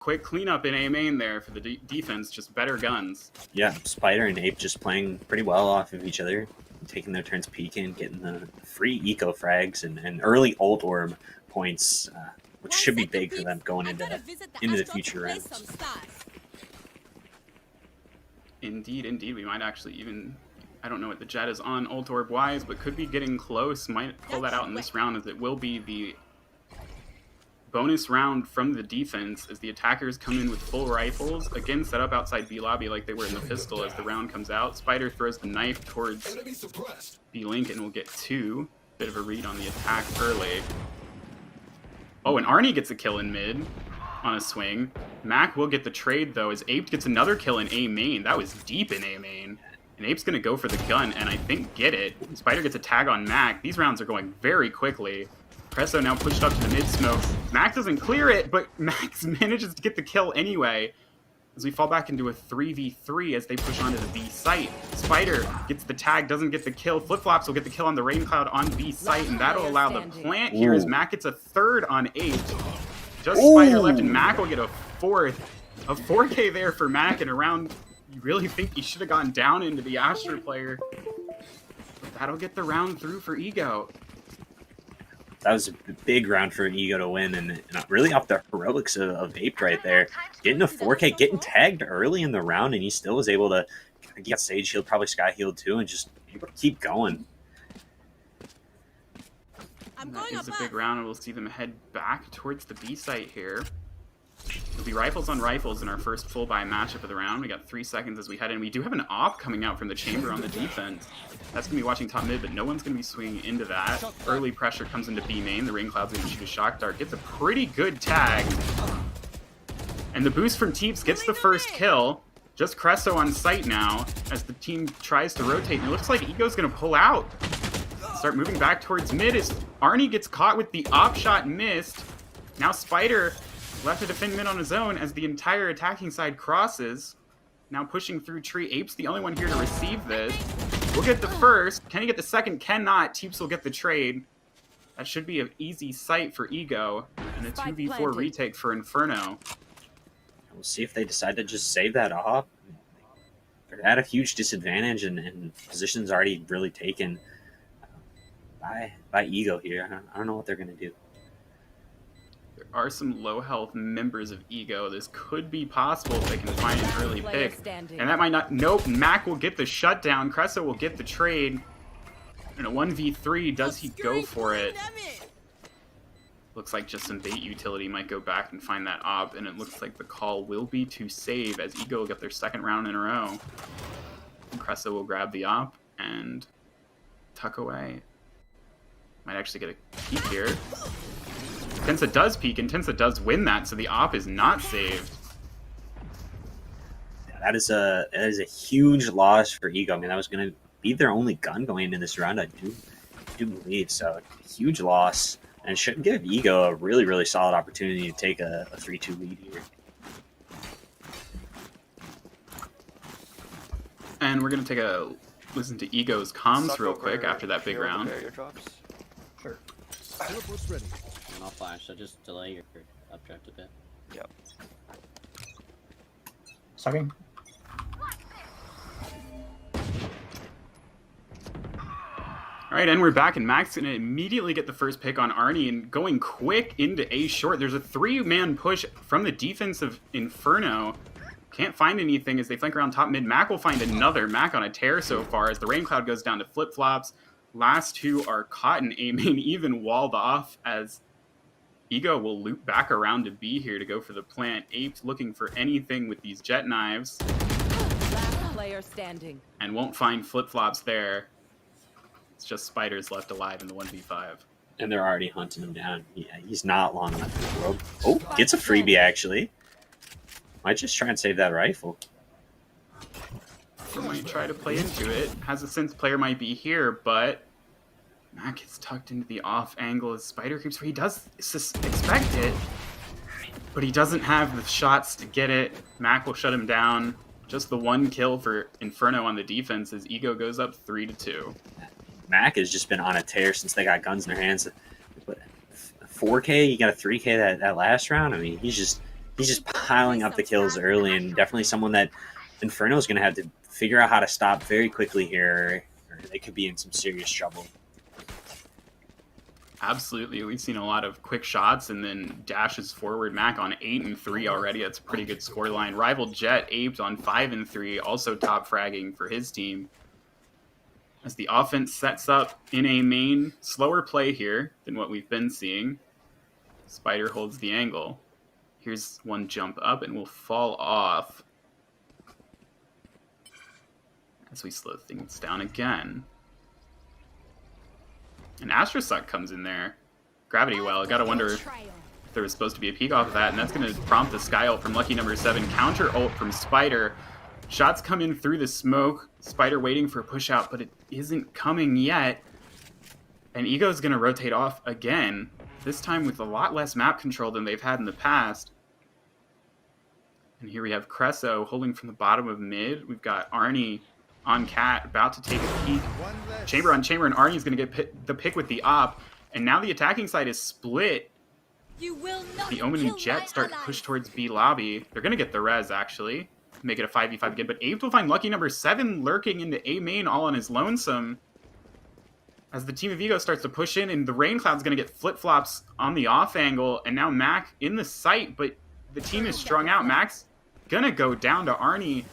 quick cleanup in A main there for the defense, just better guns. Yeah, Spider and Ape just playing pretty well off of each other, taking their turns peeking, getting the free eco frags and early ult orb points, which should be big for them going into the future rounds. Indeed, indeed. We might actually even, I don't know what the Jet is on ult orb wise, but could be getting close. Might pull that out in this round, as it will be the bonus round from the defense as the attackers come in with full rifles. Again, set up outside B lobby like they were in the pistol as the round comes out. Spider throws the knife towards B Link and will get 2. Bit of a read on the attack early. Oh, and Arnie gets a kill in mid on a swing. Mac will get the trade though as Ape gets another kill in A main. That was deep in A main. And Ape's gonna go for the gun and I think get it. Spider gets a tag on Mac. These rounds are going very quickly. Presso now pushed up to the mid-smoke. Mac doesn't clear it, but Max manages to get the kill anyway. As we fall back into a 3v3 as they push onto the B site. Spider gets the tag, doesn't get the kill. Flip-flops will get the kill on the Rain Cloud on B site, and that'll allow the plant here as Mac gets a 3rd on 8. Just Spider left, and Mac will get a 4th. A 4K there for Mac in a round you really think he should have gone down into the Astra player. But that'll get the round through for Ego. That was a big round for Ego to win, and really off the heroics of Ape right there. Getting a 4K, getting tagged early in the round, and he still was able to get Sage Healed, probably Sky Healed too, and just able to keep going. That is a big round, and we'll see them head back towards the B site here. It'll be rifles on rifles in our first full buy matchup of the round. We got 3 seconds as we head in. We do have an op coming out from the chamber on the defense. That's going to be watching top mid, but no one's going to be swinging into that. Early pressure comes into B main. The Rain Cloud's going to shoot a shock dart. Gets a pretty good tag. And the boost from Teeps gets the first kill. Just Cresso on site now as the team tries to rotate. And it looks like Ego's going to pull out. Start moving back towards mid as Arnie gets caught with the op shot missed. Now Spider left to defend mid on his own as the entire attacking side crosses. Now pushing through tree. Ape's the only one here to receive this. We'll get the first. Can he get the second? Cannot. Teeps will get the trade. That should be an easy sight for Ego. And a 2v4 retake for Inferno. We'll see if they decide to just save that off. They're at a huge disadvantage, and position's already really taken by Ego here. I don't know what they're going to do. There are some low health members of Ego. This could be possible if they can find an early pick. And that might not. Nope. Mac will get the shutdown. Cresso will get the trade. In a 1v3, does he go for it? Looks like just some bait utility might go back and find that op. And it looks like the call will be to save as Ego will get their 2nd round in a row. And Cresso will grab the op and tuck away. Might actually get a peek here. Tensa does peek, and Tensa does win that, so the op is not saved. That is a huge loss for Ego. I mean, that was going to be their only gun going into this round, I do believe. So, huge loss, and it should give Ego a really, really solid opportunity to take a 3-2 lead here. And we're going to take a listen to Ego's comms real quick after that big round. Sure. Ready. And I'll flash, so just delay your updraft a bit. Yep. Sucking. Alright, and we're back, and Mac's going to immediately get the first pick on Arnie, and going quick into A short. There's a 3-man push from the defense of Inferno. Can't find anything as they flank around top mid. Mac will find another. Mac on a tear so far as the Rain Cloud goes down to flip-flops. Last 2 are caught in A main, even walled off as Ego will loop back around to B here to go for the plant. Ape's looking for anything with these jet knives. Last player standing. And won't find flip-flops there. It's just Spiders left alive in the 1v5. And they're already hunting him down. Yeah, he's not long enough in the world. Oh, gets a freebie, actually. Might just try and save that rifle. Might try to play into it. Has a sense player might be here, but Mac gets tucked into the off angle as Spider creeps where he does expect it, but he doesn't have the shots to get it. Mac will shut him down. Just the 1 kill for Inferno on the defense as Ego goes up 3-2. Mac has just been on a tear since they got guns in their hands. But 4K, you got a 3K that last round. I mean, he's he's just piling up the kills early, and definitely someone that Inferno is going to have to figure out how to stop very quickly here, or they could be in some serious trouble. Absolutely. We've seen a lot of quick shots and then dashes forward. Mac on 8 and 3 already. That's a pretty good scoreline. Rival Jet aped on 5 and 3, also top fragging for his team. As the offense sets up in a main, slower play here than what we've been seeing. Spider holds the angle. Here's one jump up and will fall off as we slow things down again. And Astrosuck comes in there. Gravity well. Gotta wonder if there was supposed to be a peek off of that, and that's gonna prompt the Sky ult from Lucky number 7. Counter ult from Spider. Shots come in through the smoke. Spider waiting for a push out, but it isn't coming yet. And Ego's gonna rotate off again, this time with a lot less map control than they've had in the past. And here we have Cresso holding from the bottom of mid. We've got Arnie on Cat, about to take a peek. Chamber on Chamber, and Arnie's going to get the pick with the op. And now the attacking side is split. The Omen and Jet start to push towards B lobby. They're going to get the res, actually. Make it a 5v5 again. But Aped will find Lucky number 7 lurking into A main all on his lonesome. As the team of Ego starts to push in, and the Rain Cloud's going to get flip-flops on the off angle. And now Mac in the site, but the team is strung out. Mac's going to go down to Arnie.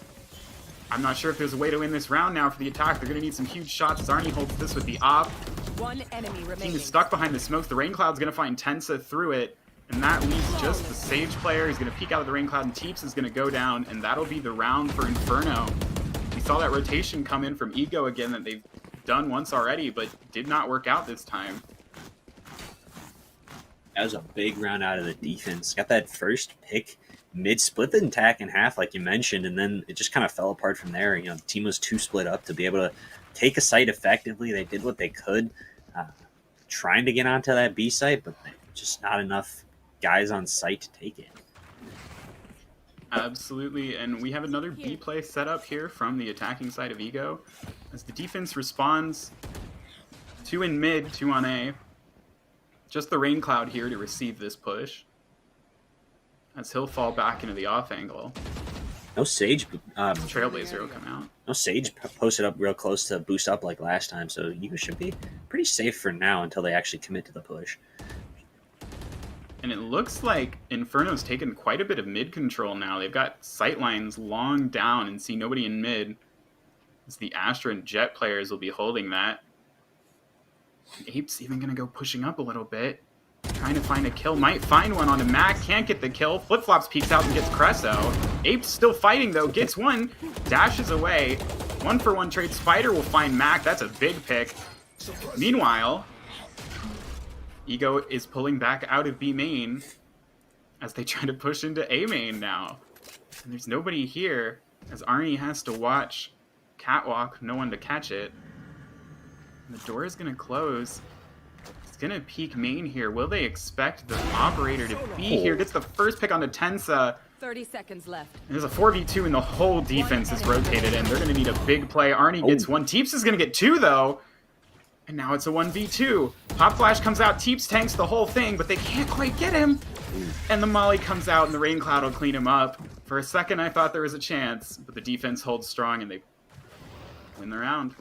I'm not sure if there's a way to win this round now for the attack. They're going to need some huge shots as Arnie holds this with the op. One enemy The team remaining. is stuck behind the smokes. The Rain Cloud's going to find Tensa through it. And that leaves just the Sage player. He's going to peek out of the Rain Cloud, and Teeps is going to go down. And that'll be the round for Inferno. We saw that rotation come in from Ego again that they've done once already, but did not work out this time. That was a big round out of the defense. Got that first pick mid, split the attack in half, like you mentioned, and then it just kind of fell apart from there. You know, the team was too split up to be able to take a site effectively. They did what they could, trying to get onto that B site, but just not enough guys on site to take it. Absolutely, and we have another B play set up here from the attacking side of Ego. As the defense responds, 2 in mid, 2 on A. Just the Rain Cloud here to receive this push. As he'll fall back into the off angle. No Sage. Trailblazer will come out. No Sage posted up real close to boost up like last time, so you should be pretty safe for now until they actually commit to the push. And it looks like Inferno's taken quite a bit of mid control now. They've got sight lines long down and see nobody in mid. As the Astra and Jet players will be holding that. Ape's even going to go pushing up a little bit. Trying to find a kill. Might find one on a Mac. Can't get the kill. Flip-flops, peeks out and gets Cresso. Ape's still fighting though. Gets one. Dashes away. 1-for-1 trade. Spider will find Mac. That's a big pick. Meanwhile, Ego is pulling back out of B main as they try to push into A main now. And there's nobody here as Arnie has to watch Catwalk. No one to catch it. And the door is going to close. Gonna peek main here. Will they expect the operator to be here? Gets the first pick onto Tensa. 30 seconds left. And there's a 4v2 and the whole defense is rotated in. They're gonna need a big play. Arnie gets one. Teeps is gonna get 2 though. And now it's a 1v2. Pop Flash comes out. Teeps tanks the whole thing, but they can't quite get him. And the Molly comes out and the Rain Cloud will clean him up. For a second I thought there was a chance, but the defense holds strong and they win the round.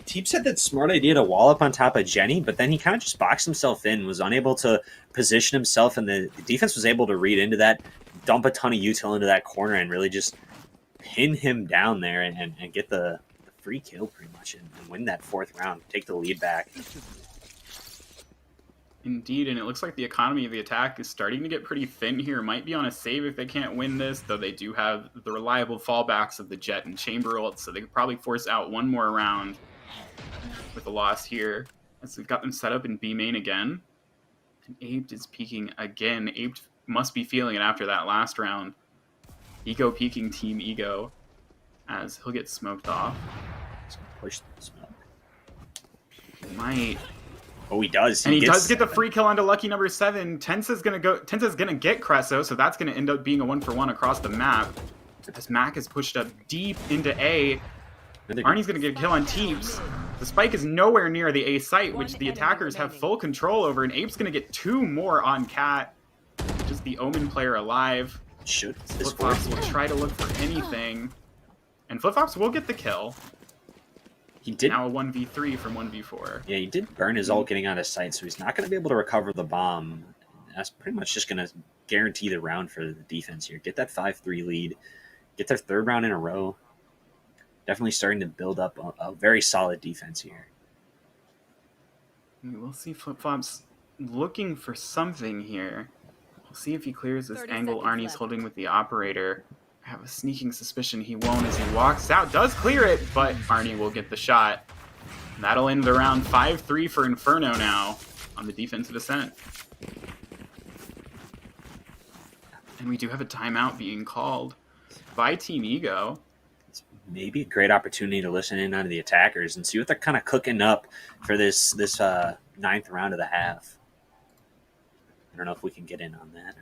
Teeps had that smart idea to wall up on top of Jenny, but then he kind of just boxed himself in, was unable to position himself, and the defense was able to read into that, dump a ton of util into that corner, and really just pin him down there and get the free kill pretty much and win that 4th round, take the lead back. Indeed, and it looks like the economy of the attack is starting to get pretty thin here. Might be on a save if they can't win this, though they do have the reliable fallbacks of the Jet and Chamber ult, so they could probably force out one more round with a loss here. As we've got them set up in B main again. And Aped is peeking again. Aped must be feeling it after that last round. Ego peeking Team Ego as he'll get smoked off. Push the smoke. Might. Oh, he does. And he does get the free kill onto Lucky number 7. Tensa's gonna get Cresso, so that's gonna end up being a 1-for-1 across the map. As Mac is pushed up deep into A. Arnie's gonna get a kill on Teeps. The spike is nowhere near the A site, which the attackers have full control over, and Ape's gonna get 2 more on Cat. just the Omen player alive. Should this Flip-flops work? will try to look for anything. And Flip-flops will get the kill. He did. Now a 1v3 from 1v4. Yeah, he did burn his ult getting out of sight, so he's not going to be able to recover the bomb. That's pretty much just going to guarantee the round for the defense here. Get that 5-3 lead. Get their third round in a row. Definitely starting to build up a very solid defense here. We'll see Flip-flops looking for something here. We'll see if he clears this 30 angle seconds Arnie's left. holding with the operator. I have a sneaking suspicion he won't as he walks out. Does clear it, but Arnie will get the shot. And that'll end the round 5-3 for Inferno now on the defensive ascent. And we do have a timeout being called by Team Ego. It's maybe a great opportunity to listen in on the attackers and see what they're kind of cooking up for this ninth round of the half. I don't know if we can get in on that.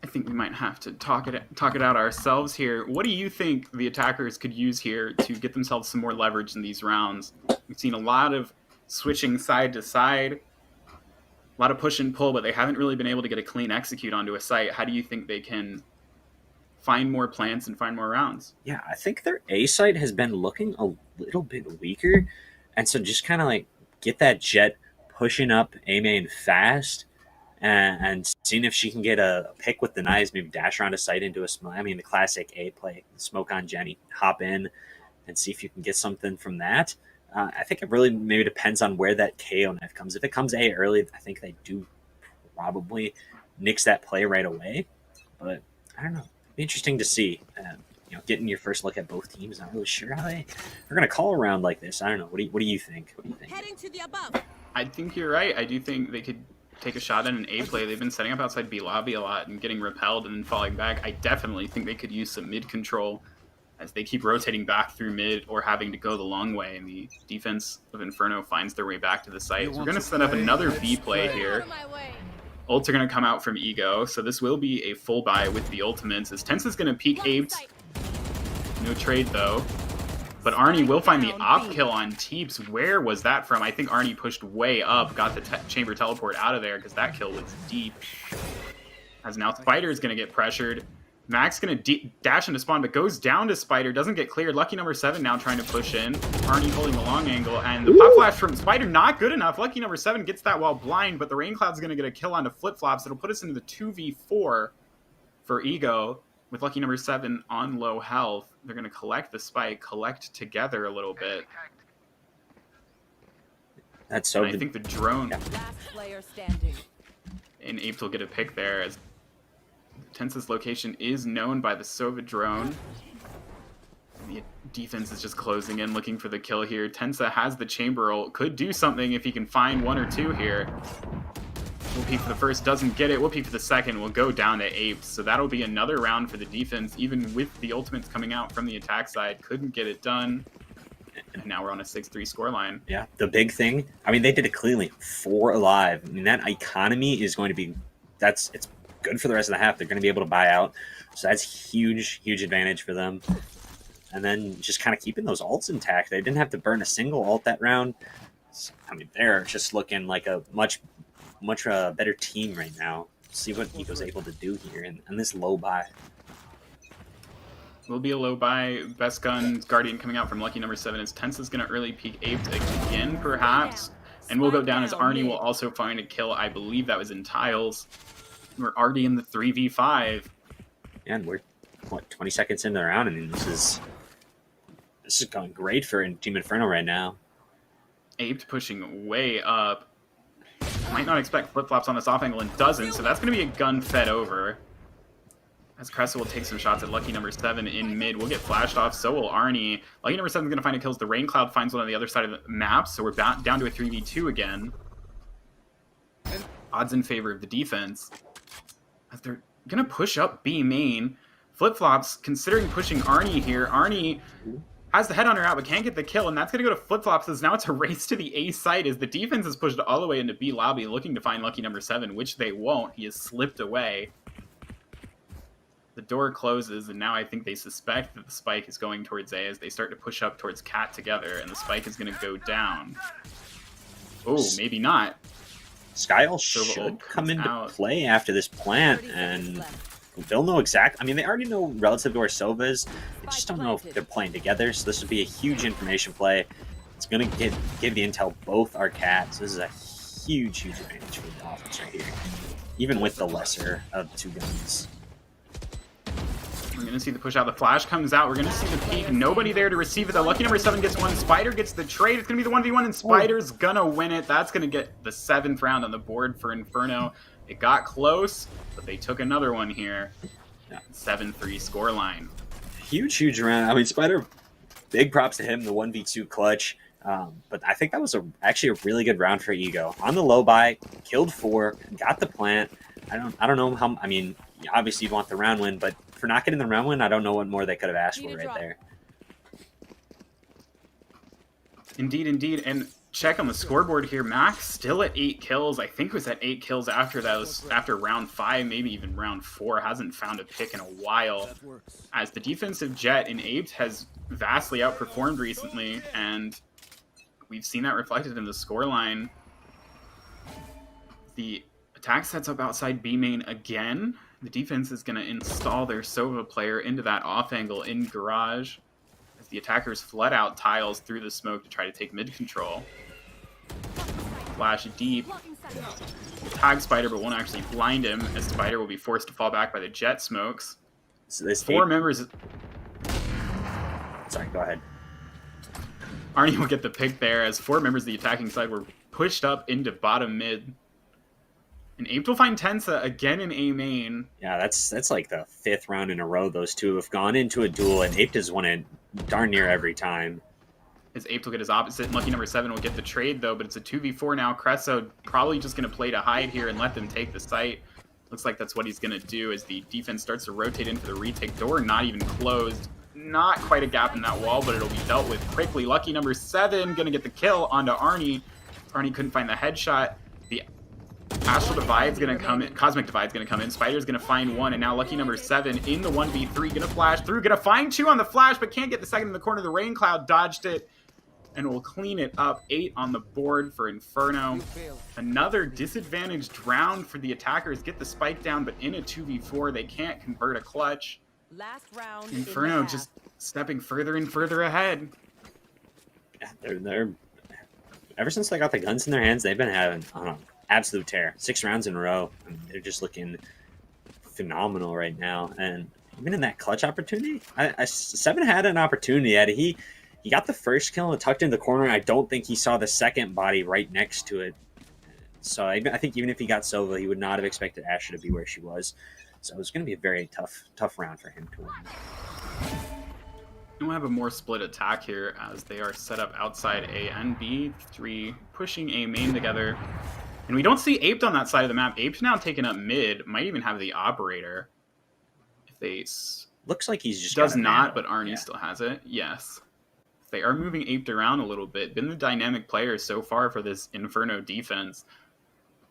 I think we might have to talk it out ourselves here. What do you think the attackers could use here to get themselves some more leverage in these rounds? We've seen a lot of switching side to side, a lot of push and pull, but they haven't really been able to get a clean execute onto a site. How do you think they can find more plants and find more rounds? Yeah, I think their A site has been looking a little bit weaker, and so just kind of like get that Jet pushing up A main fast and seeing if she can get a pick with the knives, maybe dash around a site into a smoke. I mean, the classic A play, smoke on Jenny, hop in and see if you can get something from that. I think it really maybe depends on where that KO knife comes. If it comes A early, I think they do probably nix that play right away. But I don't know. It'd be interesting to see. Getting your first look at both teams. Not really sure how they're going to call around like this. I don't know. What do you think? What do you think? Heading to the above. I think you're right. I do think they could take a shot at an A play. They've been setting up outside B lobby a lot and getting repelled and then falling back. I definitely think they could use some mid control as they keep rotating back through mid or having to go the long way, and the defense of Inferno finds their way back to the site. So we're going to set up another B play here. Ults are going to come out from Ego, so this will be a full buy with the ultimates as Tensa's going to peek Aped. No trade though. But Arnie will find the op kill on Teeps. Where was that from? I think Arnie pushed way up, got the chamber teleport out of there because that kill was deep. As now Spider is going to get pressured. Max going to dash into spawn, but goes down to Spider, doesn't get cleared. Lucky number 7 now trying to push in. Arnie holding the long angle, and the pop flash from Spider not good enough. Lucky number 7 gets that while blind, but the Rain Cloud's going to get a kill onto Flip-flops. It'll put us into the 2v4 for Ego. With Lucky number 7 on low health, they're going to collect the spike, collect together a little bit. That's so. And I think the drone Last player standing. and Apes will get a pick there as Tensa's location is known by the Sova drone. The defense is just closing in, looking for the kill here. Tensa has the chamber ult, could do something if he can find 1 or 2 here. We'll peek for the first, doesn't get it. We'll peek for the second, we'll go down to Apes. So that'll be another round for the defense, even with the ultimates coming out from the attack side. Couldn't get it done. And now we're on a 6-3 scoreline. Yeah, the big thing, I mean, they did it cleanly. 4 alive. I mean, that economy is going to be, it's good for the rest of the half. They're going to be able to buy out. So that's huge advantage for them. And then just kind of keeping those ults intact. They didn't have to burn a single ult that round. So, I mean, they're just looking like a much better team right now. See what Ego's able to do here in this low buy. Will be a low buy. Best gun Guardian coming out from Lucky number 7 is Tensa's going to early peek Aped again, perhaps. And we'll go down as Arnie will also find a kill. I believe that was in tiles. We're already in the 3v5. Yeah, and we're, 20 seconds into the round. I mean, this is going great for Team Inferno right now. Aped pushing way up. Might not expect Flip-flops on this off angle and doesn't, so that's going to be a gun fed over. As Cressa will take some shots at Lucky number 7 in mid. We'll get flashed off, so will Arnie. Lucky number 7 is going to find a kill as the Rain Cloud finds one on the other side of the map, so we're down to a 3v2 again. Odds in favor of the defense. As they're going to push up B main. Flip-flops, considering pushing Arnie here. Arnie has the headhunter out, but can't get the kill, and that's going to go to Flip-flops, as now it's a race to the A site, as the defense is pushed all the way into B lobby, looking to find Lucky number 7, which they won't. He has slipped away. The door closes, and now I think they suspect that the spike is going towards A as they start to push up towards Cat together, and the spike is going to go down. Oh, maybe not. Skyle Silva should ult come comes into out. play after this plant, 30 seconds and left. they'll know exact. I mean, they already know relative to where Silva is. They just don't know if they're playing together. So this would be a huge information play. It's going to give the intel both our cats. This is a huge advantage for the offense right here, even with the lesser of the two guns. We're going to see the push out. The flash comes out. We're going to see the peek. Nobody there to receive it. The lucky number 7 gets one. Spider gets the trade. It's going to be the 1v1, and Spider's going to win it. That's going to get the 7th round on the board for Inferno. It got close, but they took another one here. 7-3 scoreline. Huge round. I mean, Spider, big props to him, the 1v2 clutch. But I think that was actually a really good round for Ego. On the low buy, killed 4, got the plant. I don't know how. I mean, obviously you want the round win, but for not getting the round win, I don't know what more they could have asked for right there. Indeed. And check on the scoreboard here. Max still at 8 kills. I think it was at 8 kills after that. Was after round 5, maybe even round 4. Hasn't found a pick in a while. As the defensive Jet in Aped has vastly outperformed recently, and we've seen that reflected in the scoreline. The attack sets up outside B main again. The defense is going to install their Sova player into that off angle in garage as the attackers flood out tiles through the smoke to try to take mid control. Flash deep. Tag Spider, but won't actually blind him, as Spider will be forced to fall back by the Jet smokes. So this 4 members... Sorry, go ahead. Arnie will get the pick there, as 4 members of the attacking side were pushed up into bottom mid. And Ape will find Tensa again in A main. Yeah, that's like the 5th round in a row those two have gone into a duel, and Ape has won it darn near every time. As Ape will get his opposite. Lucky number 7 will get the trade, though, but it's a 2v4 now. Cresso probably just going to play to hide here and let them take the site. Looks like that's what he's going to do as the defense starts to rotate into the retake. Door not even closed. Not quite a gap in that wall, but it'll be dealt with quickly. Lucky number 7 going to get the kill onto Arnie. Arnie couldn't find the headshot. The Astral Divide's going to come in. Cosmic Divide's going to come in. Spider's going to find 1, and now Lucky number 7 in the 1v3. Going to flash through. Going to find 2 on the flash, but can't get the second in the corner. The Rain Cloud dodged it, and will clean it up. 8 on the board for Inferno. Another disadvantaged round for the attackers. Get the spike down, but in a 2v4, they can't convert a clutch. Last round. Inferno just stepping further and further ahead. Yeah, they're ever since they got the guns in their hands, they've been having absolute tear. 6 rounds in a row. I mean, they're just looking phenomenal right now. And even in that clutch opportunity, 7 had an opportunity. He got the first kill and tucked in the corner. I don't think he saw the second body right next to it. So I think even if he got Sova, he would not have expected Asher to be where she was. So it's going to be a very tough round for him to win. And we'll have a more split attack here as they are set up outside A and B. 3 pushing A main together. And we don't see Aped on that side of the map. Ape's now taken up mid. Might even have the operator. If they... Looks like he's just does not, mana. but Arnie still has it. Yes. They are moving Aped around a little bit. Been the dynamic players so far for this Inferno defense.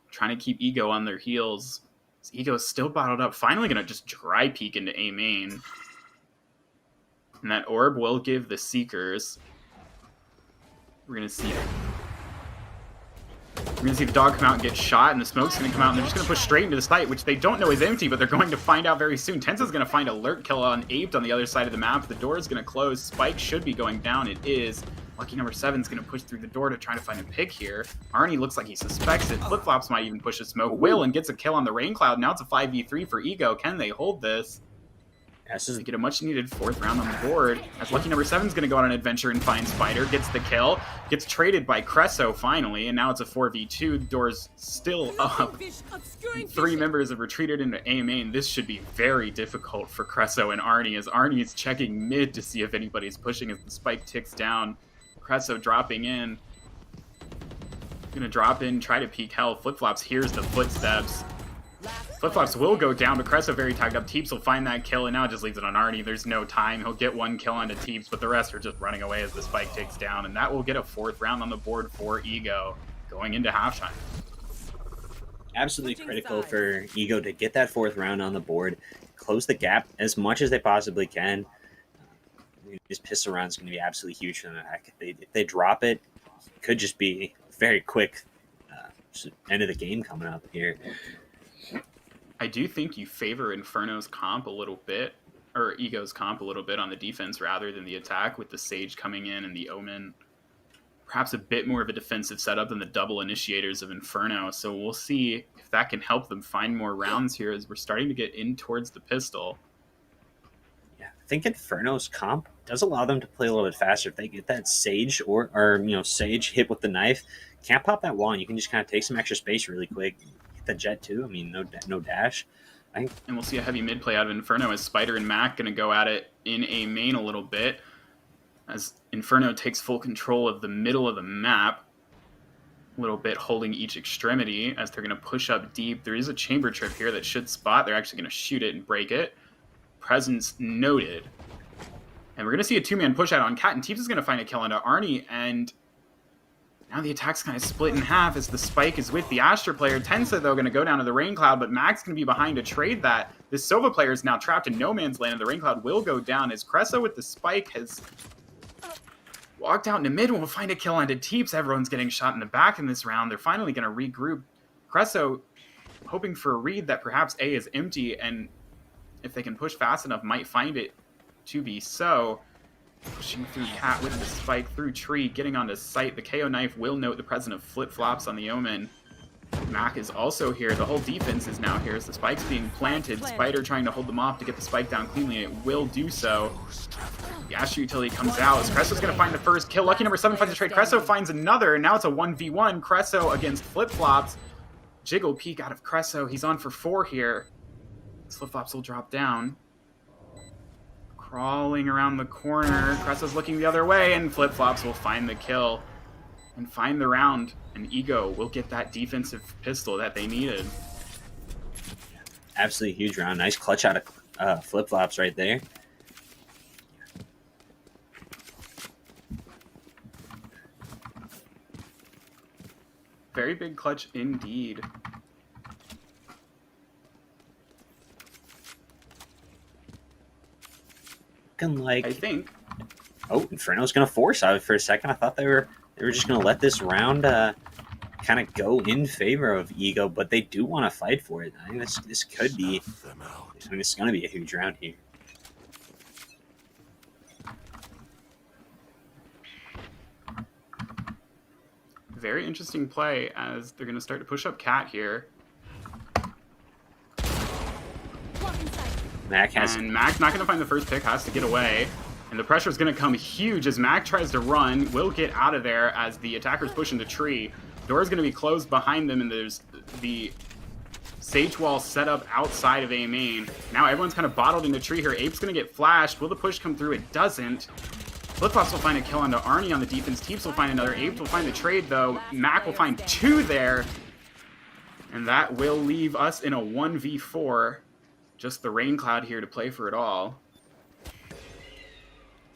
Trying to keep Ego on their heels. Ego's still bottled up. Finally going to just dry peek into A main. And that orb will give the Seekers. We're going to see it. We're going to see the dog come out and get shot, and the smoke's going to come out, and they're just going to push straight into the site, which they don't know is empty, but they're going to find out very soon. Tensa's going to find a lurk kill on Aped on the other side of the map. The door is going to close. Spike should be going down. It is. Lucky number 7's going to push through the door to try to find a pick here. Arnie looks like he suspects it. Flip-flops might even push a smoke. Will and gets a kill on the Rain Cloud. Now it's a 5v3 for Ego. Can they hold this? They get a much-needed 4th round on the board. As Lucky number 7's going to go on an adventure and find Spider. Gets the kill. Gets traded by Cresso finally. And now it's a 4v2. The door's still up. 3 members have retreated into A main. This should be very difficult for Cresso and Arnie, as Arnie is checking mid to see if anybody's pushing as the spike ticks down. Cresso dropping in. Gonna drop in, try to peek hell. Flip-flops hears the footsteps. Flip-flops will go down, but Cresso very tagged up. Teeps will find that kill, and now it just leaves it on Arnie. There's no time. He'll get 1 kill onto Teeps, but the rest are just running away as the spike takes down, and that will get a 4th round on the board for Ego going into halftime. Absolutely critical for Ego to get that 4th round on the board, close the gap as much as they possibly can. This pistol round is going to be absolutely huge for them. If they drop it, it could just be very quick end of the game coming up here. I do think you favor Inferno's comp a little bit, or Ego's comp a little bit on the defense rather than the attack, with the Sage coming in and the Omen. Perhaps a bit more of a defensive setup than the double initiators of Inferno. So we'll see if that can help them find more rounds here as we're starting to get in towards the pistol. Yeah, I think Inferno's comp does allow them to play a little bit faster. If they get that Sage or Sage hit with the knife, can't pop that wall, and you can just kind of take some extra space really quick. Hit the jet too. I mean, no dash. And we'll see a heavy mid play out of Inferno as Spider and Mac going to go at it in a main a little bit. As Inferno takes full control of the middle of the map, a little bit holding each extremity as they're going to push up deep. There is a chamber trip here that should spot. They're actually going to shoot it and break it. Presence noted. And we're going to see a two-man push out on Cat, and Teeps is going to find a kill onto Arnie, and now the attack's kind of split in half as the spike is with the Astra player. Tensa, though, going to go down to the Rain Cloud, but Mac's going to be behind to trade that. The Sova player is now trapped in no man's land, and the Rain Cloud will go down as Cresso with the spike has walked out into mid and will find a kill onto Teeps. Everyone's getting shot in the back in this round. They're finally going to regroup. Cresso hoping for a read that perhaps A is empty, and if they can push fast enough, might find it to be so. Pushing through Cat with the spike through tree, getting onto sight. The KO knife will note the presence of flip-flops on the Omen. Mac is also here. The whole defense is now here as the spike's being planted. Spider trying to hold them off to get the spike down cleanly. It will do so. The Astra utility comes out as Cresso's going to find the first kill. Lucky number 7 finds a trade. Cresso finds another, and now it's a 1v1. Cresso against flip-flops. Jiggle peek out of Cresso. He's on for 4 here. Flip-flops will drop down. Crawling around the corner. Cresso's looking the other way, and flip-flops will find the kill and find the round. And Ego will get that defensive pistol that they needed. Absolutely huge round. Nice clutch out of flip-flops right there. Very big clutch indeed. Looking like, I think. Oh, Inferno's gonna force. For a second I thought they were just gonna let this round kind of go in favor of Ego, but they do want to fight for it. I think this could be. I mean, it's gonna be a huge round here. Very interesting play as they're going to start to push up Cat here. Mac And Mac's not going to find the first pick, has to get away. And the pressure is going to come huge as Mac tries to run. Will get out of there as the attackers push into tree. Door's going to be closed behind them, and there's the Sage wall set up outside of A main. Now everyone's kind of bottled into tree here. Ape's going to get flashed. Will the push come through? It doesn't. Flip-flops will find a kill onto Arnie on the defense. Teeps will find another. Ape will find the trade, though. Mac will find 2 there. And that will leave us in a 1v4. Just the Rain Cloud here to play for it all.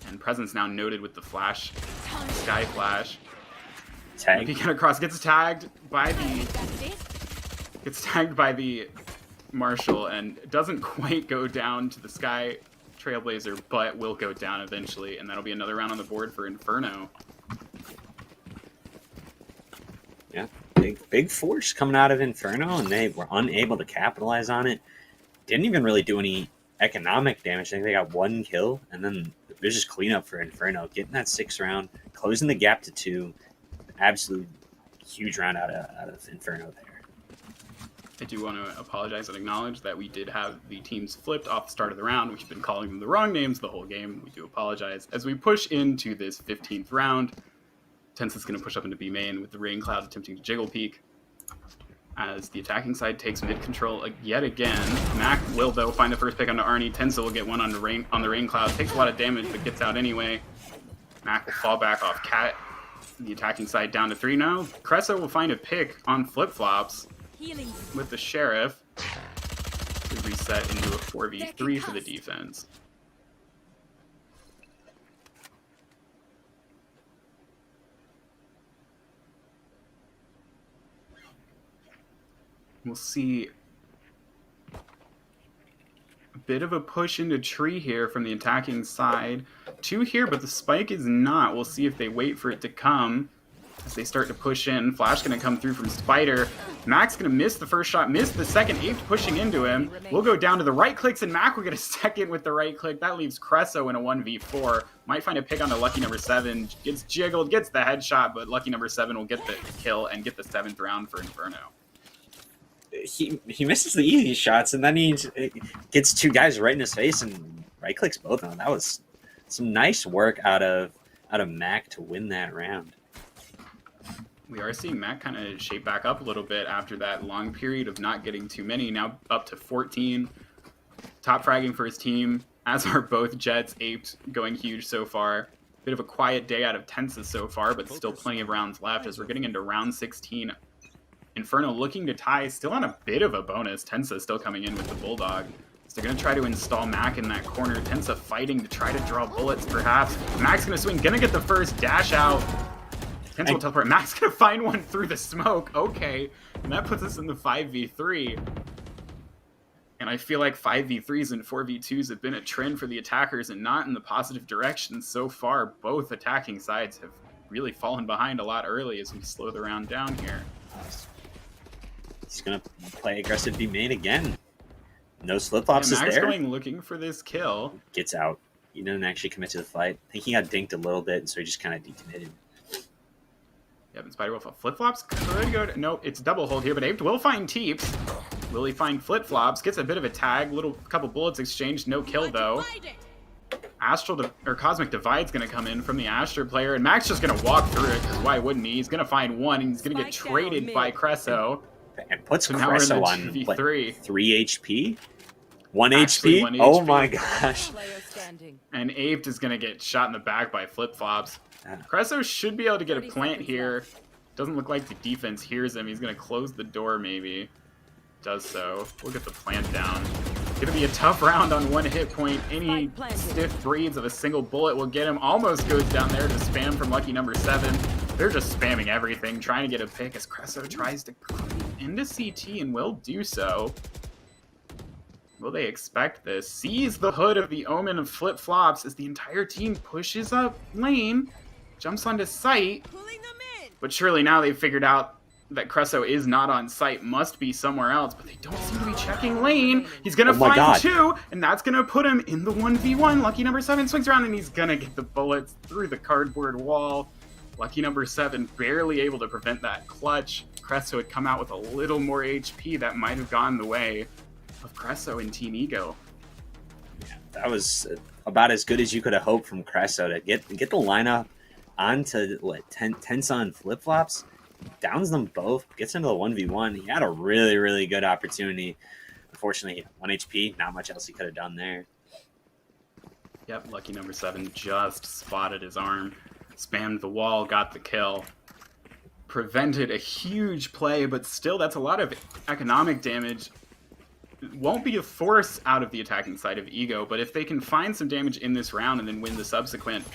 And Presence now noted with the flash. Sky flash. tag. Peeking across. Gets tagged by the Marshall and doesn't quite go down to the Sky Trailblazer, but will go down eventually, and that'll be another round on the board for Inferno. Yeah, big force coming out of Inferno, and they were unable to capitalize on it. Didn't even really do any economic damage. I think they got 1 kill, and then there's just cleanup for Inferno, getting that 6th round, closing the gap to 2. Absolute huge round out of Inferno there. I do want to apologize and acknowledge that we did have the teams flipped off the start of the round. We've been calling them the wrong names the whole game. We do apologize. As we push into this 15th round, Tensa's going to push up into B main with the Rain Cloud attempting to jiggle peek. As the attacking side takes mid control yet again. Mac will, though, find the first pick onto Arnie. Tensa will get one on the Rain Cloud. Takes a lot of damage, but gets out anyway. Mac will fall back off Cat. The attacking side down to 3 now. Cresso will find a pick on flip-flops with the Sheriff to reset into a 4v3 for the defense. We'll see a bit of a push into tree here from the attacking side. 2 here, but the spike is not. We'll see if they wait for it to come. as they start to push in. Flash going to come through from Spider. Mac's going to miss the first shot, miss the second. Aped pushing into him. We'll go down to the right clicks, and Mac will get a second with the right click. That leaves Cresso in a 1v4. Might find a pick on the lucky number 7. Gets jiggled, gets the headshot, but lucky number 7 will get the kill and get the 7th round for Inferno. He misses the easy shots, and then he gets 2 guys right in his face and right clicks both of them. That was some nice work out of Mac to win that round. We are seeing Mac kind of shape back up a little bit after that long period of not getting too many. Now up to 14. Top fragging for his team, as are both Jets. Aped going huge so far. Bit of a quiet day out of Tensa so far, but still plenty of rounds left as we're getting into round 16. Inferno looking to tie, still on a bit of a bonus. Tensa still coming in with the Bulldog. So they're going to try to install Mac in that corner. Tensa fighting to try to draw bullets, perhaps. Mac's going to swing, going to get the first dash out. Tensa will teleport. Mac's going to find one through the smoke. Okay. And that puts us in the 5v3. And I feel like 5v3s and 4v2s have been a trend for the attackers and not in the positive direction so far. Both attacking sides have really fallen behind a lot early as we slow the round down here. He's going to play aggressive B main again. No flip-flops is Mac's there. going looking for this kill. Gets out. He didn't actually commit to the fight. I think he got dinked a little bit, so he just kind of decommitted. Yep, and Spider Wolf flip-flops could go to... Nope, it's double hold here, but Aped will find Teeps. Will he find flip-flops? Gets a bit of a tag. Couple bullets exchanged. No kill, though. Cosmic Divide's going to come in from the Astra player, and Mac's just going to walk through it, because why wouldn't he? He's going to find one, and he's going to get traded by Cresso. And puts So now we're in Cresso the on 2v3. 3 HP? 1 Actually, HP? 1 Oh HP. my gosh. Player standing. And Aped is going to get shot in the back by flip-flops. Cresso should be able to get a 30 plant seconds here. left. Doesn't look like the defense hears him. He's going to close the door, maybe. Does so. We'll get the plant down. Going to be a tough round on 1 hit point. Any Spike planted. stiff breeds of a single bullet will get him. Almost goes down there to spam from lucky number 7. They're just spamming everything, trying to get a pick as Cresso tries to creep into CT and will do so. Will they expect this? Sees the hood of the Omen of flip-flops as the entire team pushes up lane, jumps onto site, Pulling them in. but surely now they've figured out that Cresso is not on site, must be somewhere else, but they don't seem to be checking lane. He's gonna Oh my find God. 2, and that's gonna put him in the 1v1. Lucky number 7 swings around, and he's gonna get the bullets through the cardboard wall. Lucky number 7 barely able to prevent that clutch. Cresso had come out with a little more HP that might have gone the way of Cresso and Team Ego. That was about as good as you could have hoped from Cresso to get the lineup onto Tensa and flip-flops. Downs them both, gets into the 1v1. He had a really, really good opportunity. Unfortunately, 1 HP, not much else he could have done there. Yep, lucky number 7 just spotted his arm, spammed the wall, got the kill. Prevented a huge play, but still that's a lot of economic damage. It won't be a force out of the attacking side of Ego, but if they can find some damage in this round and then win the subsequent,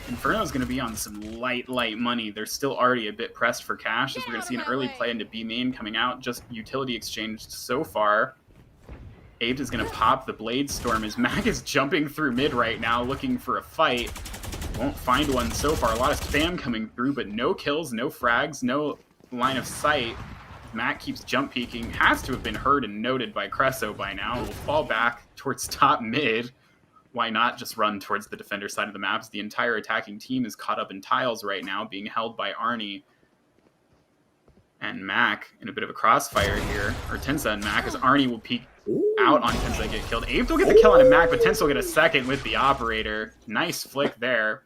Inferno's going to be on some light money. They're still already a bit pressed for cash, as we're going to see an early play into B main coming out. Just utility exchanged so far. Aped is going to pop the Blade Storm as Mac is jumping through mid right now looking for a fight. Won't find one so far. A lot of spam coming through, but no kills, no frags, no line of sight. Mac keeps jump peeking. Has to have been heard and noted by Cresso by now. Will fall back towards top mid. Why not just run towards the defender side of the maps? The entire attacking team is caught up in tiles right now, being held by Arnie and Mac in a bit of a crossfire here. Or Tensa and Mac, as Arnie will peek out on Tensa and get killed. Aped will get the kill on a Mac, but Tensa will get a second with the operator. Nice flick there.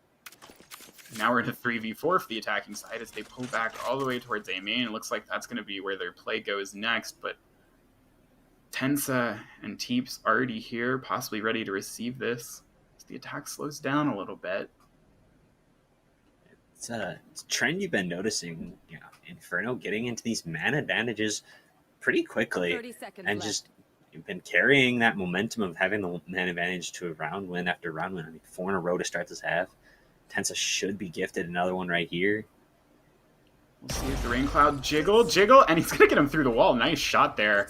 Now we're in a 3v4 for the attacking side as they pull back all the way towards A main. It looks like that's going to be where their play goes next, but Tensa and Teeps already here, possibly ready to receive this. As the attack slows down a little bit. It's a trend you've been noticing, Inferno getting into these man advantages pretty quickly. 30 seconds And left. just you've been carrying that momentum of having the man advantage to a round win after round win. I mean, 4 in a row to start this half. Tensa should be gifted another one right here. We'll see if the rain cloud jiggle, and he's going to get him through the wall. Nice shot there.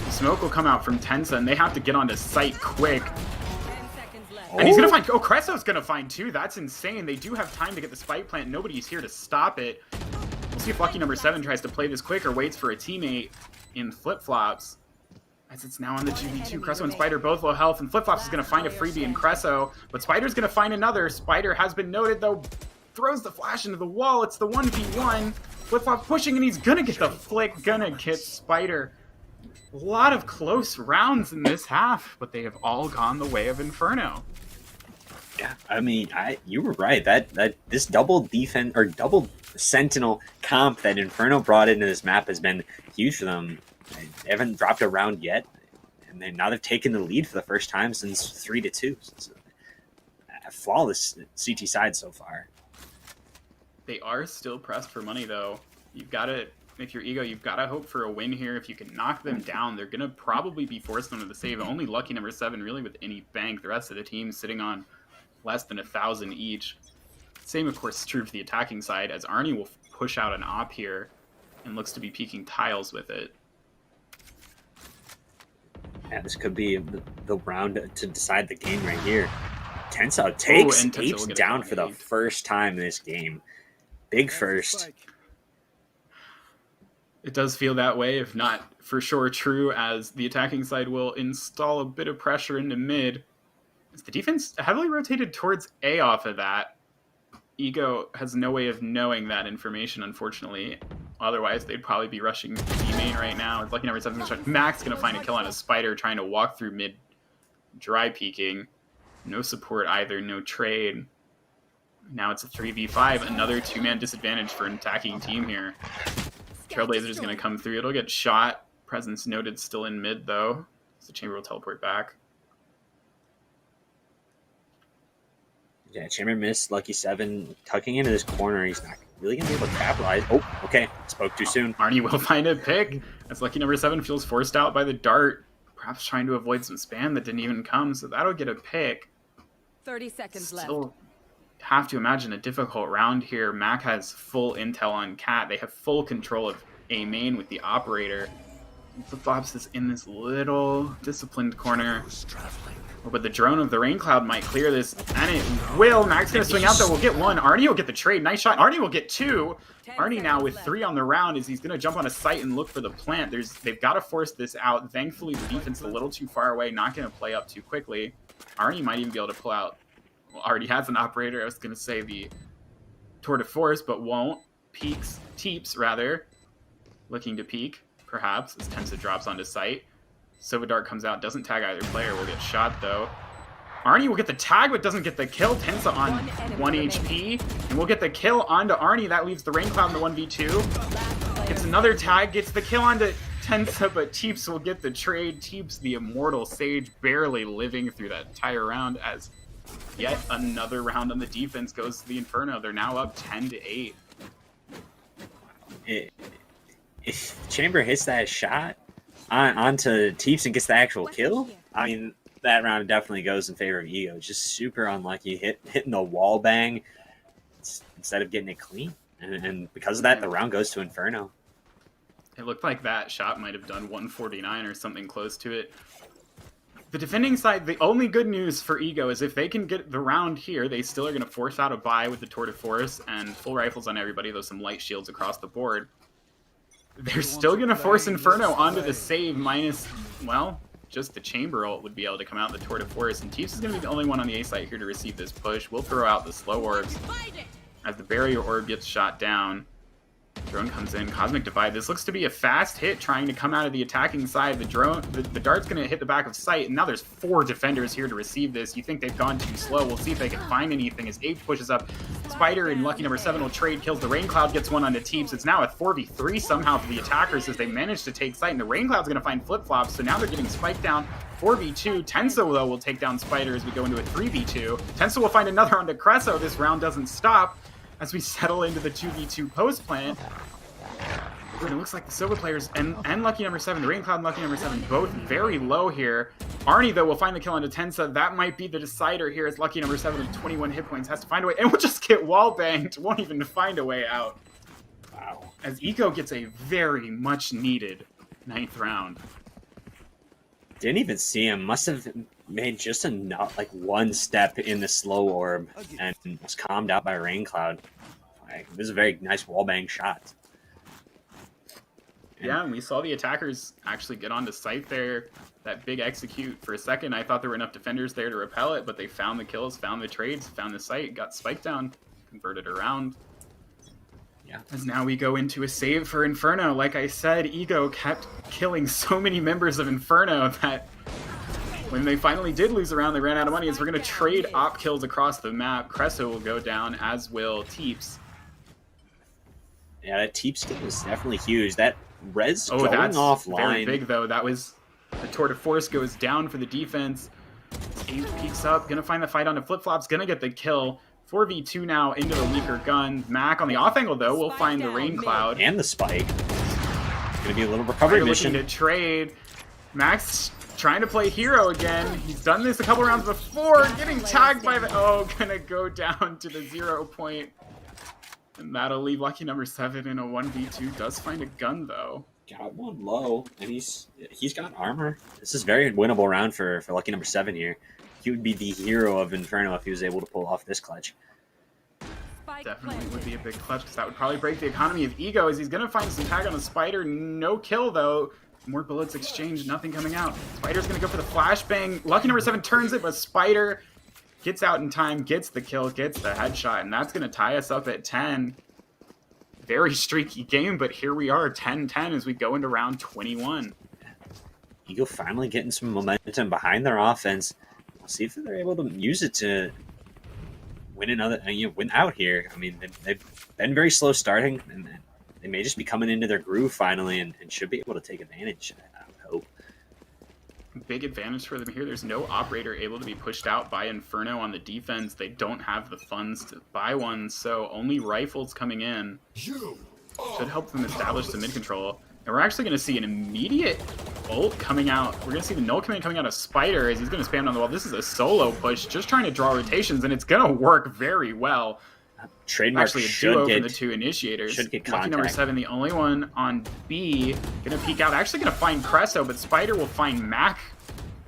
Smoke will come out from Tensa, and they have to get onto site quick. 10 seconds left. And he's gonna find. Oh, Cresso's gonna find 2. That's insane. They do have time to get the spike plant. Nobody's here to stop it. We'll see if lucky number 7 tries to play this quick or waits for a teammate in flip-flops. As it's now on the 2v2. Cresso and Spider both low health, and flip-flops is gonna find a freebie in Cresso, but Spider's gonna find another. Spider has been noted though. Throws the flash into the wall. It's the 1v1. Flip-flop pushing, and he's gonna get the flick. Gonna get Spider. A lot of close rounds in this half, but they have all gone the way of Inferno. Yeah, I mean, you were right. That this double defense or double sentinel comp that Inferno brought into this map has been huge for them. They haven't dropped a round yet, and now they've taken the lead for the first time since 3-2. So it's a flawless CT side so far. They are still pressed for money, though. You've got to, if you're Ego, you've got to hope for a win here. If you can knock them down, they're going to probably be forced into the save. Only lucky number 7 really with any bank. The rest of the team sitting on less than 1,000 each. Same, of course, is true for the attacking side, as Arnie will push out an op here and looks to be peeking tiles with it. Yeah, this could be the round to decide the game right here. Tensa takes Apes down for the first time in this game. Big first. It does feel that way, if not for sure true, as the attacking side will install a bit of pressure into mid. As the defense heavily rotated towards A off of that. Ego has no way of knowing that information, unfortunately. Otherwise, they'd probably be rushing B main right now. It's lucky number 7. Max going to find a kill on a Spider, trying to walk through mid, dry peeking. No support either, no trade. Now it's a 3v5, another 2-man disadvantage for an attacking team here. Trailblazer's going to come through. It'll get shot. Presence noted still in mid, though. So Chamber will teleport back. Yeah, Chamber missed. Lucky 7 tucking into this corner. He's not really going to be able to capitalize. Oh, okay. Spoke too soon. Arnie will find a pick, as lucky number 7 feels forced out by the dart. Perhaps trying to avoid some spam that didn't even come, so that'll get a pick. 30 seconds Still left. have to imagine a difficult round here. Mac has full intel on Cat. They have full control of A main with the operator. Flip-flops is in this little disciplined corner. Oh, but the drone of the rain cloud might clear this, and it will. Mac's gonna swing out though. We'll get 1. Arnie will get the trade. Nice shot. Arnie will get 2. Arnie now with 3 on the round is he's gonna jump on a site and look for the plant. They've got to force this out. Thankfully, the defense is a little too far away. Not gonna play up too quickly. Arnie might even be able to pull out. Well, already has an operator. I was gonna say the tour de force, but won't. Teeps rather, looking to peek. Perhaps, as Tensa drops onto site. Silvadart comes out, doesn't tag either player, will get shot though. Arnie will get the tag, but doesn't get the kill. Tensa on 1 HP, and we'll get the kill onto Arnie. That leaves the Rain Cloud in the 1v2. Gets another tag, gets the kill onto Tensa, but Teeps will get the trade. Teeps, the immortal Sage, barely living through that entire round, as yet another round on the defense goes to the Inferno. They're now up 10-8. If Chamber hits that shot onto Teeps and gets the actual kill, I mean, that round definitely goes in favor of Ego. Just super unlucky hitting the wall bang instead of getting it clean. And because of that, the round goes to Inferno. It looked like that shot might have done 149 or something close to it. The defending side, the only good news for Ego is if they can get the round here, they still are going to force out a buy with the Tour de Force and full rifles on everybody, though some light shields across the board. They're still going to force Inferno onto the save minus, well, just the Chamber ult would be able to come out the Tour de Force, and Teeps is going to be the only one on the A site here to receive this push. We'll throw out the slow orbs as the barrier orb gets shot down. Drone comes in, Cosmic Divide. This looks to be a fast hit trying to come out of the attacking side. The dart's going to hit the back of sight, and now there's 4 defenders here to receive this. You think they've gone too slow. We'll see if they can find anything as Ape pushes up. Spider and lucky number 7 will trade kills. The Rain Cloud gets 1 onto Teeps. It's now a 4v3 somehow for the attackers as they manage to take sight, and the Rain Cloud's going to find flip-flops, so now they're getting spiked down. 4v2. Tensa, though, will take down Spider as we go into a 3v2. Tensa will find another onto Cresso. This round doesn't stop as we settle into the 2v2 post plant. And it looks like the Silver players and lucky number 7, the Rain Cloud and lucky number 7, both very low here. Arnie, though, will find the kill onto Tensa. That might be the decider here as lucky number 7 with 21 hit points has to find a way, and will just get wall banged. Won't even find a way out. Wow. As Ego gets a very much needed 9th round. Didn't even see him. Must have made just enough, like one step in the slow orb, and was calmed out by Rain Cloud. Like, this is a very nice wallbang shot. Yeah, and we saw the attackers actually get onto site there. That big execute. For a second, I thought there were enough defenders there to repel it, but they found the kills, found the trades, found the site, got spiked down, converted around. Yeah. As now we go into a save for Inferno. Like I said, Ego kept killing so many members of Inferno that when they finally did lose a round, they ran out of money. As we're going to trade op kills across the map. Cresso will go down, as will Teeps. Yeah, that Teep skin was definitely huge. That res Oh, going that's offline. very big, though. That was... The tour de force goes down for the defense. Abe peeks up, gonna find the fight onto Flip-Flops, gonna get the kill. 4v2 now into the weaker gun. Mac on the off angle, though, will find the Rain Cloud. And the spike. Gonna be a little recovery mission. Looking to trade. Max trying to play hero again. He's done this a couple rounds before, getting tagged by the... Oh, gonna go down to the 0 point. And that'll leave lucky number 7 in a 1v2. Does find a gun, though. Got one low, and he's got armor. This is very winnable round for lucky number 7 here. He would be the hero of Inferno if he was able to pull off this clutch. Definitely would be a big clutch, because that would probably break the economy of Ego, as he's going to find some tag on the Spider. No kill, though. More bullets exchanged, nothing coming out. Spider's going to go for the flashbang. Lucky number 7 turns it, but Spider gets out in time, gets the kill, gets the headshot, and that's going to tie us up at 10. Very streaky game, but here we are, 10-10 as we go into round 21. Ego finally getting some momentum behind their offense. We'll see if they're able to use it to win another, win out here. I mean, they've been very slow starting, and they may just be coming into their groove finally, and should be able to take advantage, I would hope. Big advantage for them here. There's no operator able to be pushed out by Inferno on the defense. They don't have the funds to buy one, so only rifles coming in should help them establish the mid control. And we're actually going to see an immediate ult coming out. We're going to see the null command coming out of Spider as he's going to spam down the wall. This is a solo push, just trying to draw rotations, and it's going to work very well. Trademark Actually, a duo from the two initiators. Should get Lucky contact. number 7, the only one on B. Gonna peek out. Actually gonna find Cresso, but Spider will find Mac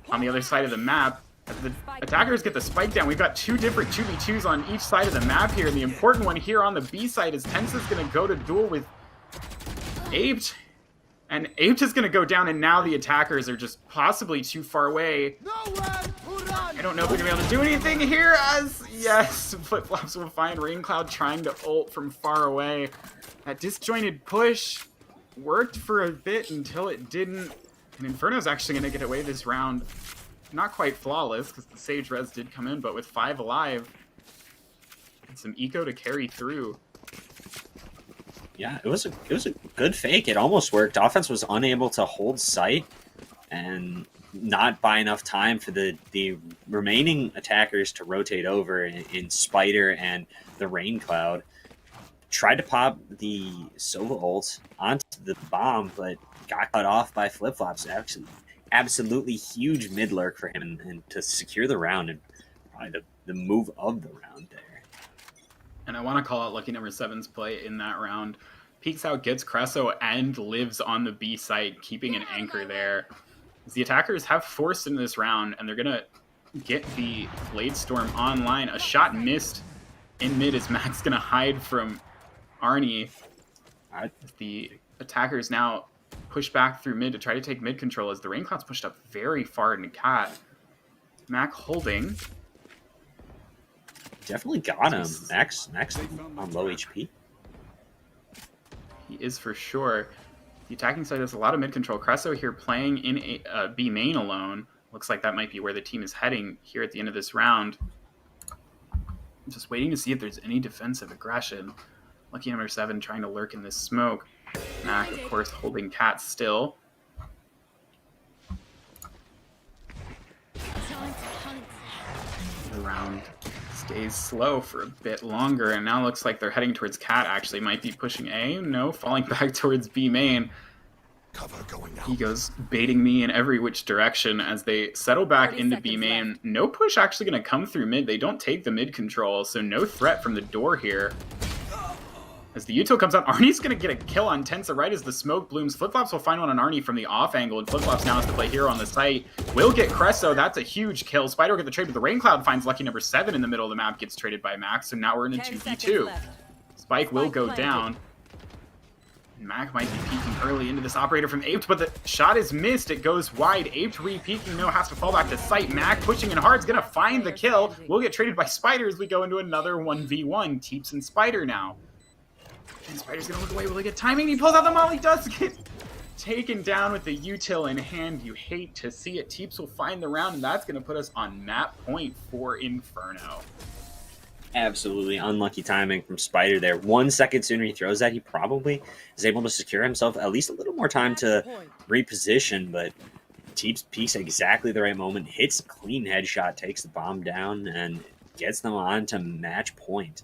on the other side of the map. As the attackers get the spike down, we've got 2 different 2v2s on each side of the map here. And the important one here on the B side is Tensa's gonna go to duel with Aped. And Aped is gonna go down, and now the attackers are just possibly too far away. I don't know if we're gonna be able to do anything here, as yes, Flip-Flops will find Rain Cloud trying to ult from far away. That disjointed push worked for a bit until it didn't, and Inferno's actually gonna get away this round. Not quite flawless, because the Sage Res did come in, but with 5 alive, and some eco to carry through. Yeah, it was a good fake. It almost worked. Offense was unable to hold sight and not buy enough time for the remaining attackers to rotate over in Spider and the Rain Cloud. Tried to pop the Sova ult onto the bomb, but got cut off by Flip-Flops. Actually, absolutely huge mid lurk for him and to secure the round, and probably the move of the round there. And I want to call out lucky number 7's play in that round. Peeks out, gets Cresso, and lives on the B site, keeping an anchor there. The attackers have forced into this round, and they're going to get the Blade Storm online. A shot missed in mid as Mac's going to hide from Arnie. The attackers now push back through mid to try to take mid control as the Rain Cloud's pushed up very far into Cat. Mac holding. Definitely got him. Max on low HP. He is for sure. The attacking side has a lot of mid control. Cresso here playing in a B main alone. Looks like that might be where the team is heading here at the end of this round. I'm just waiting to see if there's any defensive aggression. Lucky number 7 trying to lurk in this smoke. Mac, of course, holding Cat still. The round stays slow for a bit longer, and now looks like they're heading towards Cat. Actually might be pushing A. No, falling back towards B main. Cover going out. Ego's baiting me in every which direction as they settle back into B main. Left. No push actually going to come through mid. They don't take the mid control, so no threat from the door here. As the util comes out, Arnie's going to get a kill on Tensa right as the smoke blooms. Flip-Flops will find one on Arnie from the off angle, and Flip-Flops now has to play hero on the site. Will get Cresso. That's a huge kill. Spider will get the trade, but the Rain Cloud finds lucky number 7 in the middle of the map, gets traded by Max, so now we're in a 2v2. Spike will go down. Mac might be peeking early into this operator from Aped, but the shot is missed. It goes wide. Aped re-peeking, no, has to fall back to sight. Mac pushing in hard is going to find the kill. We'll get traded by Spider as we go into another 1v1. Teeps and Spider now. And Spider's going to look away. Will he get timing? He pulls out the Molly. Does get taken down with the util in hand. You hate to see it. Teeps will find the round, and that's going to put us on map point for Inferno. Absolutely unlucky timing from Spider there. 1 second sooner he throws that, he probably is able to secure himself at least a little more time to reposition, but Teeps peaks at exactly the right moment, hits a clean headshot, takes the bomb down, and gets them on to match point.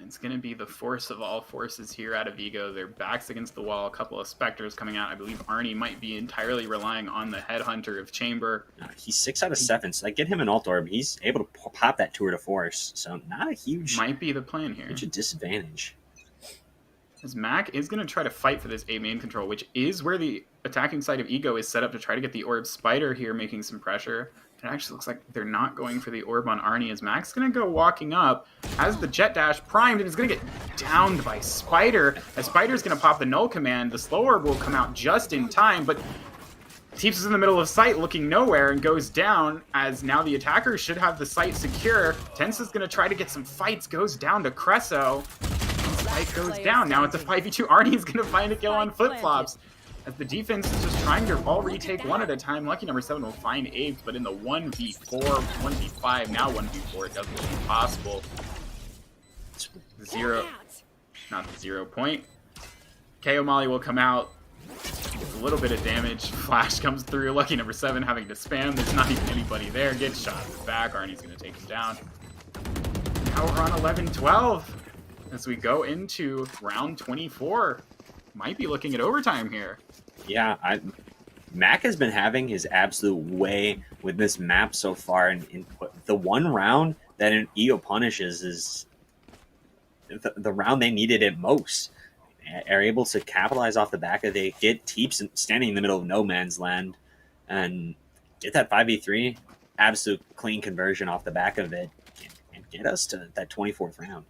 It's going to be the force of all forces here out of Ego. Their backs against the wall, a couple of Spectres coming out. I believe Arnie might be entirely relying on the Headhunter of Chamber. He's 6 out of 7, so they get him an Alt Orb. He's able to pop that tour de force, so not a huge... Might be the plan here. Huge disadvantage. As Mac is going to try to fight for this A main control, which is where the attacking side of Ego is set up to try to get the Orb. Spider here making some pressure. It actually looks like they're not going for the Orb on Arnie, as Mac's going to go walking up, has the Jet Dash primed, and is going to get downed by Spider. As Spider's going to pop the Null Command, the Slow Orb will come out just in time, but Teeps is in the middle of sight looking nowhere and goes down, as now the attacker should have the site secure. Tensa's going to try to get some fights, goes down to Cresso. Spike goes down. Now it's a 5v2. Arnie's going to find a kill on Flip-Flops. As the defense is just trying to all retake one at a time. Lucky number 7 will find Apes, but in the 1v4, 1v5, now 1v4, it doesn't seem possible. Not the 0 point. KO Molly will come out. A little bit of damage. Flash comes through. Lucky number 7 having to spam. There's not even anybody there. Gets shot in the back. Arnie's going to take him down. Now we're on 11-12 as we go into round 24. Might be looking at overtime here. Yeah, Mac has been having his absolute way with this map so far, and the one round that an Ego punishes is the round they needed it most. Are able to capitalize off the back of it, get Teeps standing in the middle of no man's land, and get that 5v3, absolute clean conversion off the back of it, and get us to that 24th round.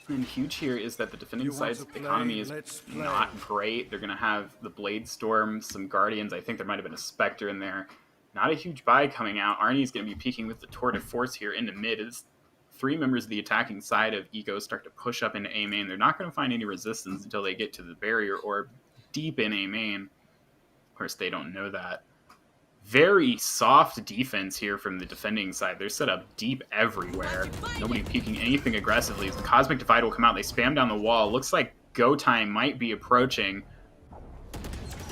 And huge here is that the defending side's economy is not great. They're going to have the Blade Storm, some Guardians. I think there might have been a Spectre in there. Not a huge buy coming out. Arnie's going to be peeking with the Tour de Force here in the mid. As 3 members of the attacking side of Ego start to push up into A main. They're not going to find any resistance until they get to the barrier or deep in A main. Of course, they don't know that. Very soft defense here from the defending side. They're set up deep everywhere. Nobody peeking anything aggressively. As the Cosmic Divide will come out, they spam down the wall. Looks like go time might be approaching.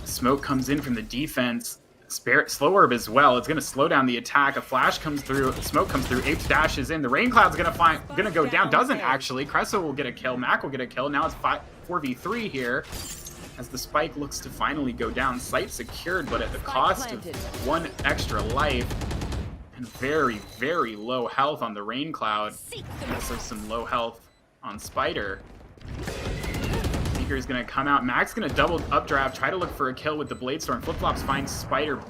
Smoke comes in from the defense. Slow Orb as well. It's going to slow down the attack. A flash comes through. Smoke comes through. Apes dashes in. The Rain Cloud's going to go down. Doesn't actually. Cresso will get a kill. Mac will get a kill. Now it's 4v3 here. As the Spike looks to finally go down. Site secured, but at the cost of 1 extra life. And very, very low health on the Rain Cloud. Also some low health on Spider. Seeker's going to come out. Mac's going to double updraft, try to look for a kill with the Blade Storm. Flip-Flops finds Spider.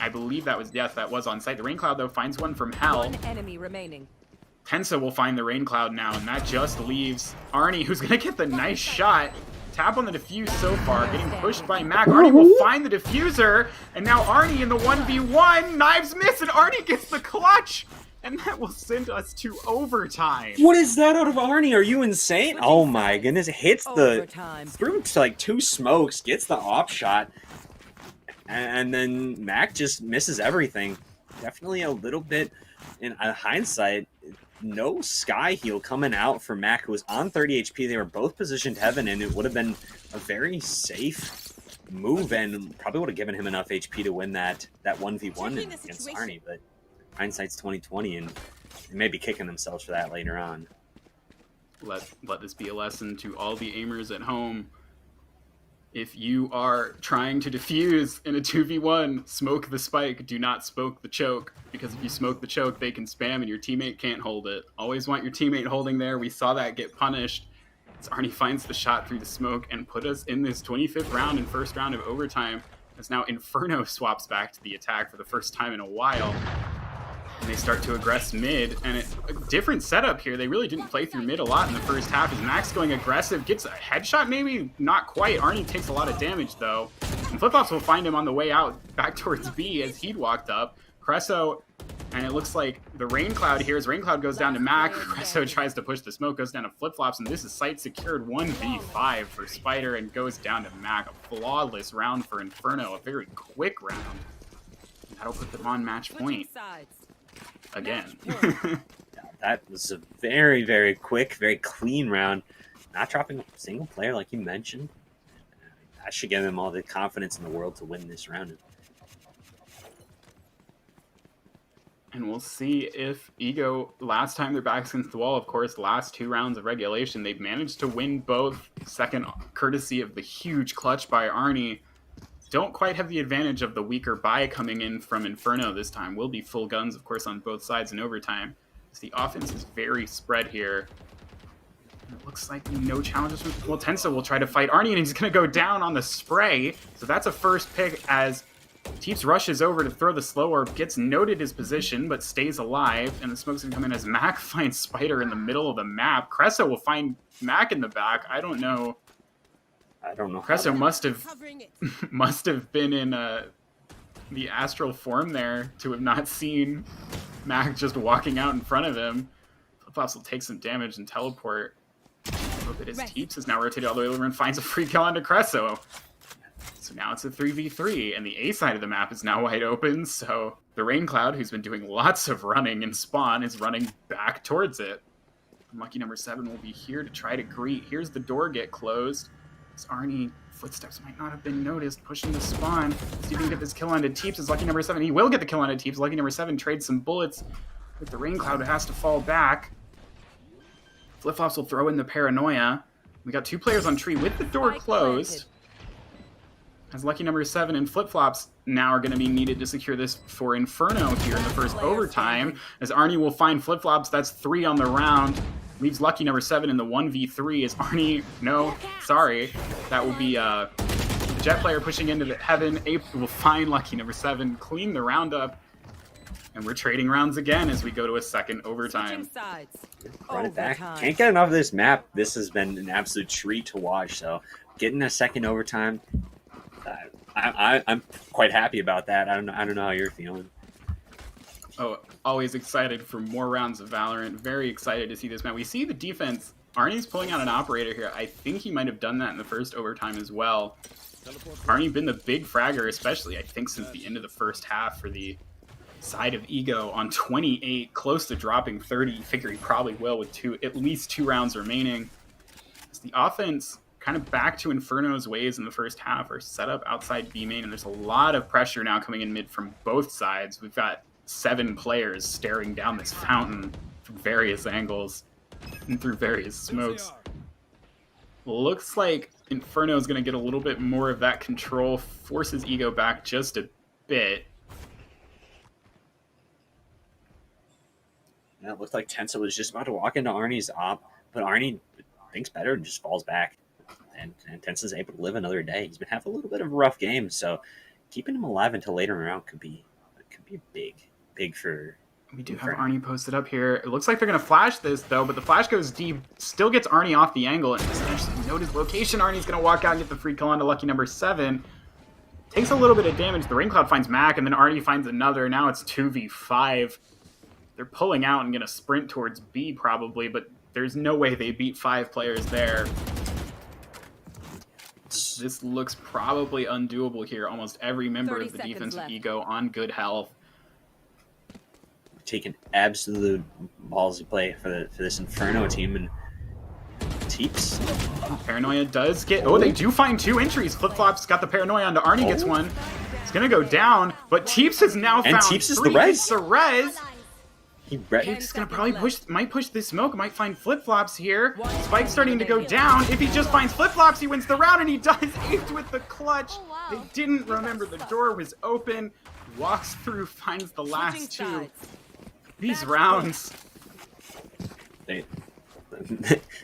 I believe that was, yes, that was on site. The Rain Cloud, though, finds one from Hell. 1 enemy remaining. Tensa will find the Rain Cloud now, and that just leaves Arnie, who's going to get the nice shot. Tap on the defuse so far, getting pushed by Mac. Arnie will find the diffuser, and now Arnie in the 1v1. Knives miss, and Arnie gets the clutch, and that will send us to overtime. What is that out of Arnie? Are you insane? Oh my goodness. It hits the... Overtime. Through to like 2 smokes, gets the op shot, and then Mac just misses everything. Definitely a little bit, in hindsight, no Sky Heal coming out for Mac, who was on 30 HP. They were both positioned heaven, and it would have been a very safe move, and probably would have given him enough HP to win that 1v1 against Arnie, but hindsight's 2020, and they may be kicking themselves for that later on. Let this be a lesson to all the aimers at home. If you are trying to defuse in a 2v1, smoke the spike, do not smoke the choke, because if you smoke the choke, they can spam and your teammate can't hold it. Always want your teammate holding there. We saw that get punished As Arnie finds the shot through the smoke and put us in this 25th round and first round of overtime. As now Inferno swaps back to the attack for the first time in a while. And they start to aggress mid, and a different setup here. They really didn't play through mid a lot in the first half. As Max going aggressive, gets a headshot maybe? Not quite. Arnie takes a lot of damage though. And Flip-Flops will find him on the way out back towards B as he'd walked up. Cresso, and it looks like the Rain Cloud here, as Rain Cloud goes down to Mac. Cresso tries to push the smoke, goes down to Flip-Flops, and this is site secured 1v5 for Spider and goes down to Mac. A flawless round for Inferno, a very quick round. And that'll put them on match point again. Yeah, that was a very, very quick, very clean round. Not dropping a single player like you mentioned. I should give them all the confidence in the world to win this round. And we'll see if Ego, last time their backs against the wall, of course, last 2 rounds of regulation, they've managed to win both, second courtesy of the huge clutch by Arnie. Don't quite have the advantage of the weaker buy coming in from Inferno this time. Will be full guns, of course, on both sides in overtime. As the offense is very spread here. It looks like no challenges from... Well, Tensa will try to fight Arnie, and he's going to go down on the spray. So that's a first pick as Teeps rushes over to throw the slow orb, gets noted his position, but stays alive. And the smoke's going to come in as Mac finds Spider in the middle of the map. Cresso will find Mac in the back. I don't know. Cresso must have been in the astral form there to have not seen Mac just walking out in front of him. Flip-Flops will take some damage and teleport. But his Teeps is now rotated all the way over and finds a free kill onto Cresso. So now it's a 3v3, and the A side of the map is now wide open, so the Rain Cloud, who's been doing lots of running in spawn, is running back towards it. Lucky number 7 will be here to try to greet. Here's the door get closed. As Arnie, footsteps might not have been noticed, pushing the spawn. See if he can get this kill onto Teeps as Lucky number 7. He will get the kill onto Teeps. Lucky number 7 trades some bullets with the Rain Cloud, who has to fall back. Flip-Flops will throw in the Paranoia. We got 2 players on tree with the door closed. As Lucky number 7 and Flip-Flops now are going to be needed to secure this for Inferno here in the first overtime. As Arnie will find Flip-Flops, that's 3 on the round. Leaves Lucky number 7 in the 1v3 as Arnie, no, sorry. That will be the Jet player pushing into the heaven. Ape will find Lucky number 7, clean the round up. And we're trading rounds again as we go to a second overtime. Run it back. Can't get enough of this map. This has been an absolute treat to watch. So getting a second overtime, I'm quite happy about that. I don't know how you're feeling. Oh, always excited for more rounds of Valorant. Very excited to see this map. We see the defense. Arnie's pulling out an operator here. I think he might have done that in the first overtime as well. Arnie been the big fragger, especially I think since the end of the first half for the side of Ego on 28, close to dropping 30. Figure he probably will with at least 2 rounds remaining. As the offense kind of back to Inferno's ways in the first half, are set up outside B main, and there's a lot of pressure now coming in mid from both sides. We've got 7 players staring down this fountain from various angles and through various smokes. Looks like Inferno is going to get a little bit more of that control, forces Ego back just a bit. Yeah, it looked like Tensa was just about to walk into Arnie's op, but Arnie thinks better and just falls back. And Tensa's able to live another day. He's been having a little bit of a rough game, so keeping him alive until later in the round could be big for... We do have Arnie posted up here. It looks like they're going to flash this, though, but the flash goes deep, still gets Arnie off the angle, and essentially note his location. Arnie's going to walk out and get the free kill onto Lucky number 7. Takes a little bit of damage. The Rain Cloud finds Mac, and then Arnie finds another. Now it's 2v5. They're pulling out and going to sprint towards B, probably, but there's no way they beat 5 players there. This looks probably undoable here. Almost every member of the defensive Ego on good health. Taking absolute ballsy play for this Inferno team, and Teeps. Paranoia does get... Oh, they do find 2 entries. Flip-Flops got the Paranoia onto Arnie, gets one. It's going to go down, but Teeps has now found 3. And Teeps is the res. The res. He's going to probably might push this smoke, might find Flip-Flops here. Spike's starting to go down. If he just finds Flip-Flops, he wins the round, and he does. Aped with the clutch. They didn't remember the door was open. Walks through, finds the last 2. These rounds.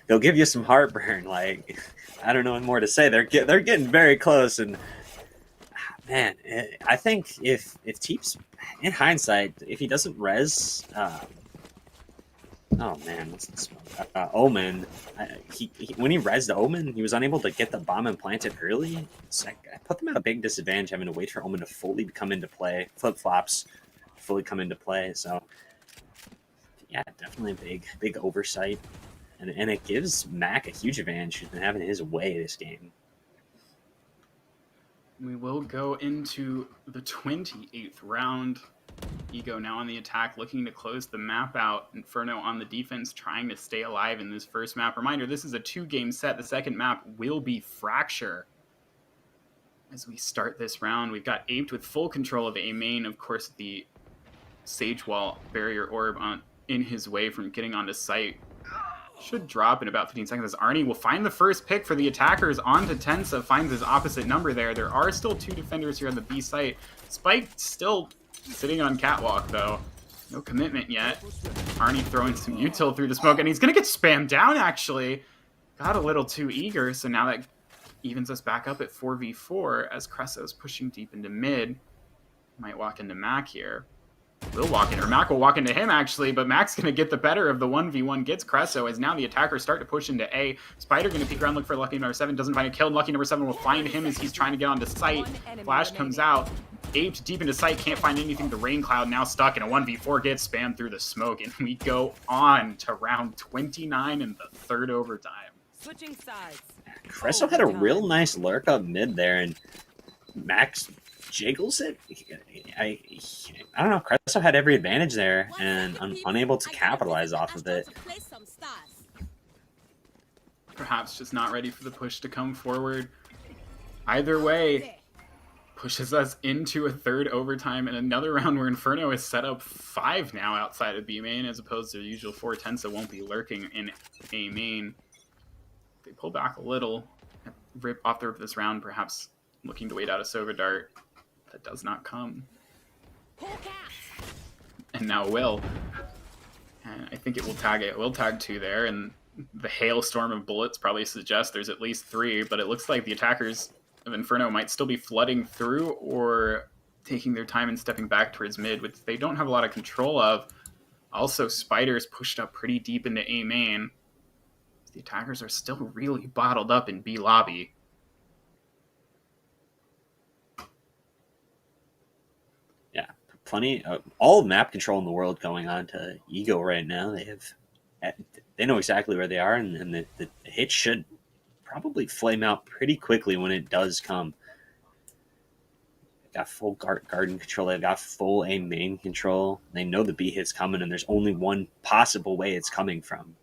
they'll give you some heartburn. Like, I don't know what more to say. They're getting very close, and man, I think if Teeps, in hindsight, if he doesn't res, oh man, what's this one? Omen, he when he rezzed Omen, he was unable to get the bomb implanted early. So I put them at a big disadvantage having to wait for Omen to fully come into play, flip-flops fully come into play. So yeah, definitely a big oversight. And it gives Mac a huge advantage. He's been having his way this game. We will go into the 28th round. Ego now on the attack, looking to close the map out. Inferno on the defense, trying to stay alive in this first map. Reminder, this is a 2-game set. The second map will be Fracture. As we start this round, we've got Aped with full control of A main. Of course, the Sage Wall barrier orb in his way from getting onto site. Should drop in about 15 seconds as Arnie will find the first pick for the attackers onto Tensa, finds his opposite number there. There are still 2 defenders here on the B site. Spike still sitting on catwalk though. No commitment yet. Arnie throwing some util through the smoke, and he's gonna get spammed down actually. Got a little too eager, so now that evens us back up at 4v4 as Cresso's pushing deep into mid. Might walk into Mac here. Will walk in, or Mac will walk into him actually, but Mac's going to get the better of the 1v1, gets Cresso, as now the attackers start to push into A. Spider going to peek around, look for Lucky number 7, doesn't find a kill, and Lucky number 7 will find him as he's trying to get onto site. Flash comes out, Aped deep into sight, can't find anything. The Rain Cloud now stuck in a 1v4, gets spammed through the smoke, and we go on to round 29 in the third overtime. Switching sides. Cresso had a real nice lurk up mid there, and Max jiggles it. I don't know. Cresso had every advantage there, and unable to capitalize off of it. Perhaps just not ready for the push to come forward. Either way, pushes us into a third overtime and another round where Inferno is set up 5 now outside of B main, as opposed to the usual 4 Tensa won't be lurking in A main. They pull back a little, rip off the rip of this round, perhaps looking to wait out a Sova Dart. That does not come. And now will. And I think it will tag it. It will tag 2 there, and the hailstorm of bullets probably suggests there's at least 3, but it looks like the attackers of Inferno might still be flooding through or taking their time and stepping back towards mid, which they don't have a lot of control of. Also, Spider's pushed up pretty deep into A main. The attackers are still really bottled up in B lobby. Yeah, plenty of all map control in the world going on to Ego right now. They know exactly where they are, and the hit should probably flame out pretty quickly when it does come. They've got full garden control. They've got full A main control. They know the B hit's coming, and there's only one possible way it's coming from.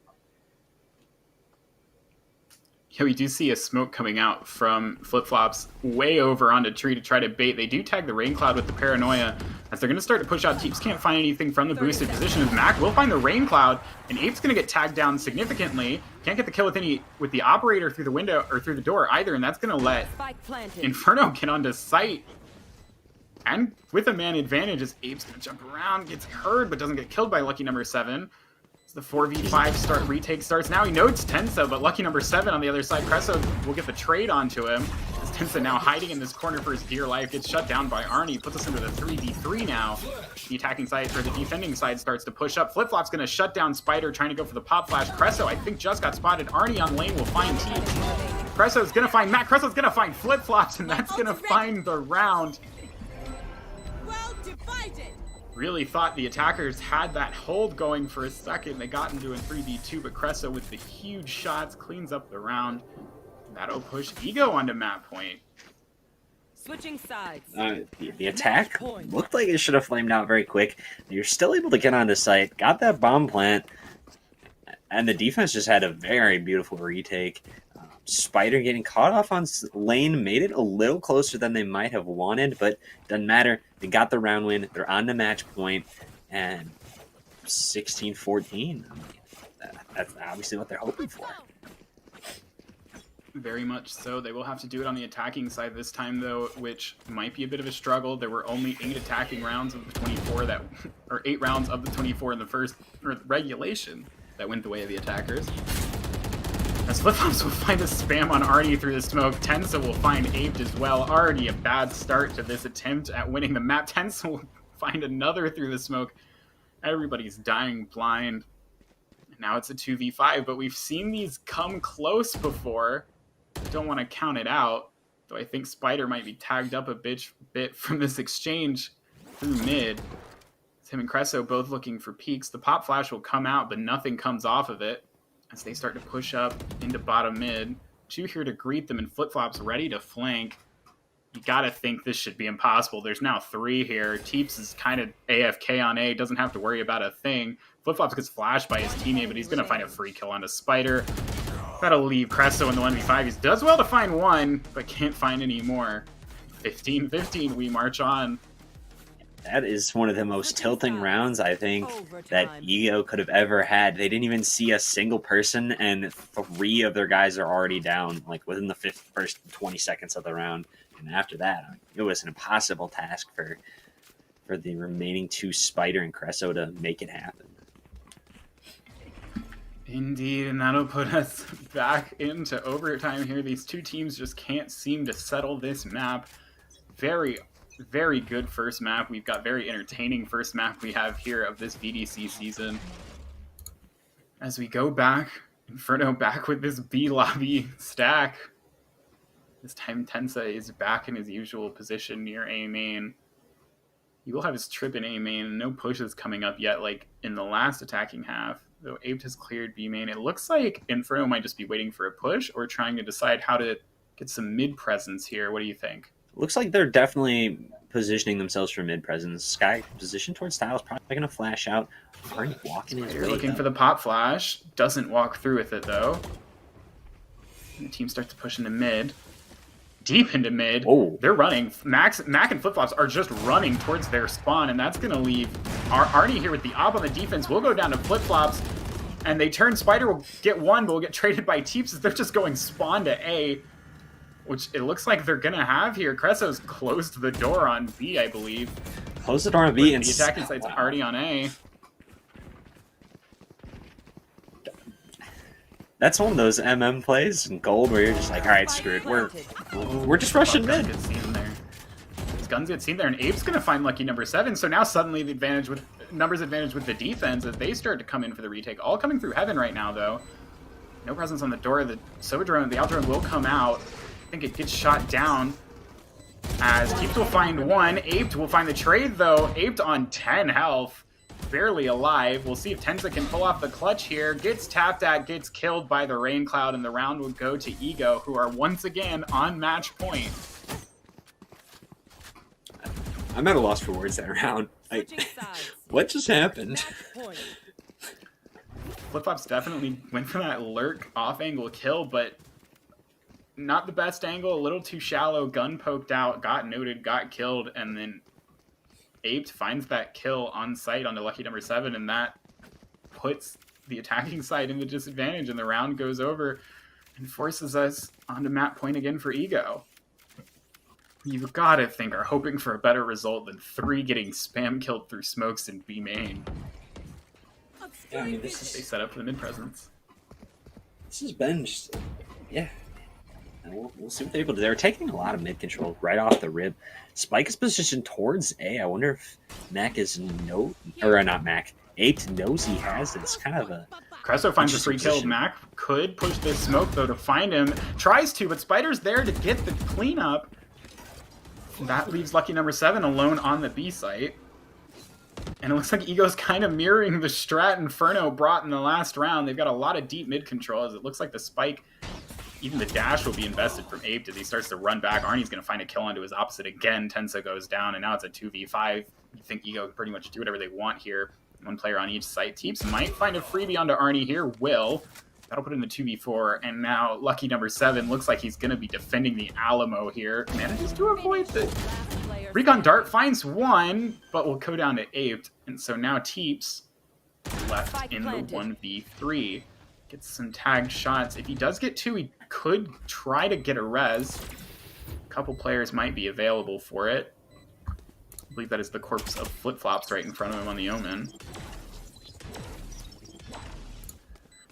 Yeah, we do see a smoke coming out from Flip-Flops way over onto tree to try to bait. They do tag the Rain Cloud with the Paranoia as they're going to start to push out. Teeps can't find anything from the boosted position as Mac will find the Rain Cloud, and Ape's going to get tagged down significantly. Can't get the kill with the operator through the window or through the door either, and that's going to let Inferno get onto site. And with a man advantage, as Ape's going to jump around, gets heard but doesn't get killed by Lucky number 7. The 4v5 retake starts now. He knows Tensa, but Lucky number 7 on the other side. Cresso will get the trade onto him. As Tensa now hiding in this corner for his dear life, gets shut down by Arnie. Puts us into the 3v3 now. The attacking side, or the defending side, starts to push up. Flip-Flop's going to shut down Spider, trying to go for the pop flash. Cresso, I think, just got spotted. Arnie on lane will find Teeps. Cresso's going to find Matt. Cresso's going to find Flip-Flops, and that's going to find the round. Well divided. Really thought the attackers had that hold going for a second. They got into a 3v2, but Cresso with the huge shots cleans up the round. That'll push Ego onto map point. Switching sides. The attack looked like it should have flamed out very quick. You're still able to get onto site, got that bomb plant, and the defense just had a very beautiful retake. Spider getting caught off on lane made it a little closer than they might have wanted, but doesn't matter. They got the round win. They're on the match point, and 16-14. I mean, that's obviously what they're hoping for. Very much so. They will have to do it on the attacking side this time, though, which might be a bit of a struggle. There were only 8 attacking rounds of the 24 or 8 rounds of the 24 in the first regulation that went the way of the attackers. As Flip-Flops will find a spam on Arnie through the smoke, Tensa will find Aped as well. Already a bad start to this attempt at winning the map. Tensa will find another through the smoke. Everybody's dying blind. Now it's a 2v5, but we've seen these come close before. Don't want to count it out, though I think Spider might be tagged up a bit from this exchange through mid. It's him and Cresso both looking for peaks. The pop flash will come out, but nothing comes off of it as they start to push up into bottom mid. 2 here to greet them, and Flip-Flops ready to flank. You gotta think this should be impossible. There's now 3 here. Teeps is kind of AFK on A, doesn't have to worry about a thing. Flip-Flops gets flashed by his teammate, but he's gonna find a free kill onto Spider. That'll leave Cresso in the 1v5. He does well to find 1, but can't find any more. 15-15, we march on. That is one of the most tilting rounds, I think, that Ego could have ever had. They didn't even see a single person, and 3 of their guys are already down, like, within the first 20 seconds of the round. And after that, it was an impossible task for the remaining 2, Spider and Cresso, to make it happen. Indeed, and that'll put us back into overtime here. These 2 teams just can't seem to settle this map. Very, very good first map. We've got very entertaining first map we have here of this VDC season. As we go back, Inferno back with this B lobby stack. This time Tensa is back in his usual position near A main. He will have his trip in A main, and no pushes coming up yet like in the last attacking half. Though Aped has cleared B main, it looks like Inferno might just be waiting for a push or trying to decide how to get some mid presence here. What do you think? Looks like they're definitely positioning themselves for mid presence. Sky position towards Styles, probably going to flash out. Arnie walking his way. Looking for the pop flash. Doesn't walk through with it though. And the team starts to push into mid. Deep into mid. Oh. They're running. Mac and Flip-Flops are just running towards their spawn, and that's going to leave Arnie here with the op on the defense. We'll go down to Flip-Flops, and they turn. Spider will get 1, but will get traded by Teeps as they're just going spawn to A, which it looks like they're going to have here. Cresso's closed the door on B, I believe. Close the door on B, and the attacking site's already on A. That's one of those MM plays in gold where you're just like, all right, screw it. We're just rushing mid. His guns get seen there, and Ape's gonna find lucky number 7. So now suddenly the numbers advantage with the defense as they start to come in for the retake. All coming through heaven right now, though. No presence on the door. The Sova drone, the out drone will come out. I think it gets shot down. As Teeps will find 1. Aped will find the trade, though. Aped on 10 health. Barely alive. We'll see if Tensa can pull off the clutch here. Gets tapped at, gets killed by the rain cloud, and the round will go to Ego, who are once again on match point. I'm at a loss for words that round. What just happened? Flip-Flops definitely went for that lurk off-angle kill, but not the best angle. A little too shallow. Gun poked out, got noted, got killed, and then Aped finds that kill on site onto lucky number 7, and that puts the attacking side in the disadvantage, and the round goes over and forces us onto map point again for Ego. You've got to think are hoping for a better result than 3 getting spam killed through smokes in B main. Yeah, I mean, this is... They set up for the mid presence. This has been just... Yeah. And we'll see what they're able to do. They're taking a lot of mid control right off the rib. Spike is positioned towards A. I wonder if Mac is not Mac. Aped knows he has it. It's kind of a... Cresso finds a free kill. Mac could push this smoke, though, to find him. Tries to, but Spider's there to get the cleanup. That leaves lucky number 7 alone on the B site. And it looks like Ego's kind of mirroring the strat Inferno brought in the last round. They've got a lot of deep mid control, as it looks like the spike, even the dash, will be invested from Ape as he starts to run back. Arnie's going to find a kill onto his opposite again. Tensa goes down, and now it's a 2v5. You think Ego can pretty much do whatever they want here. 1 player on each site. Teeps might find a freebie onto Arnie here. Will. That'll put in the 2v4, and now lucky number 7 looks like he's going to be defending the Alamo here. Manages to avoid the... Recon Dart finds 1, but will go down to Ape, and so now Teeps left in the 1v3. Gets some tagged shots. If he does get 2, he could try to get a res. A couple players might be available for it. I believe that is the corpse of Flip-Flops right in front of him on the Omen.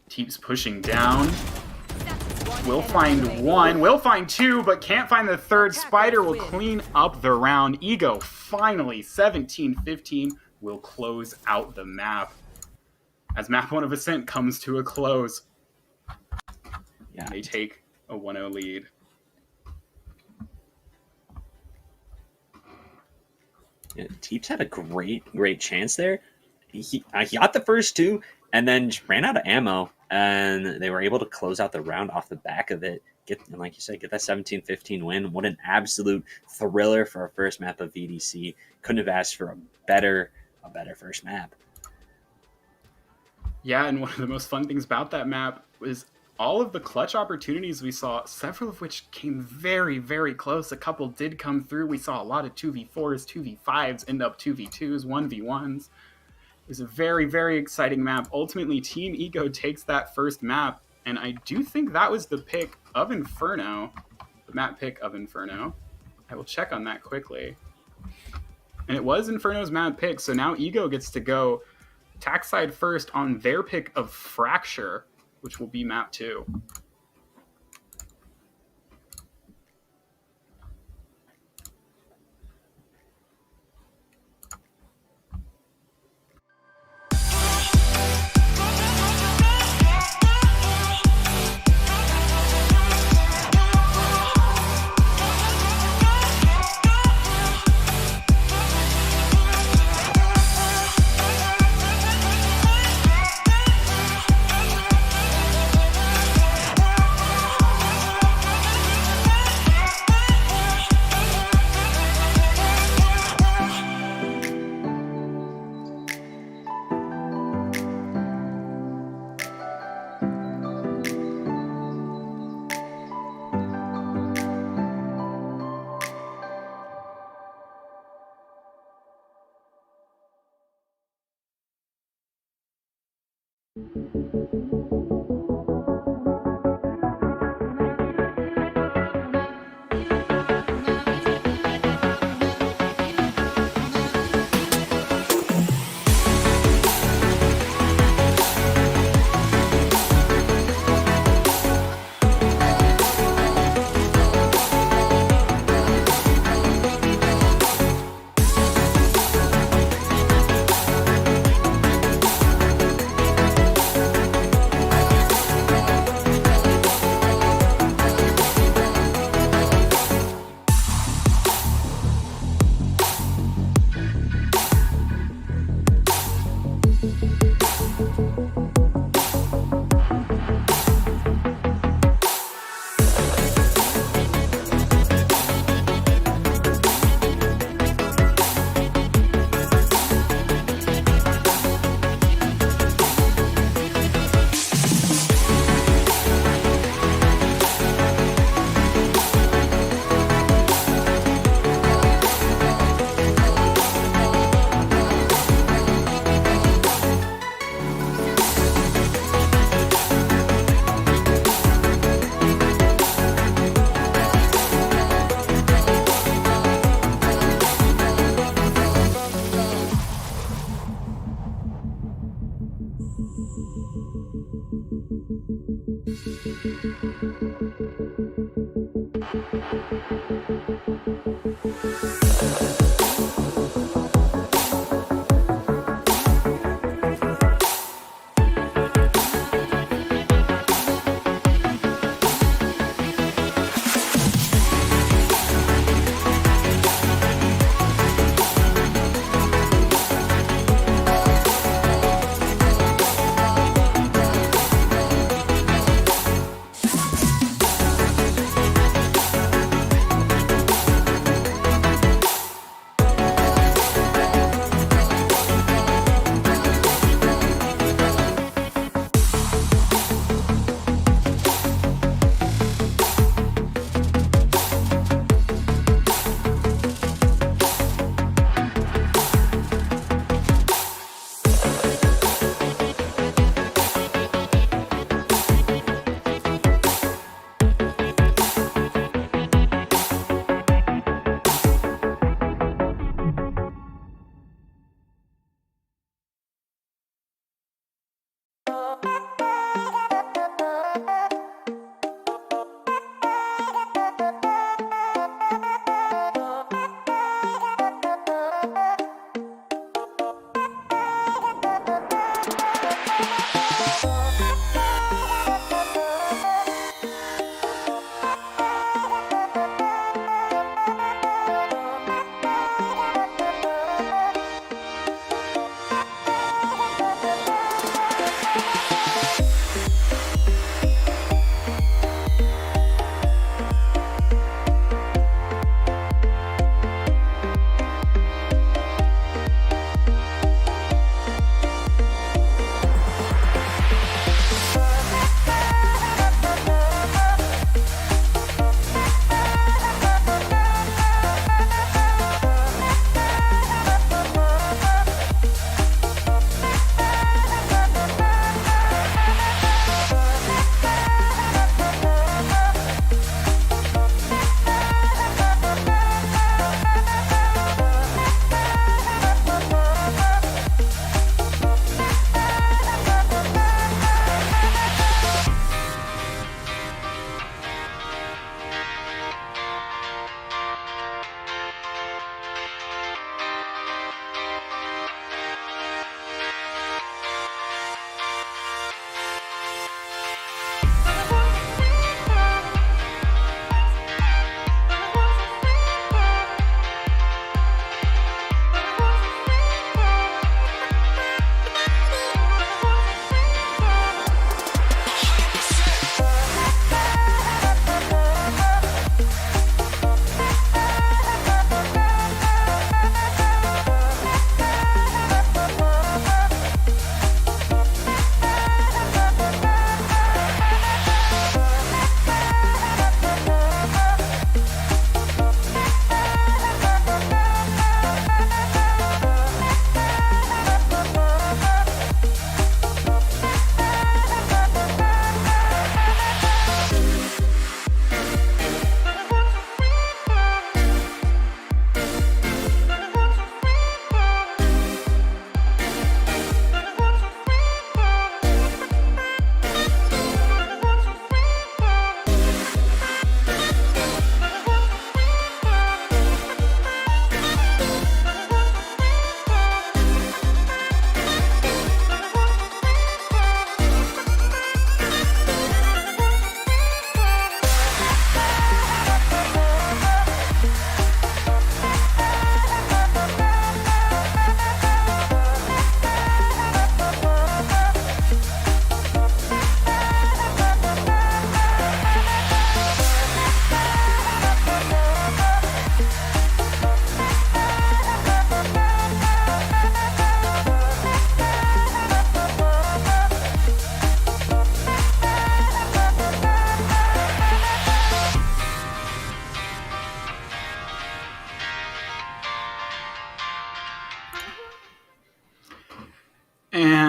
Teeps pushing down. Will find one, will find two, but can't find the third. Spider will clean up the round. Ego finally, 17-15, will close out the map. As map 1 of Ascent comes to a close. Yeah. They take a 1-0 lead. Yeah, Teeps had a great chance there. He got the first two and then just ran out of ammo, and they were able to close out the round off the back of it. And like you said, get that 17-15 win. What an absolute thriller for our first map of VDC. Couldn't have asked for a better first map. Yeah, and one of the most fun things about that map was all of the clutch opportunities we saw, several of which came very, very close. A couple did come through. We saw a lot of 2v4s, 2v5s, end up 2v2s, 1v1s. It was a very, very exciting map. Ultimately, Team Ego takes that first map, and I do think that was the pick of Inferno, the map pick of Inferno. I will check on that quickly. And it was Inferno's map pick, so now Ego gets to go attack side first on their pick of Fracture, which will be map 2.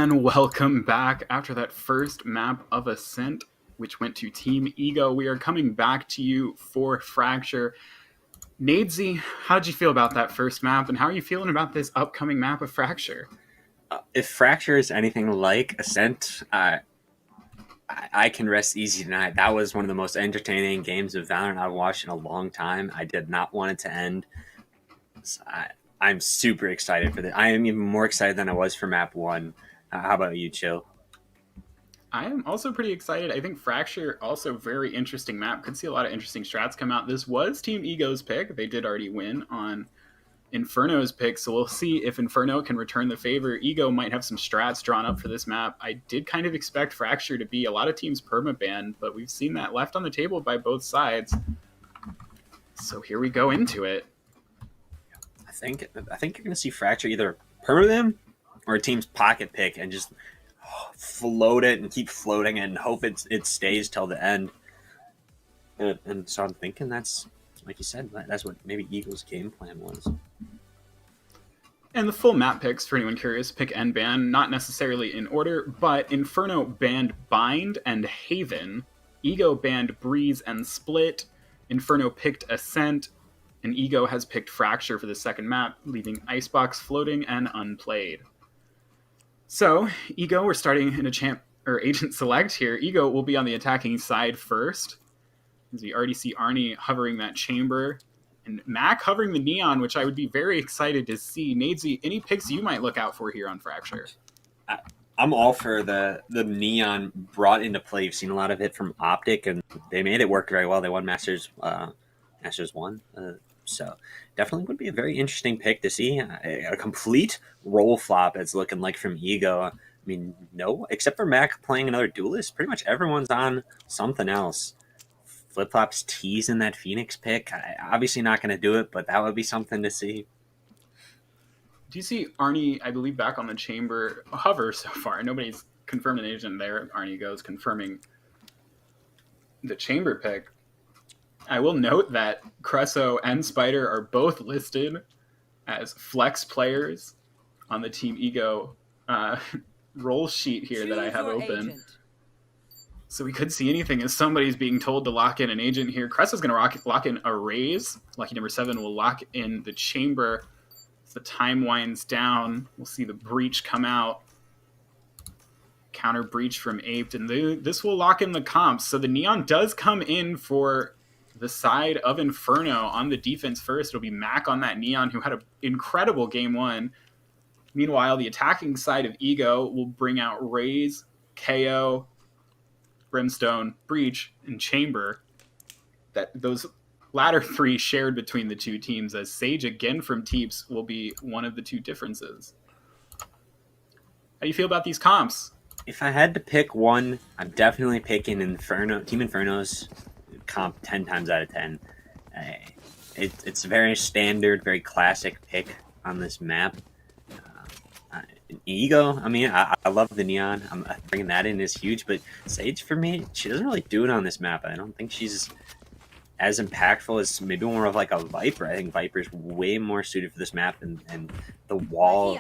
And welcome back after that first map of Ascent, which went to Team Ego. We are coming back to you for Fracture. Nadesy, how'd you feel about that first map, and how are you feeling about this upcoming map of Fracture? If Fracture is anything like Ascent, I can rest easy tonight. That was one of the most entertaining games of Valorant I've watched in a long time. I did not want it to end. So I'm super excited for this. I am even more excited than I was for map 1. How about you, Chill? I am also pretty excited. I think Fracture, also very interesting map. Could see a lot of interesting strats come out. This was Team Ego's pick. They did already win on Inferno's pick, so we'll see if Inferno can return the favor. Ego might have some strats drawn up for this map. I did kind of expect Fracture to be a lot of teams permaban, but we've seen that left on the table by both sides. So here we go into it. I think you're going to see Fracture either perma them or a team's pocket pick and just float it and keep floating it and hope it stays till the end. And so I'm thinking that's, like you said, that's what maybe Eagle's game plan was. And the full map picks, for anyone curious, pick and ban, not necessarily in order, but Inferno banned Bind and Haven. Ego banned Breeze and Split. Inferno picked Ascent. And Ego has picked Fracture for the second map, leaving Icebox floating and unplayed. So, Ego, we're starting in a Agent Select here. Ego will be on the attacking side first, as we already see Arnie hovering that chamber, and Mac hovering the Neon, which I would be very excited to see. Nadesy, any picks you might look out for here on Fracture? I'm all for the Neon brought into play. You've seen a lot of it from Optic, and they made it work very well. They won Masters 1. So definitely would be a very interesting pick to see. A complete roll flop, it's looking like, from Ego. I mean, no, except for Mac playing another duelist, pretty much everyone's on something else. Flip-flops teasing that Phoenix pick. Obviously not going to do it, but that would be something to see. Do you see Arnie, I believe, back on the chamber hover so far? Nobody's confirmed an agent there. Arnie goes confirming the chamber pick. I will note that Cresso and Spider are both listed as flex players on the Team Ego roll sheet here that I have open. Agent. So we could see anything as somebody's being told to lock in an agent here. Cresso's going to lock in a raise. Lucky number 7 will lock in the chamber. As the time winds down, we'll see the breach come out. Counter breach from Aped, and this will lock in the comps. So the Neon does come in for the side of Inferno on the defense first. It'll be Mac on that Neon, who had an incredible game 1. Meanwhile, the attacking side of Ego will bring out Raze, KO, Brimstone, Breach, and Chamber. Those latter 3 shared between the two teams, as Sage again from Teeps will be one of the 2 differences. How do you feel about these comps? If I had to pick one, I'm definitely picking Inferno. Team Inferno's comp 10 times out of 10. It's a very standard, very classic pick on this map. Ego, I mean, I love the Neon. I'm bringing that in is huge, but Sage, for me, she doesn't really do it on this map. I don't think she's as impactful as maybe more of like a Viper. I think Viper's way more suited for this map, and the wall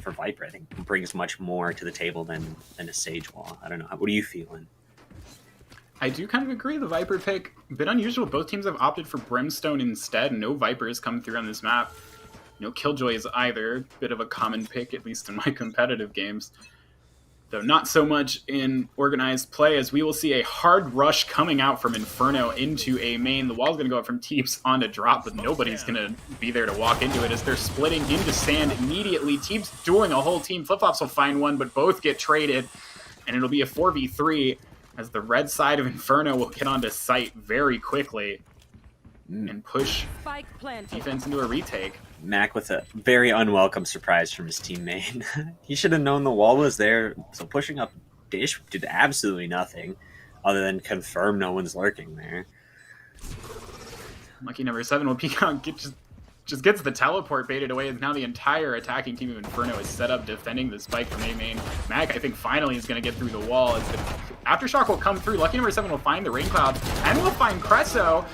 for Viper, I think, brings much more to the table than a Sage wall. I don't know. What are you feeling? I do kind of agree. The Viper pick, a bit unusual. Both teams have opted for Brimstone instead. No Vipers come through on this map. No Killjoys either. Bit of a common pick, at least in my competitive games. Though not so much in organized play, as we will see a hard rush coming out from Inferno into A main. The wall's going to go up from Teeps onto drop, but nobody's going to be there to walk into it as they're splitting into sand immediately. Teeps doing a whole team. Flip-flops will find one, but both get traded, and it'll be a 4v3 as the red side of Inferno will get onto site very quickly and push defense into a retake. Mac with a very unwelcome surprise from his teammate. He should have known the wall was there, so pushing up Dish did absolutely nothing other than confirm no one's lurking there. Lucky number 7 will peek out, just gets the teleport baited away, and now the entire attacking team of Inferno is set up defending the spike from A main. Mac, I think, finally is going to get through the wall. As the Aftershock will come through. Lucky number 7 will find the rain cloud, and will find Cresso.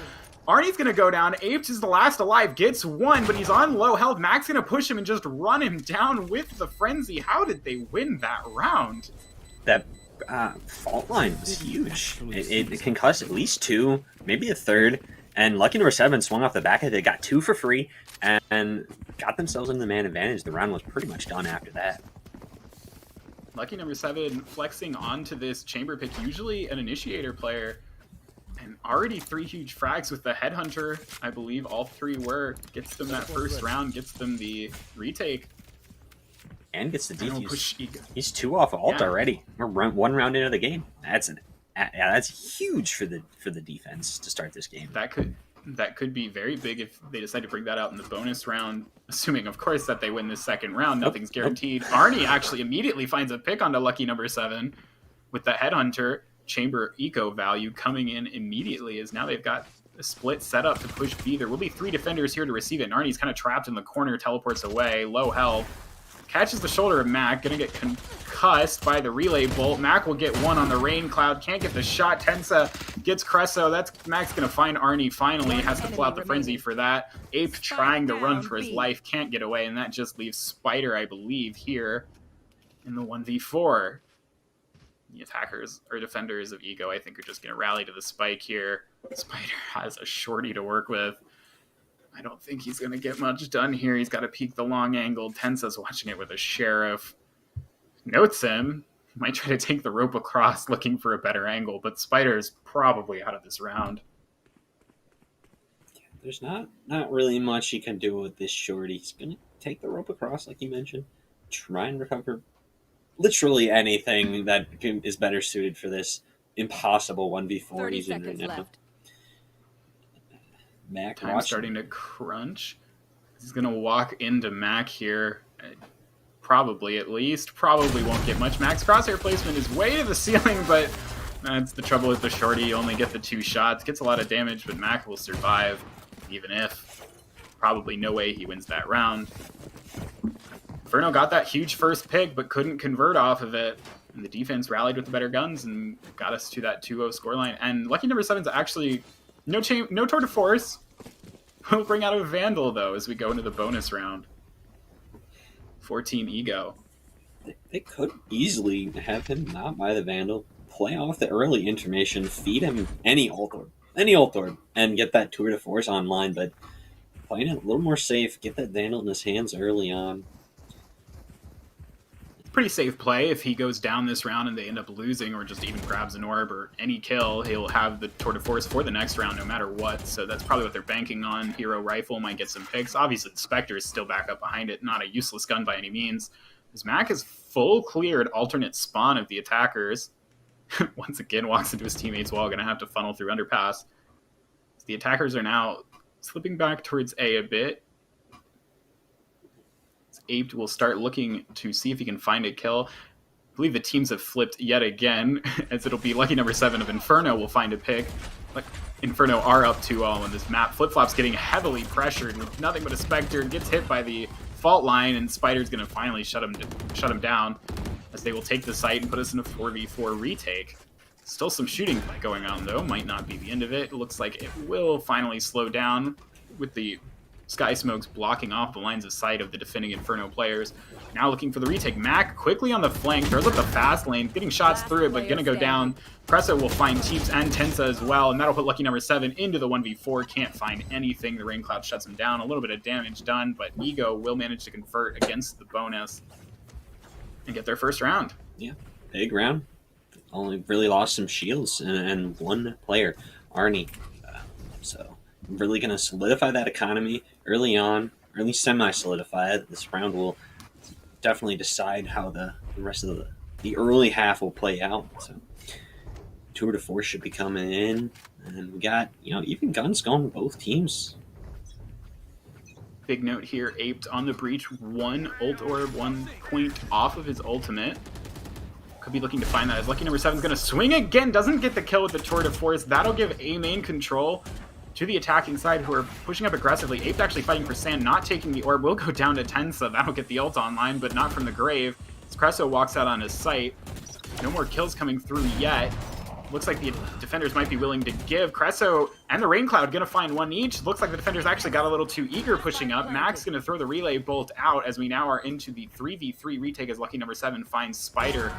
Arnie's gonna go down. Apes is the last alive, gets one, but he's on low health. Mac's gonna push him and just run him down with the frenzy. How did they win that round? That fault line was huge. It concussed at least 2, maybe a third, and lucky number 7 swung off the back of it, got 2 for free, and got themselves into the man advantage. The round was pretty much done after that. Lucky number 7 flexing onto this chamber pick, usually an initiator player. And already 3 huge frags with the headhunter, I believe all 3 were. Gets them that first round, gets them the retake. And gets the defuse. Ego. He's 2 off ult Yeah. already. We're 1 round into the game. That's huge for the defense to start this game. That could be very big if they decide to bring that out in the bonus round, assuming, of course, that they win this second round. Nothing's guaranteed. Arnie actually immediately finds a pick onto lucky number 7 with the headhunter. Chamber eco value coming in immediately, as now they've got a split set up to push B. There will be 3 defenders here to receive it, and Arnie's kind of trapped in the corner, teleports away, low health. Catches the shoulder of Mac, gonna get concussed by the relay bolt. Mac will get 1 on the rain cloud, can't get the shot. Tensa gets Cresso. Mac's gonna find Arnie finally, has to pull out the frenzy for that. Ape trying to run for his life, can't get away, and that just leaves Spider, I believe, here in the 1v4. The attackers or defenders of Ego, I think, are just gonna rally to the spike here. Spider has a shorty to work with. I don't think he's going to get much done here. He's got to peek the long angle. Tensa's watching it with a sheriff. Notes him. He might try to take the rope across looking for a better angle, but Spider's probably out of this round. There's not really much he can do with this shorty. He's going to take the rope across, like you mentioned. Try and recover literally anything that is better suited for this impossible 1v4 he's in right now. Left. Mac Time starting to crunch. He's going to walk into Mac here. Probably, at least. Probably won't get much. Mac's crosshair placement is way to the ceiling, but that's the trouble with the shorty. You only get the 2 shots. Gets a lot of damage, but Mac will survive, even if. Probably no way he wins that round. Inferno got that huge first pick, but couldn't convert off of it. And the defense rallied with the better guns and got us to that 2-0 scoreline. And lucky number 7's actually no tour de force. We'll bring out a Vandal, though, as we go into the bonus round for Team Ego. They could easily have him not buy the Vandal, play off the early information, feed him any ult orb, and get that tour de force online, but playing it a little more safe, get that Vandal in his hands early on. Pretty safe play. If he goes down this round and they end up losing, or just even grabs an orb or any kill, he'll have the tour de force for the next round no matter what. So that's probably what they're banking on. Hero rifle might get some picks. Obviously the Spectre is still back up behind it, not a useless gun by any means. As Mac has full cleared alternate spawn of the attackers. Once again walks into his teammate's wall, gonna have to funnel through underpass. The attackers are now slipping back towards A a bit. Ape will start looking to see if he can find a kill. I believe the teams have flipped yet again, as it'll be lucky number 7 of Inferno will find a pick. Like, Inferno are up 2-0 on this map. Flip-Flop's getting heavily pressured with nothing but a Spectre. Gets hit by the fault line, and Spider's going to finally shut him down, as they will take the site and put us in a 4v4 retake. Still some shooting going on, though. Might not be the end of it. It looks like it will finally slow down with the Sky Smokes blocking off the lines of sight of the defending Inferno players. Now looking for the retake. Mac quickly on the flank, throws up the fast lane, getting shots through it, but gonna go down. Presso will find Teeps and Tensa as well, and that'll put lucky number 7 into the 1v4. Can't find anything. The Rain Cloud shuts him down. A little bit of damage done, but Ego will manage to convert against the bonus and get their first round. Yeah, big round. Only really lost some shields and 1 player, Arnie. So really going to solidify that economy early on, or at least semi-solidify it. This round will definitely decide how the rest of the early half will play out. So tour de force should be coming in, and we got, even guns going with both teams. Big note here, Aped on the breach, 1 ult orb, 1 point off of his ultimate. Could be looking to find that, as lucky number 7 is going to swing again, doesn't get the kill with the tour de force. That'll give A main control to the attacking side, who are pushing up aggressively. Ape actually fighting for sand, not taking the orb. Will go down to Tensa. That'll get the ult online, but not from the grave. As Cresso walks out on his site. No more kills coming through yet. looks like the defenders might be willing to give. Cresso and the Rain Cloud going to find one each. Looks like the defenders actually got a little too eager pushing up. Mac's going to throw the relay bolt out as we now are into the 3v3 retake as lucky number 7 finds Spider.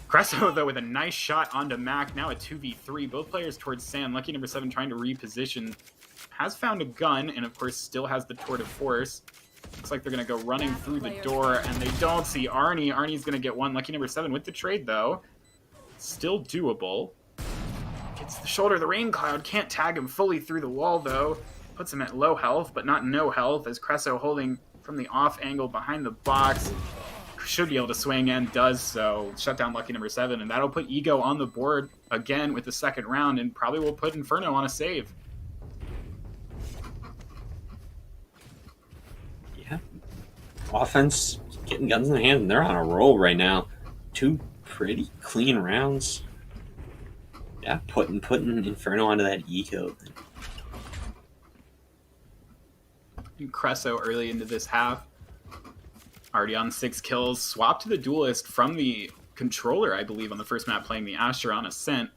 Cresso, though, with a nice shot onto Mac. Now a 2v3. Both players towards Sand. Lucky number 7 trying to reposition. Has found a gun, and of course still has the Tour de Force. Looks like they're going to go running through the door, and they don't see Arnie. Arnie's going to get one. Lucky number 7 with the trade, though. Still doable. Gets the shoulder of the Rain Cloud. Can't tag him fully through the wall, though. Puts him at low health, but not no health, as Cresso holding from the off angle behind the box. Should be able to swing and does so. Shut down lucky number 7, and that'll put Ego on the board again with the second round, and probably will put Inferno on a save. Yeah. Offense getting guns in the hand, and they're on a roll right now. 2 pretty clean rounds. Yeah, putting Inferno onto that Ego. And Cresso early into this half. Already on 6 kills. Swapped to the Duelist from the controller, I believe, on the first map playing the Asher on Ascent,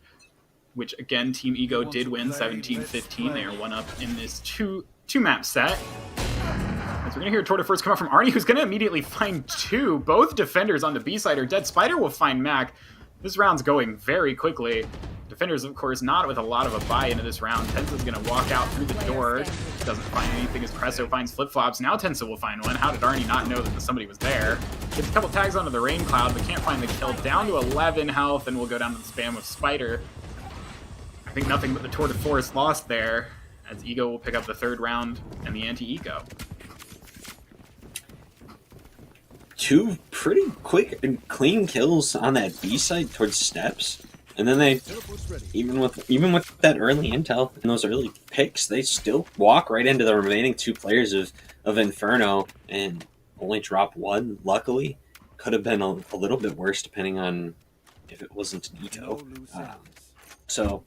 which, again, Team Ego did win 17-15. They are 1-up in this two-map set. As we're going to hear Tour de Force come out from Arnie, who's going to immediately find 2. Both defenders on the B side are dead. Spider will find Mac. This round's going very quickly. Defenders, of course, not with a lot of a buy into this round. Tensa's going to walk out through the door. Doesn't find anything as Cresso finds flip-flops. Now Tensa will find one. How did Arnie not know that somebody was there? Gets a couple tags onto the Rain Cloud, but can't find the kill. Down to 11 health, and we'll go down to the spam with Spider. I think nothing but the Tour de Force lost there, as Ego will pick up the third round and the anti-Ego. 2 pretty quick and clean kills on that B side towards steps. And then they, even with that early intel and those early picks, they still walk right into the remaining 2 players of Inferno and only drop 1, luckily. Could have been a little bit worse depending on if it wasn't an Ego. So,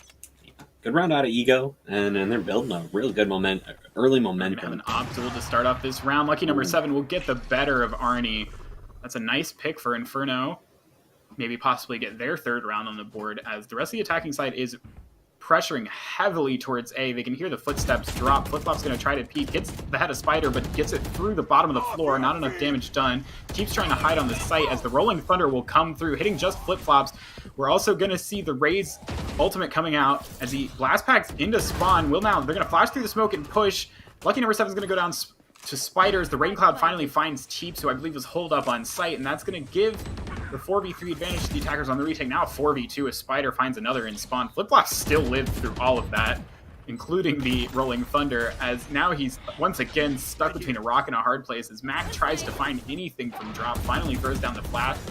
good round out of Ego, and they're building a really good early momentum. Have an Optimal to start off this round. Lucky number 7 will get the better of Arnie. That's a nice pick for Inferno. Maybe possibly get their third round on the board, as the rest of the attacking side is pressuring heavily towards A. They can hear the footsteps drop. Flip-Flop's going to try to peek. Gets the head of Spider, but gets it through the bottom of the floor. Not enough damage done. Keeps trying to hide on the site as the Rolling Thunder will come through, hitting just Flip-Flops. We're also going to see the Raze ultimate coming out as he blast packs into spawn. They're going to flash through the smoke and push. Lucky number 7 is going to go down to Spiders. The Rain Cloud finally finds Teeps, who I believe was holed up on site, and that's going to give the 4v3 advantage to the attackers on the retake. Now 4v2 as Spider finds another in spawn. Flip-Flops still lived through all of that, including the Rolling Thunder, as now he's once again stuck between a rock and a hard place as Mac tries to find anything from drop. Finally throws down the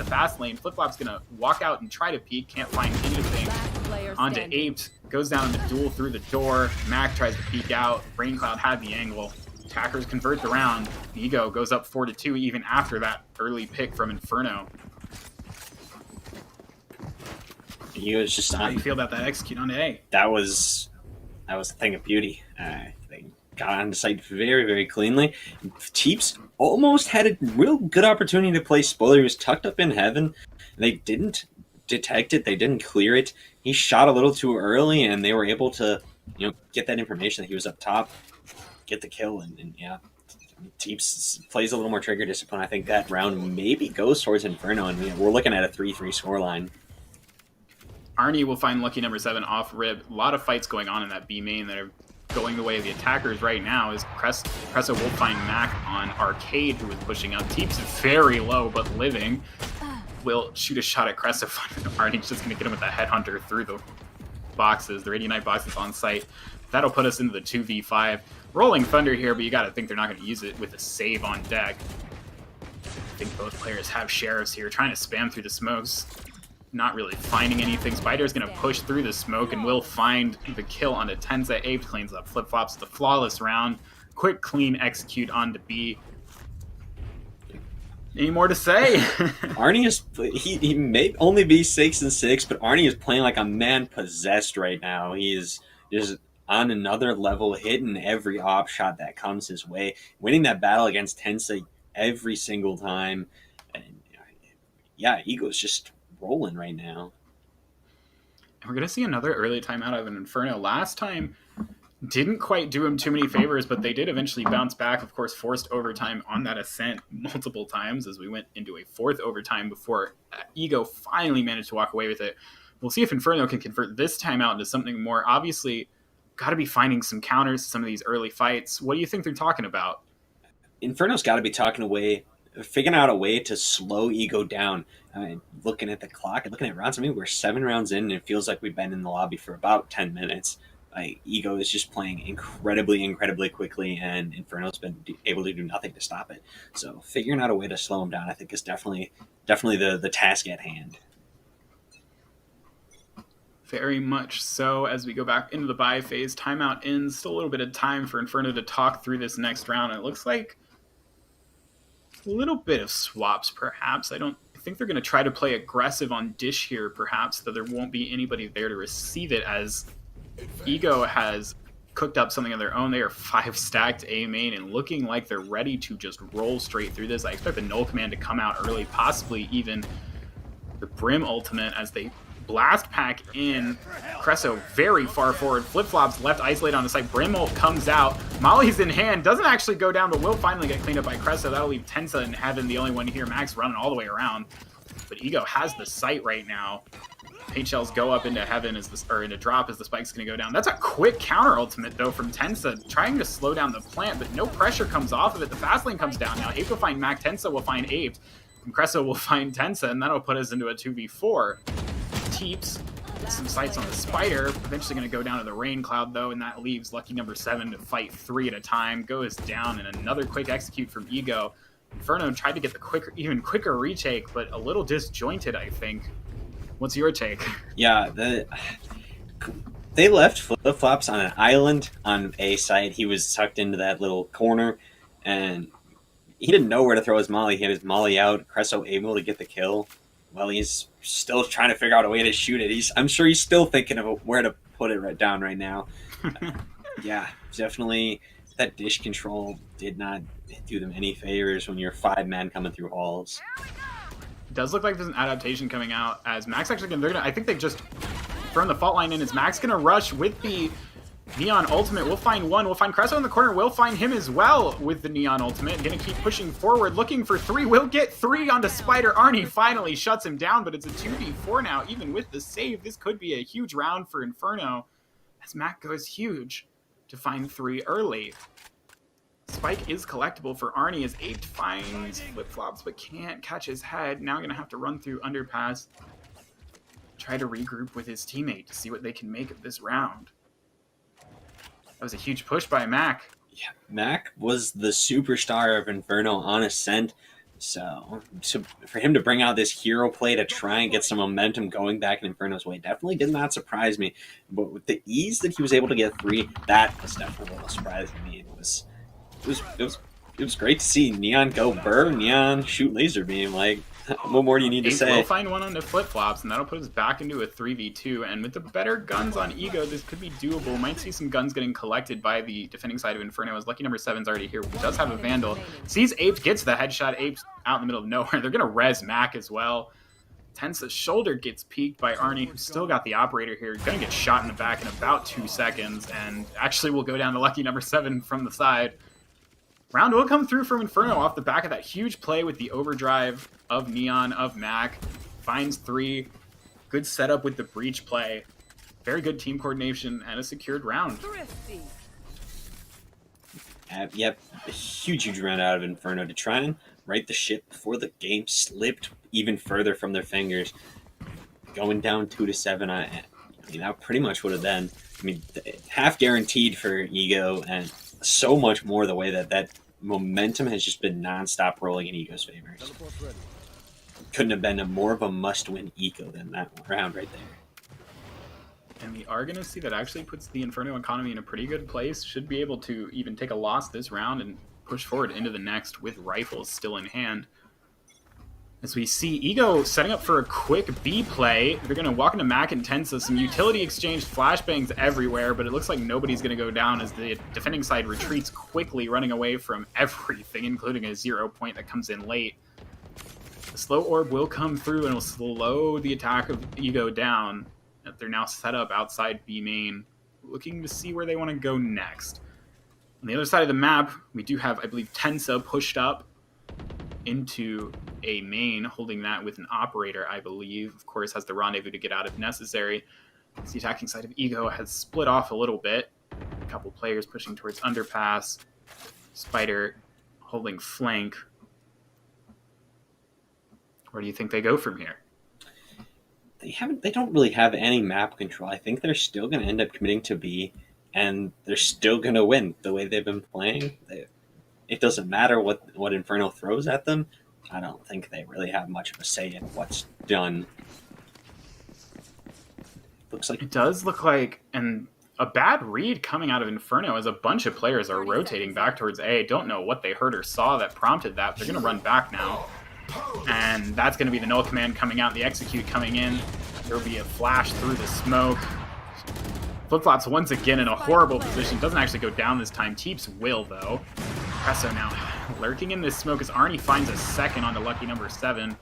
fast lane. Flip-Flop's going to walk out and try to peek. Can't find anything. Onto Aped. Goes down in the duel through the door. Mac tries to peek out. Rain Cloud had the angle. Attackers convert the round. Ego goes up 4-2 even after that early pick from Inferno. Ego's just How do you feel about that execute on A? That was a thing of beauty. They got on the site very, very cleanly. Teeps almost had a real good opportunity to play spoiler. He was tucked up in heaven. They didn't detect it. They didn't clear it. He shot a little too early, and they were able to, get that information that he was up top, get the kill, and yeah. Teeps plays a little more trigger discipline. I think that round maybe goes towards Inferno, and we're looking at a 3-3 scoreline. Arnie will find lucky number 7 off rib. A lot of fights going on in that B main that are going the way of the attackers right now, as Cresso will find Mac on Arcade, who is pushing up. Teeps very low, but living. Will shoot a shot at Cresso. Arnie's just going to get him with the Headhunter through the boxes, the Radiant Knight boxes on site. That'll put us into the 2v5. Rolling Thunder here, but you got to think they're not going to use it with a save on deck. I think both players have Sheriffs here, trying to spam through the smokes. Not really finding anything. Spider's going to push through the smoke and will find the kill onto Tensa. Ape cleans up Flip-Flops. The flawless round. Quick, clean execute onto B. Any more to say? Arnie is he may only be 6-6, but Arnie is playing like a man possessed right now. He is just on another level, hitting every op shot that comes his way, winning that battle against Tensa every single time. And yeah, Ego's just rolling right now. And we're going to see another early timeout out of an Inferno. Last time didn't quite do him too many favors, but they did eventually bounce back. Of course, forced overtime on that ascent multiple times as we went into a fourth overtime before Ego finally managed to walk away with it. We'll see if Inferno can convert this timeout into something more. Obviously, got to be finding some counters to some of these early fights. What do you think they're talking about? Inferno's got to be figuring out a way to slow Ego down. I mean, looking at the clock and looking at rounds, I mean, we're 7 rounds in, and it feels like we've been in the lobby for about 10 minutes. Ego is just playing incredibly quickly, and Inferno's been able to do nothing to stop it. So figuring out a way to slow him down, I think, is definitely the task at hand. Very much so. As we go back into the buy phase, timeout ends. Still a little bit of time for Inferno to talk through this next round. It looks like a little bit of swaps, perhaps. I think they're going to try to play aggressive on Dish here, perhaps, though there won't be anybody there to receive it, as Ego has cooked up something of their own. They are 5 stacked A main and looking like they're ready to just roll straight through this. I expect the Null Command to come out early, possibly even the Brim ultimate as they blast pack in. Cresso very far forward. Flip-flops left isolated on the site. Brim ult comes out. Molly's in hand. Doesn't actually go down, but will finally get cleaned up by Cresso. That'll leave Tensa in heaven, the only one here. Max running all the way around. But Ego has the site right now. Paint shells go up into heaven into drop as the spike's going to go down. That's a quick counter ultimate, though, from Tensa, trying to slow down the plant, but no pressure comes off of it. The fast lane comes down now. Ape will find Mac. Tensa will find Ape. And Cresso will find Tensa, and that'll put us into a 2v4. Teeps some sights on the Spider. Eventually going to go down to the Rain Cloud, though, and that leaves lucky number 7 to fight 3 at a time. Goes down, and another quick execute from Ego. Inferno tried to get the even quicker retake, but a little disjointed, I think. What's your take? Yeah, they left Flip-flops on an island on A side. He was tucked into that little corner, and he didn't know where to throw his molly. He had his molly out. Cresso able to get the kill. Well, he's still trying to figure out a way to shoot it. I'm sure he's still thinking of where to put it down right now. Yeah, definitely that dish control did not do them any favors when you're 5 men coming through halls. It does look like there's an adaptation coming out as Max actually I think they just thrown the fault line in. Is Max gonna rush with the Neon ultimate? We'll find one. We'll find Cresso in the corner. We'll find him as well with the Neon ultimate. Gonna keep pushing forward, looking for 3. We'll get 3 onto Spider. Arnie finally shuts him down, but it's a 2v4 now. Even with the save, this could be a huge round for Inferno as Mac goes huge to find 3 early. Spike is collectible for Arnie as Ape finds Flip-flops but can't catch his head. Now gonna have to run through Underpass, try to regroup with his teammate to see what they can make of this round. That was a huge push by Mac. Yeah, Mac was the superstar of Inferno on Ascent. So for him to bring out this hero play to try and get some momentum going back in Inferno's way definitely did not surprise me. But with the ease that he was able to get 3, that was definitely a little surprising to me. It was great to see Neon go burr, Neon shoot laser beam. Like, what more do you need to say? We'll find one on the Flip-flops, and that'll put us back into a 3v2. And with the better guns on Ego, this could be doable. Might see some guns getting collected by the defending side of Inferno, as lucky number 7's already here. He does have a Vandal. Sees Ape, gets the headshot. Ape's out in the middle of nowhere. They're going to res Mac as well. Tensa's shoulder gets peeked by Arnie, who's still got the operator here. Going to get shot in the back in about 2 seconds, and actually will go down to lucky number 7 from the side. Round will come through from Inferno off the back of that huge play with the overdrive of Neon, of Mac. Finds 3. Good setup with the breach play. Very good team coordination and a secured round. Thrifty. Yep, a huge round out of Inferno to try and right the ship before the game slipped even further from their fingers. Going down 2-7, I mean, that pretty much would have been, I mean, half guaranteed for Ego, and so much more the way that momentum has just been nonstop rolling in Ego's favors. Couldn't have been more of a must-win Ego than that round right there. And we are going to see that actually puts the Inferno economy in a pretty good place. Should be able to even take a loss this round and push forward into the next with rifles still in hand. As we see Ego setting up for a quick B play. They're going to walk into Mac and Tensa. Some utility exchange, flashbangs everywhere, but it looks like nobody's going to go down as the defending side retreats quickly, running away from everything, including a 0 point that comes in late. The slow orb will come through and will slow the attack of Ego down They're now set up outside B main, looking to see where they want to go next. On the other side of the map, we do have, I believe, Tensa pushed up into a main, holding that with an operator, I believe. Of course, has the rendezvous to get out if necessary. The attacking side of Ego has split off a little bit. A couple players pushing towards underpass. Spider holding flank. Where do you think they go from here? They don't really have any map control. I think they're still going to end up committing to B, and they're still going to win the way they've been playing. It doesn't matter what Inferno throws at them. I don't think they really have much of a say in what's done. Looks like it does look like, and a bad read coming out of Inferno as a bunch of players are rotating back towards A. Don't know what they heard or saw that prompted that. They're going to run back now. And that's going to be the null command coming out, the execute coming in. There will be a flash through the smoke. Flip-Flops once again in a horrible position. Doesn't actually go down this time. Teeps will, though. Cresso now lurking in this smoke as Arnie finds a second onto lucky number 7.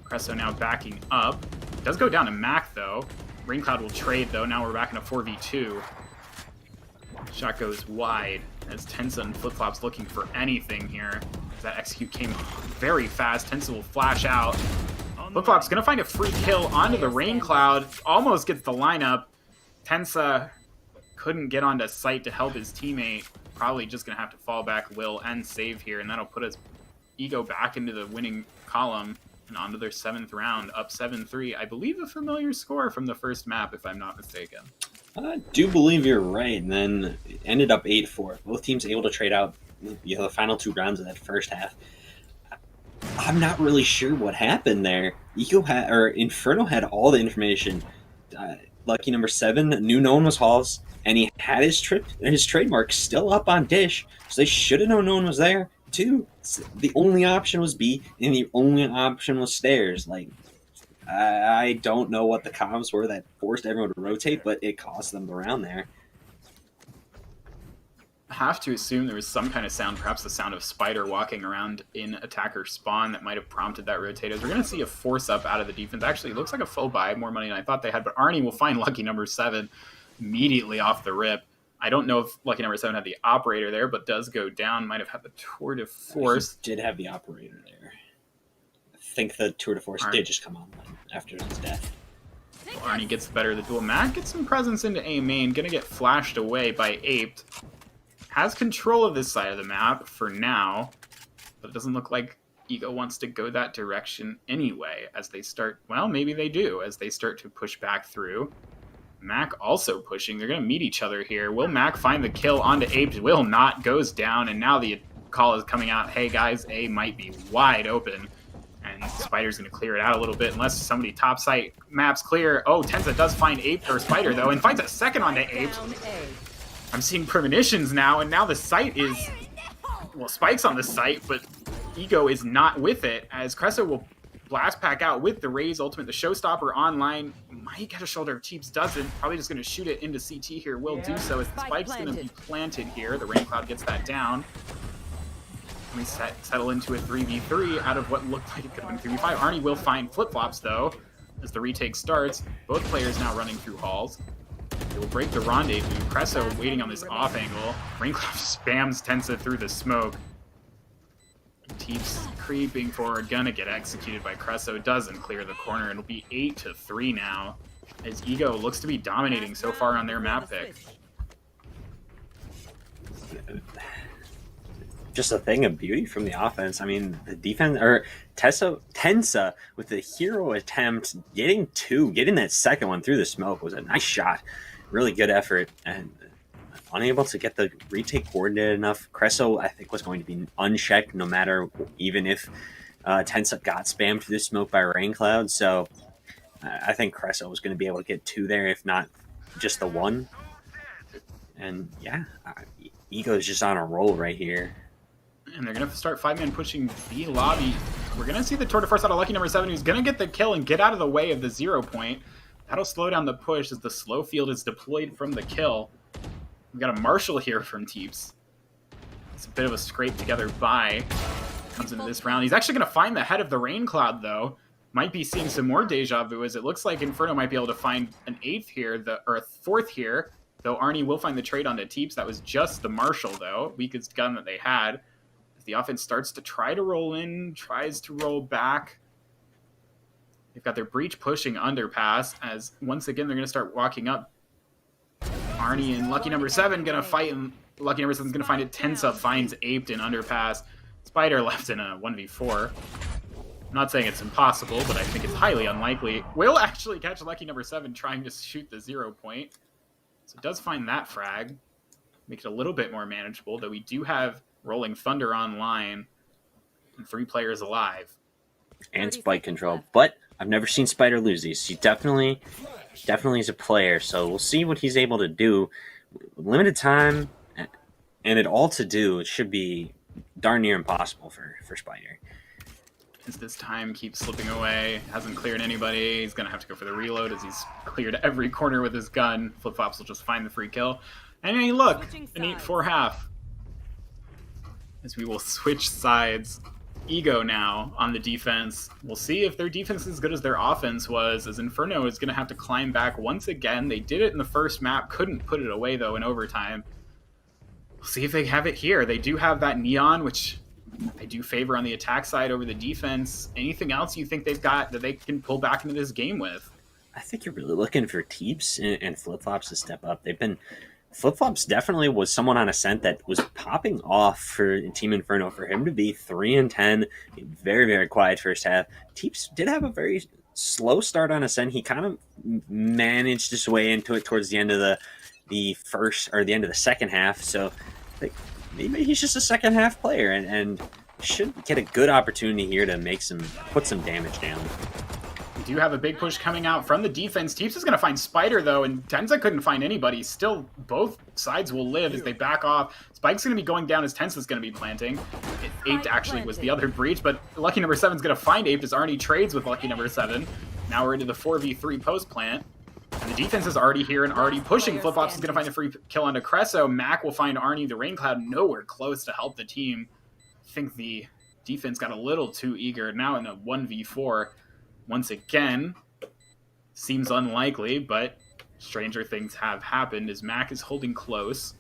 Cresso now backing up. Does go down to Mac, though. Raincloud will trade, though. Now we're back in a 4v2. Shot goes wide as Tensa and Flip-Flops looking for anything here. That execute came very fast. Tensa will flash out. Flip-Flop's going to find a free kill onto the Raincloud. Almost gets the lineup. Tensa couldn't get onto site to help his teammate. Probably just going to have to fall back, will, and save here. And that'll put us Ego back into the winning column and onto their 7th round, up 7-3. I believe a familiar score from the first map, if I'm not mistaken. I do believe you're right. And then it ended up 8-4. Both teams able to trade out the final 2 rounds of that first half. I'm not really sure what happened there. Inferno had all the information. Lucky number 7 knew no one was Halls, and he had his trademark still up on Dish, so they should have known no one was there too. The only option was B, and the only option was stairs. Like, I don't know what the comms were that forced everyone to rotate, but it cost them the round there. Have to assume there was some kind of sound, perhaps the sound of Spider walking around in attacker spawn that might have prompted that rotate. As we're going to see a force up out of the defense. Actually, it looks like a full buy, more money than I thought they had, but Arnie will find lucky number 7 immediately off the rip. I don't know if lucky number 7 had the operator there, but does go down. Might have had the tour de force. He did have the operator there. I think the tour de force did just come online after his death. Well, Arnie gets the better of the duel. Matt gets some presence into A main. Going to get flashed away by Aped. Has control of this side of the map for now, but it doesn't look like Ego wants to go that direction anyway as they start, well, maybe they do, as they start to push back through. Mac also pushing. They're going to meet each other here. Will Mac find the kill onto Apes? Will not, goes down, and now the call is coming out, hey guys, A might be wide open, and Spider's going to clear it out a little bit unless somebody top site maps clear. Oh, Tensa does find Ape, or Spider though, and finds a second onto Apes. I'm seeing premonitions now, and now the site is, well, Spike's on the site, but Ego is not with it, as Cresso will blast pack out with the Raze ultimate. The Showstopper online might get a shoulder if Teeps doesn't. Probably just going to shoot it into CT here. Will do so as the Spike's going to be planted here. The Raincloud gets that down. We settle into a 3v3 out of what looked like it could have been 3v5. Arnie will find Flip-Flops, though, as the retake starts. Both players now running through halls. They will break the rendezvous. Cresso waiting on this off angle. Raincloud spams Tensa through the smoke. Teeps creeping forward, gonna get executed by Cresso. Doesn't clear the corner. It'll be 8-3 now, as Ego looks to be dominating so far on their map pick. Just a thing of beauty from the offense. I mean, the defense, or Tensa with the hero attempt, getting that second one through the smoke was a nice shot. Really good effort, and unable to get the retake coordinated enough. Cresso, I think, was going to be unchecked no matter, even if Tensa got spammed through the smoke by Raincloud. So I think Cresso was going to be able to get 2 there, if not just the 1. And yeah, Ego is just on a roll right here. And they're going to start 5-man pushing B lobby. We're going to see the tour de force out of lucky number 7, who's going to get the kill and get out of the way of the 0 point. That'll slow down the push as the slow field is deployed from the kill. We've got a Marshall here from Teeps. It's a bit of a scrape together buy. Comes into this round. He's actually going to find the head of the Raincloud, though. might be seeing some more deja vu, as it looks like Inferno might be able to find an 8th here, or a 4th here, though Arnie will find the trade onto Teeps. That was just the Marshall, though, weakest gun that they had. As the offense starts to try to roll in, tries to roll back. They've got their breach pushing underpass, as once again they're going to start walking up. Arnie and Lucky Number 7 going to fight, and Lucky Number 7's going to find it. Tensa finds Aped in underpass. Spider left in a 1v4. I'm not saying it's impossible, but I think it's highly unlikely. Will actually catch Lucky Number 7 trying to shoot the 0 point. So it does find that frag. Make it a little bit more manageable, though we do have Rolling Thunder online and 3 players alive. And spike control. But I've never seen Spider lose these. He definitely is a player, so we'll see what he's able to do. Limited time and it all to do, it should be darn near impossible for Spider. As this time keeps slipping away, hasn't cleared anybody. He's going to have to go for the reload as he's cleared every corner with his gun. Flip-flops will just find the free kill. And hey, look, an 8-4 half. As we will switch sides. Ego now on the defense. We'll see if their defense is as good as their offense was, as Inferno is going to have to climb back once again. They did it in the first map, couldn't put it away, though, in overtime. We'll see if they have it here. They do have that Neon, which I do favor on the attack side over the defense. Anything else you think they've got that they can pull back into this game with? I think you're really looking for Teeps and Flip-Flops to step up. Flip-Flops definitely was someone on Ascent that was popping off for Team Inferno. For him to be 3-10, very, very quiet first half. Teeps did have a very slow start on Ascent. He kind of managed his way into it towards the end of the first, or the end of the second half. So maybe he's just a second half player and should get a good opportunity here to put some damage down. We do have a big push coming out from the defense. Teeps is going to find Spider, though, and Tensa couldn't find anybody. Still, both sides will live as they back off. Spike's going to be going down as Tensa's going to be planting. Aped actually was the other breach, but Lucky Number 7's going to find Aped as Arnie trades with Lucky Number 7. Now we're into the 4v3 post plant. And the defense is already here and already pushing. Flip-Flops is going to find a free kill onto Cresso. Mac will find Arnie. The Rain Cloud nowhere close to help the team. I think the defense got a little too eager. Now in a 1v4. Once again, seems unlikely, but stranger things have happened as Mac is holding close.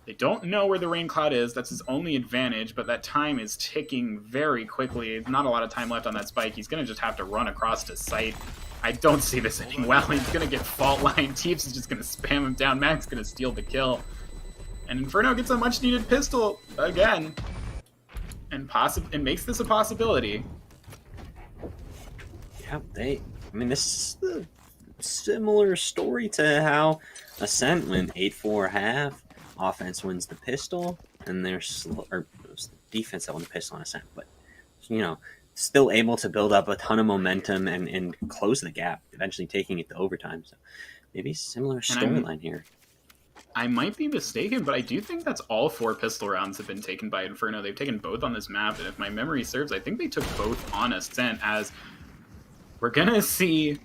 They don't know where the Rain Cloud is. That's his only advantage, but that time is ticking very quickly. Not a lot of time left on that spike. He's going to just have to run across to site. I don't see this ending well. He's going to get fault line. Teeps is just going to spam him down. Mac's going to steal the kill. And Inferno gets a much-needed pistol again. And makes this a possibility. Yeah, this is a similar story to how Ascent went 8-4 half. Offense wins the pistol, and they're defense that won the pistol on Ascent. But, still able to build up a ton of momentum and close the gap, eventually taking it to overtime. So maybe similar storyline here. I might be mistaken, but I do think that's all 4 pistol rounds have been taken by Inferno. They've taken both on this map, and if my memory serves, I think they took both on Ascent, as we're going to see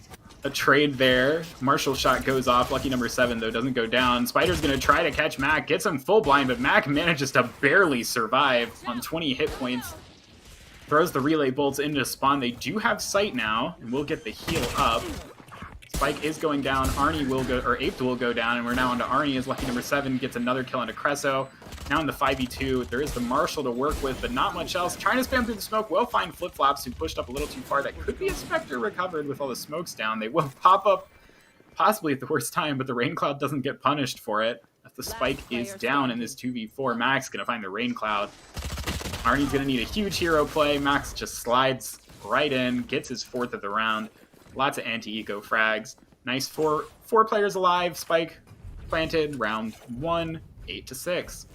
a trade there. Marshall shot goes off. Lucky Number 7, though, doesn't go down. Spider's going to try to catch Mac, gets him full blind, but Mac manages to barely survive on 20 hit points. Throws the relay bolts into spawn. They do have sight now, and we'll get the heal up. Spike is going down. Arnie will go, or Aped will go down, and we're now onto Arnie as Lucky Number 7 gets another kill onto Cresso. Now in the 5v2, there is the Marshall to work with, but not much else. Trying to spam through the smoke, will find Flip-Flops, who pushed up a little too far. That could be a Spectre recovered with all the smokes down. They will pop up possibly at the worst time, but the Rain Cloud doesn't get punished for it. As the Spike is down in this 2v4, Mac's going to find the Rain Cloud. Arnie's going to need a huge hero play. Max just slides right in, gets his 4th of the round. Lots of anti-eco frags. Nice four players alive. Spike planted. Round 1, 8-6.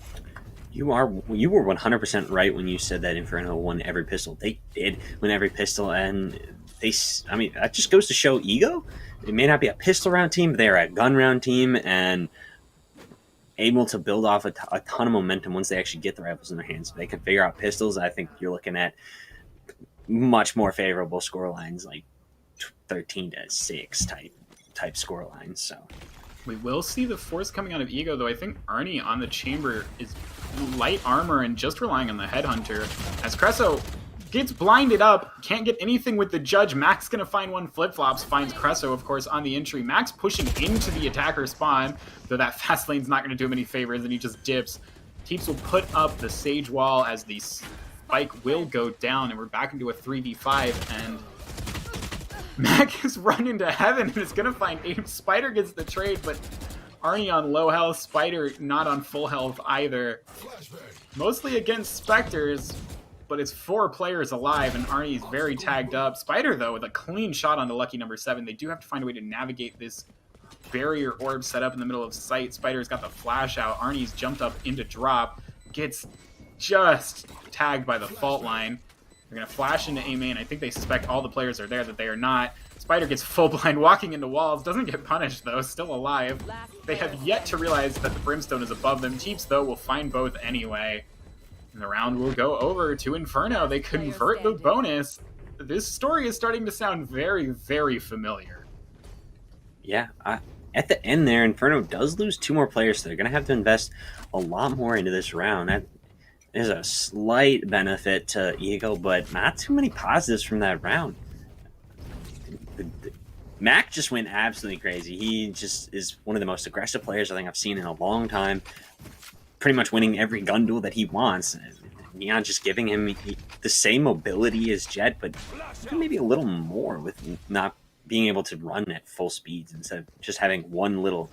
You were 100% right when you said that Inferno won every pistol. They did win every pistol, and that just goes to show Ego. It may not be a pistol round team, but they're a gun round team, and able to build off a ton of momentum once they actually get the rifles in their hands. If they can figure out pistols, I think you're looking at much more favorable score lines, like 13-6 type score lines. So we will see the force coming out of Ego, though I think Arnie on the chamber is light armor and just relying on the headhunter, as Cresso gets blinded up, can't get anything with the judge. Max gonna find one, flip-flops, finds Cresso, of course, on the entry. Max pushing into the attacker spawn, though that fast lane's not gonna do him any favors, and he just dips. Teeps will put up the Sage Wall as the spike will go down, and we're back into a 3v5, and Mac is run into heaven, and it's gonna find Ape. Spider gets the trade, but Arnie on low health, Spider not on full health either. Mostly against Spectres, but it's 4 players alive, and Arnie's very tagged up. Spider, though, with a clean shot onto lucky number 7. They do have to find a way to navigate this barrier orb set up in the middle of sight. Spider's got the flash out. Arnie's jumped up into drop. Gets just tagged by the fault line. They're going to flash into A main. I think they suspect all the players are there, that they are not. Spider gets full blind, walking into walls. Doesn't get punished, though. Still alive. They have yet to realize that the Brimstone is above them. Teeps, though, will find both anyway. And the round will go over to Inferno. They convert the bonus. This story is starting to sound very, very familiar. Yeah, at the end there, Inferno does lose 2 more players, so they're going to have to invest a lot more into this round. That is a slight benefit to Ego, but not too many positives from that round. Mac just went absolutely crazy. He just is one of the most aggressive players I think I've seen in a long time. Pretty much winning every gun duel that he wants. Neon just giving him the same mobility as Jet, but maybe a little more with not being able to run at full speeds instead of just having one little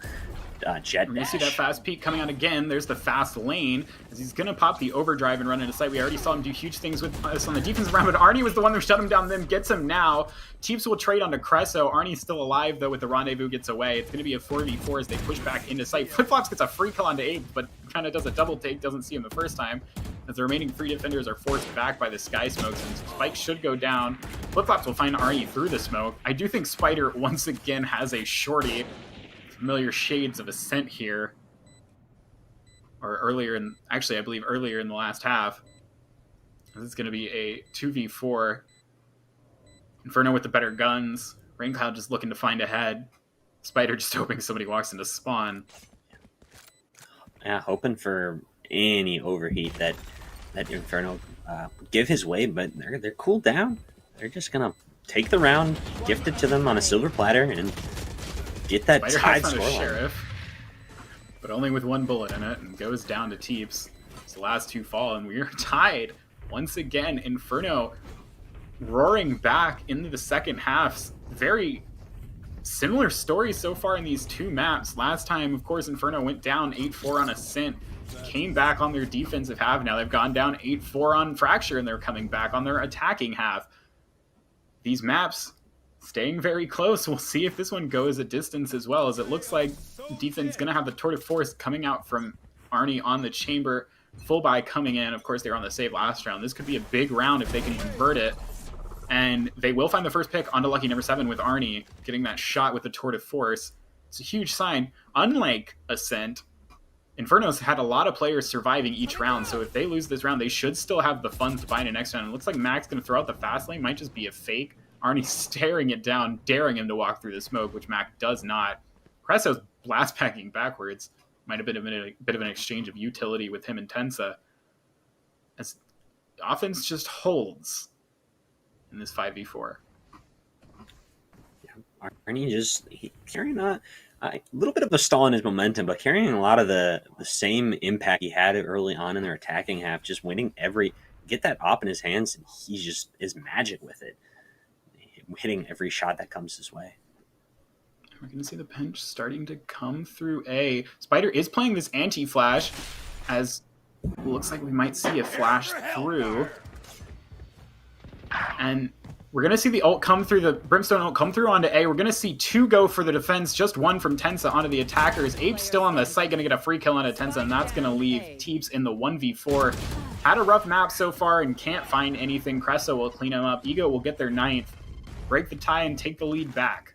jet dash. You see that fast peek coming out again. There's the fast lane as he's going to pop the overdrive and run into sight. We already saw him do huge things with us on the defensive round, but Arnie was the one who shut him down, then gets him now. Teeps will trade onto Cresso. Arnie's still alive, though, with the rendezvous gets away. It's going to be a 4v4 as they push back into sight. Flip-flops gets a free kill onto Abe, but kind of does a double take, doesn't see him the first time, as the remaining 3 defenders are forced back by the sky smokes, and Spike should go down. Flip-flops will find Arnie through the smoke. I do think Spider, once again, has a shorty. Familiar shades of Ascent here, or earlier in, actually I believe earlier in the last half. This is going to be a 2v4. Inferno with the better guns. Raincloud just looking to find ahead. Spider just hoping somebody walks into spawn. Yeah, hoping for any overheat that Inferno would give his way, but they're cooled down. They're just going to take the round, gift it to them on a silver platter, and get that Spider tied has found a scoreline. sheriff, but only with 1 bullet in it, and goes down to Teeps. It's the last 2 fall, and we are tied once again. Inferno roaring back into the second half. Very similar story so far in these 2 maps. Last time, of course, Inferno went down 8-4 on Ascent, came back on their defensive half. Now they've gone down 8-4 on Fracture, and they're coming back on their attacking half. These maps staying very close. We'll see if this one goes a distance as well, as it looks like defense going to have the Tour de Force coming out from Arnie on the chamber. Full buy coming in. Of course, they were on the save last round. This could be a big round if they can convert it. And they will find the first pick onto lucky number 7 with Arnie getting that shot with the Tour de Force. It's a huge sign. Unlike Ascent, Inferno's had a lot of players surviving each round, so if they lose this round, they should still have the funds to buy in the next round. It looks like Mac's going to throw out the fast lane. Might just be a fake. Arnie's staring it down, daring him to walk through the smoke, which Mac does not. Cresso's blast packing backwards. Might have been a bit of an exchange of utility with him and Tensa. As the offense just holds in this 5v4. Yeah, Arnie carrying a little bit of a stall in his momentum, but carrying a lot of the same impact he had early on in their attacking half, just winning get that op in his hands, and he just is magic with it. Hitting every shot that comes his way. We're going to see the pinch starting to come through A. Spider is playing this anti-flash, as it looks like we might see a flash through. And we're going to see the ult come through, the Brimstone ult come through onto A. We're going to see 2 go for the defense, just 1 from Tensa onto the attackers. Ape's still on the site, going to get a free kill onto Tensa, and that's going to leave Teeps in the 1v4. Had a rough map so far and can't find anything. Cresso will clean him up. Ego will get their 9th. Break the tie and take the lead back.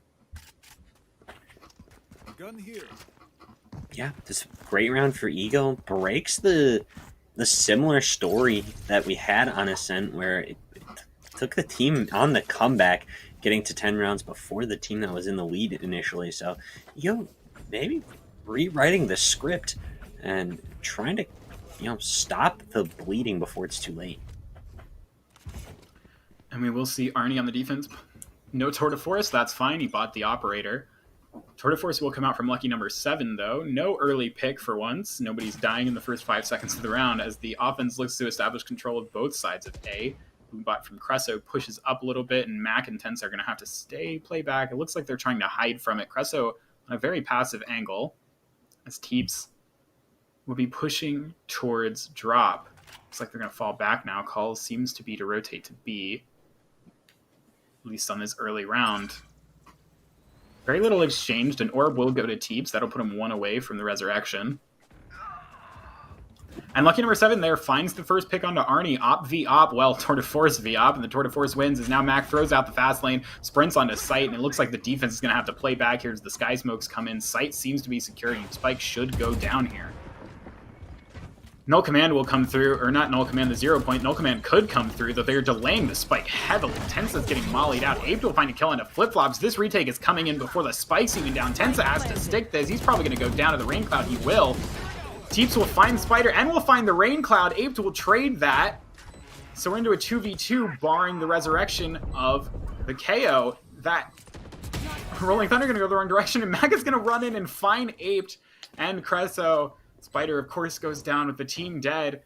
Gun here. Yeah, this great round for Ego breaks the similar story that we had on Ascent, where it took the team on the comeback, getting to 10 rounds before the team that was in the lead initially. So Ego maybe rewriting the script and trying to stop the bleeding before it's too late. And we will see Arnie on the defense. No Tour de Force, that's fine. He bought the Operator. Tour de Force will come out from lucky number 7, though. No early pick for once. Nobody's dying in the first 5 seconds of the round as the offense looks to establish control of both sides of A. Boombot from Cresso pushes up a little bit, and Mac and Tense are going to have to play back. It looks like they're trying to hide from it. Cresso on a very passive angle as Teeps will be pushing towards drop. Looks like they're going to fall back now. Call seems to be to rotate to B, at least on this early round. Very little exchanged. An orb will go to Teeps. That'll put him 1 away from the resurrection. And lucky number 7 there finds the first pick onto Arnie. Op v Op. Well, Tour de Force v Op. And the Tour de Force wins as now Mac throws out the fast lane, sprints onto Sight, and it looks like the defense is going to have to play back here as the Sky Smokes come in. Sight seems to be securing. Spike should go down here. Null Command will come through, or not Null Command, the 0 point. Null Command could come through, though they're delaying the Spike heavily. Tensa's getting mollied out. Ape will find a kill into Flip-Flops. This retake is coming in before the Spike's even down. Tensa has to stick this. He's probably going to go down to the Rain Cloud. He will. Teeps will find Spider, and will find the Rain Cloud. Ape will trade that. So we're into a 2v2, barring the resurrection of the KO. That Rolling Thunder going to go the wrong direction, and Mac is going to run in and find Ape and Cresso. Spider, of course, goes down with the team dead.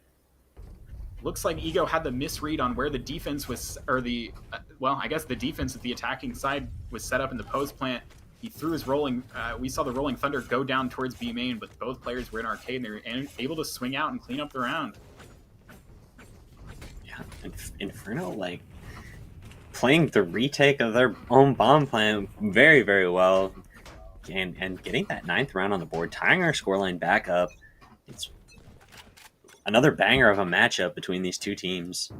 Looks like Ego had the misread on where the defense was, or the, well, I guess the defense at the attacking side was set up in the post plant. He threw his rolling, we saw the Rolling Thunder go down towards B main, but both players were in arcade and they were able to swing out and clean up the round. Yeah, Inferno, like, playing the retake of their own bomb plant very, very well. And getting that 9th round on the board, tying our scoreline back up. It's another banger of a matchup between these two teams.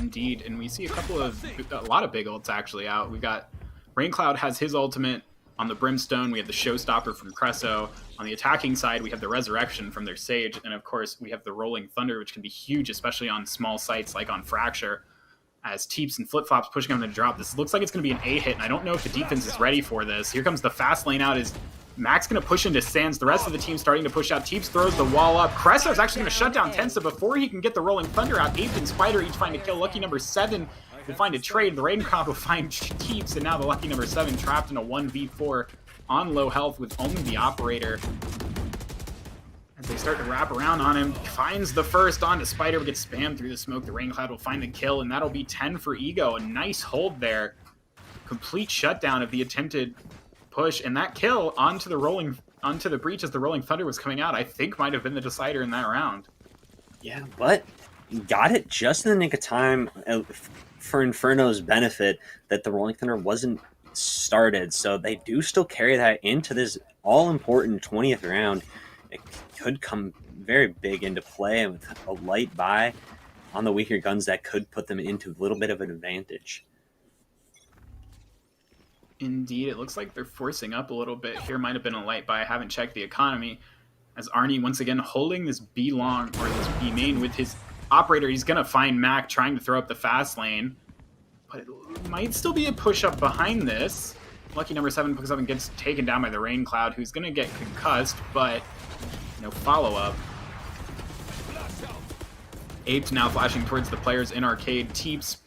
Indeed, and we see a lot of big ults actually out. We've got Raincloud has his ultimate on the Brimstone. We have the Showstopper from Cresso. On the attacking side, we have the Resurrection from their Sage. And of course, we have the Rolling Thunder, which can be huge, especially on small sites like on Fracture. As Teeps and Flip-Flops pushing him to drop. This looks like it's going to be an A hit, and I don't know if the defense is ready for this. Here comes the fast lane out. Is Mac's going to push into Sands. The rest of the team starting to push out. Teeps throws the wall up. Cresso's actually going to shut down Tensa before he can get the Rolling Thunder out. Ape and Spider each find a kill. Lucky number 7 will find a trade. The Raiden Crop will find Teeps, and now the lucky number 7 trapped in a 1v4 on low health with only the Operator. As they start to wrap around on him, finds the first onto Spider, but gets spammed through the smoke. The Rain Cloud will find the kill, and that'll be 10 for Ego. A nice hold there. Complete shutdown of the attempted push, and that kill onto the breach as the Rolling Thunder was coming out, I think might have been the decider in that round. Yeah, but got it just in the nick of time for Inferno's benefit that the Rolling Thunder wasn't started, so they do still carry that into this all-important 20th round. It could come very big into play with a light buy on the weaker guns that could put them into a little bit of an advantage. Indeed, it looks like they're forcing up a little bit. Here might have been a light buy. I haven't checked the economy. As Arnie once again holding this B long, or this B main with his Operator. He's going to find Mac trying to throw up the fast lane. But it might still be a push up behind this. Lucky number 7 picks up and gets taken down by the Rain Cloud, who's going to get concussed, but no follow-up. Ape's now flashing towards the players in arcade. Teeps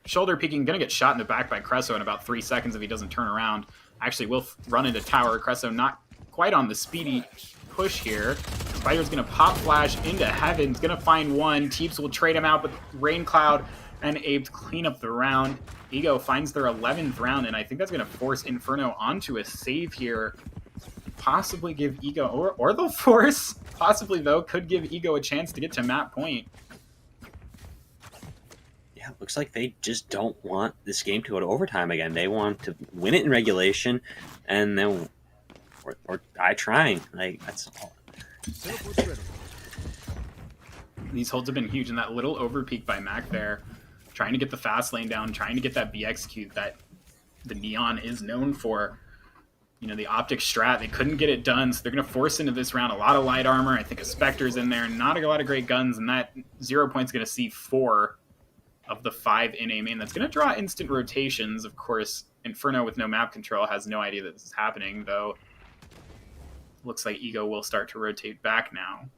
shoulder peeking, gonna get shot in the back by Cresso in about 3 seconds if he doesn't turn around. Actually will run into tower. Cresso not quite on the speedy push here. Spider's gonna pop flash into heaven. He's gonna find one. Teeps will trade him out, but Rain Cloud and Ape clean up the round. Ego finds their 11th round, and I think that's gonna force Inferno onto a save here. Possibly give Ego, or they'll force, possibly though, could give Ego a chance to get to map point. Yeah, looks like they just don't want this game to go to overtime again. They want to win it in regulation, and then, or die trying. Like, that's all. These holds have been huge, and that little overpeak by Mac there, trying to get the fast lane down, trying to get that B execute that the Neon is known for. You know, the optic strat, they couldn't get it done, so they're going to force into this round a lot of light armor. I think a Spectre's in there, not a lot of great guns, and that 0 point's going to see 4 of the 5 in A main. That's going to draw instant rotations. Of course, Inferno with no map control has no idea that this is happening, though. Looks like Ego will start to rotate back now.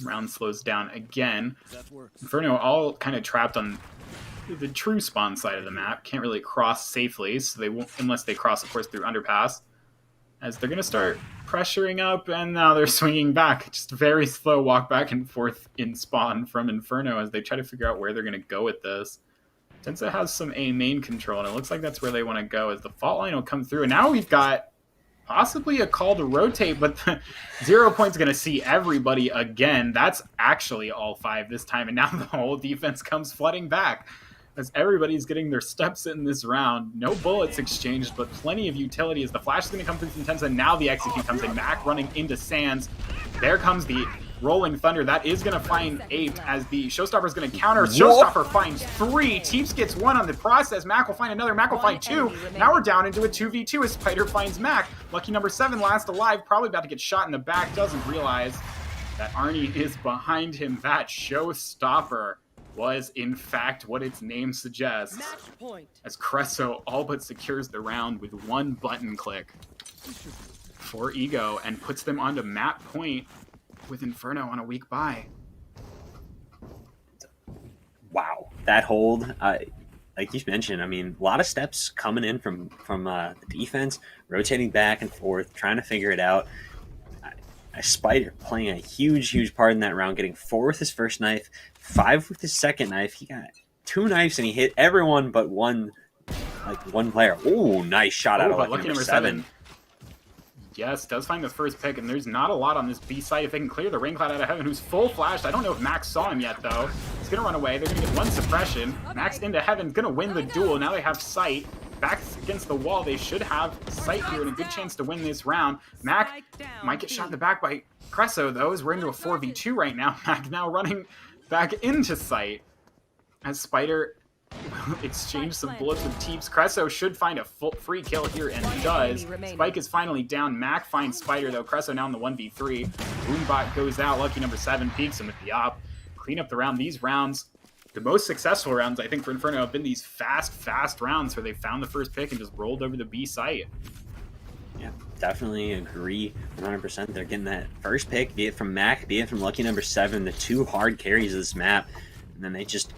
Round slows down again. That works. Inferno all kind of trapped on the true spawn side of the map. Can't really cross safely, so they won't, unless they cross, of course, through underpass. As they're going to start pressuring up, and now they're swinging back. Just a very slow walk back and forth in spawn from Inferno as they try to figure out where they're going to go with this. Tensa has some A main control, and it looks like that's where they want to go, as the fault line will come through. And now we've got possibly a call to rotate, but 0 Point's going to see everybody again. That's actually all 5 this time, and now the whole defense comes flooding back as everybody's getting their steps in this round. No bullets exchanged, but plenty of utility as the flash is going to come through from Tensa. Now the execute comes in. Mac running into Sands. There comes the Rolling Thunder. That is going to find Ape as the Showstopper is going to counter. Showstopper finds 3. Teeps gets 1 on the process. Mac will find another. Mac will find 2. Now we're down into a 2v2 as Spider finds Mac. Lucky number 7 last alive. Probably about to get shot in the back. Doesn't realize that Arnie is behind him. That Showstopper was, in fact, what its name suggests. Match point. As Cresso all but secures the round with 1 button click for Ego and puts them onto map point with Inferno on a weak bye. Wow, that hold, like you mentioned, I mean, a lot of steps coming in from the defense, rotating back and forth, trying to figure it out. Spider playing a huge part in that round, getting 4 with his first knife, 5 with his second knife. He got 2 knives and he hit everyone but one player. Oh, nice shot out of Lucky number 7. Yes, does find the first pick, and there's not a lot on this B side. If they can clear the Rain Cloud out of heaven, who's full flashed. I don't know if Max saw him yet, though. He's going to run away. They're going to get 1 suppression. Max into heaven, going to win the duel. Now they have sight. Back against the wall, they should have sight here and a good chance to win this round. Mac might get shot in the back by Cresso, though, as we're into a 4v2 right now. Mac now running back into sight as Spider exchange some bullets with Teeps. Cresso should find a free kill here, and does. Spike is finally down. Mac finds Spider, though. Cresso now in the 1v3. Boombot goes out. Lucky number 7 peeks him with the op. Clean up the round. These rounds, the most successful rounds, I think, for Inferno have been these fast rounds where they found the first pick and just rolled over the B site. Yeah, definitely agree 100%. They're getting that first pick, be it from Mac, be it from Lucky number 7, the 2 hard carries of this map, and then they just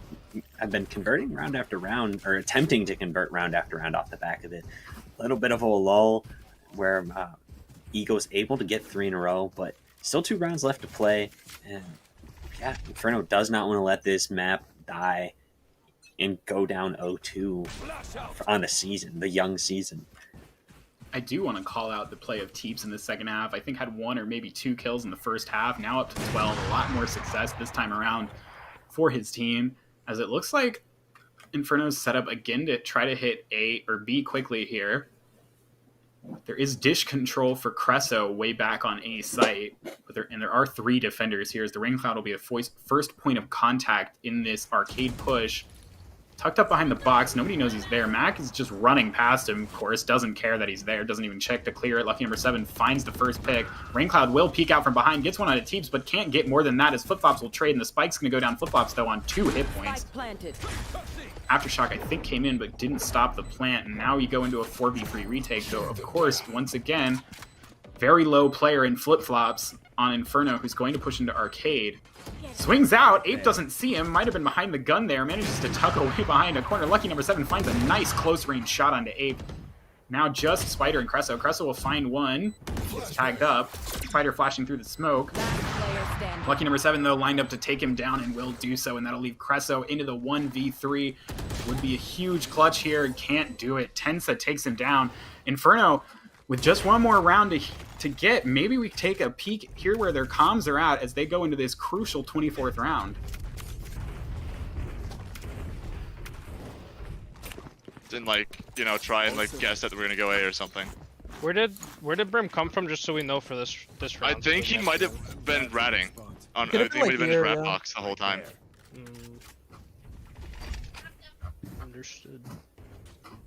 have been converting round after round, or attempting to convert round after round off the back of it. A little bit of a lull where Ego's able to get 3 in a row, but still 2 rounds left to play. And yeah, Inferno does not want to let this map die and go down 0-2 on the season, the young season. I do want to call out the play of Teeps in the second half. I think had 1 or maybe 2 kills in the first half, now up to 12. A lot more success this time around for his team, as it looks like Inferno's set up again to try to hit A or B quickly here. There is dish control for Cresso way back on A site, but there are 3 defenders here, as the Rain Cloud will be the first point of contact in this arcade push. Tucked up behind the box, nobody knows he's there. Mac is just running past him, of course, doesn't care that he's there, doesn't even check to clear it. Lucky number 7 finds the first pick. Rain Cloud will peek out from behind, gets 1 out of Teeps, but can't get more than that as Flip-Flops will trade, and the Spike's going to go down. Flip-Flops, though, on 2 hit points. Aftershock, I think, came in, but didn't stop the plant, and now we go into a 4v3 retake, though, of course, once again, very low player in Flip-Flops on Inferno, who's going to push into arcade. Swings out, Ape doesn't see him, might have been behind the gun there, manages to tuck away behind a corner. Lucky number 7 finds a nice close-range shot onto Ape. Now just Spider and Cresso. Cresso will find 1, gets tagged up. Spider flashing through the smoke. Lucky number 7, though, lined up to take him down and will do so, and that'll leave Cresso into the 1v3. Would be a huge clutch here, can't do it. Tensa takes him down. Inferno, with just 1 more round to get, maybe we take a peek here where their comms are at as they go into this crucial 24th round. Didn't try and guess that we're gonna go A or something. Where did Brim come from? Just so we know for this round. I think he might have been ratting. I think he might have been in rat box the whole time. Understood.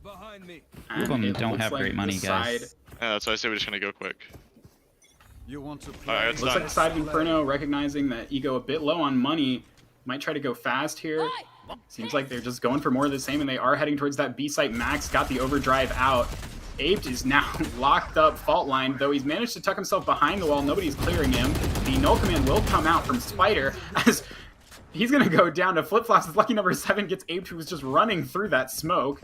Behind me. And Some it don't looks have like great money, the guys. side- Yeah, that's why I say we're just gonna go quick. You want to Alright, it's Looks done. like the side of Inferno, recognizing that Ego a bit low on money, might try to go fast here. Seems like they're just going for more of the same, and they are heading towards that B site. Max got the overdrive out. Aped is now locked up fault line, though he's managed to tuck himself behind the wall. Nobody's clearing him. The null command will come out from Spider as he's going to go down to flip-flops as lucky number 7 gets Aped, who was just running through that smoke.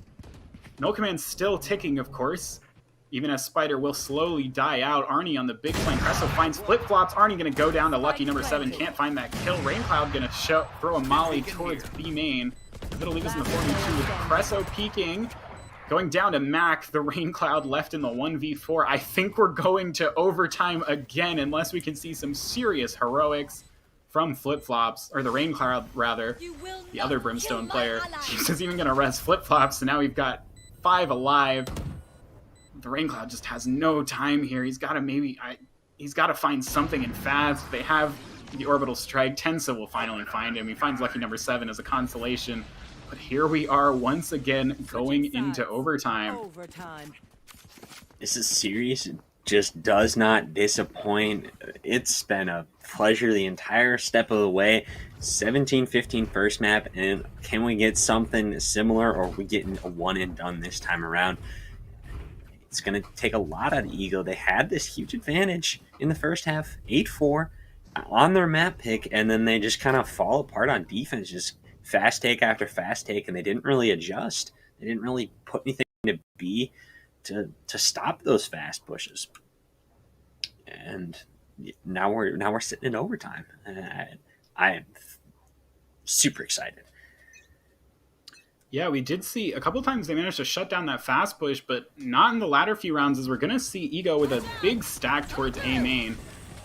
Null command still ticking, of course, even as Spider will slowly die out. Arnie on the big flank. Cresso finds flip-flops. Arnie going to go down to lucky number 7. Can't find that kill. Raincloud going to throw a molly towards B main. That'll leave us in the 4v2 with Cresso peeking. Going down to Mac, the Raincloud left in the 1v4. I think we're going to overtime again unless we can see some serious heroics from Flip-Flops, or the Raincloud rather, the other Brimstone player. He's just even going to rest Flip-Flops, so now we've got 5 alive. The Raincloud just has no time here. He's got to he's got to find something in fast. They have the Orbital Strike. Tensa will finally find him. He finds lucky number 7 as a consolation. But here we are once again going into overtime. This is serious. It just does not disappoint. It's been a pleasure the entire step of the way. 17-15 first map, and can we get something similar, or are we getting a one and done this time around? It's going to take a lot out of Ego. They had this huge advantage in the first half, 8-4 on their map pick, and then they just kind of fall apart on defense, just fast take after fast take, and they didn't really adjust. They didn't really put anything to B to stop those fast pushes. And now we're sitting in overtime. I am super excited. Yeah, we did see a couple times they managed to shut down that fast push, but not in the latter few rounds, as we're going to see Ego with a big stack towards A main.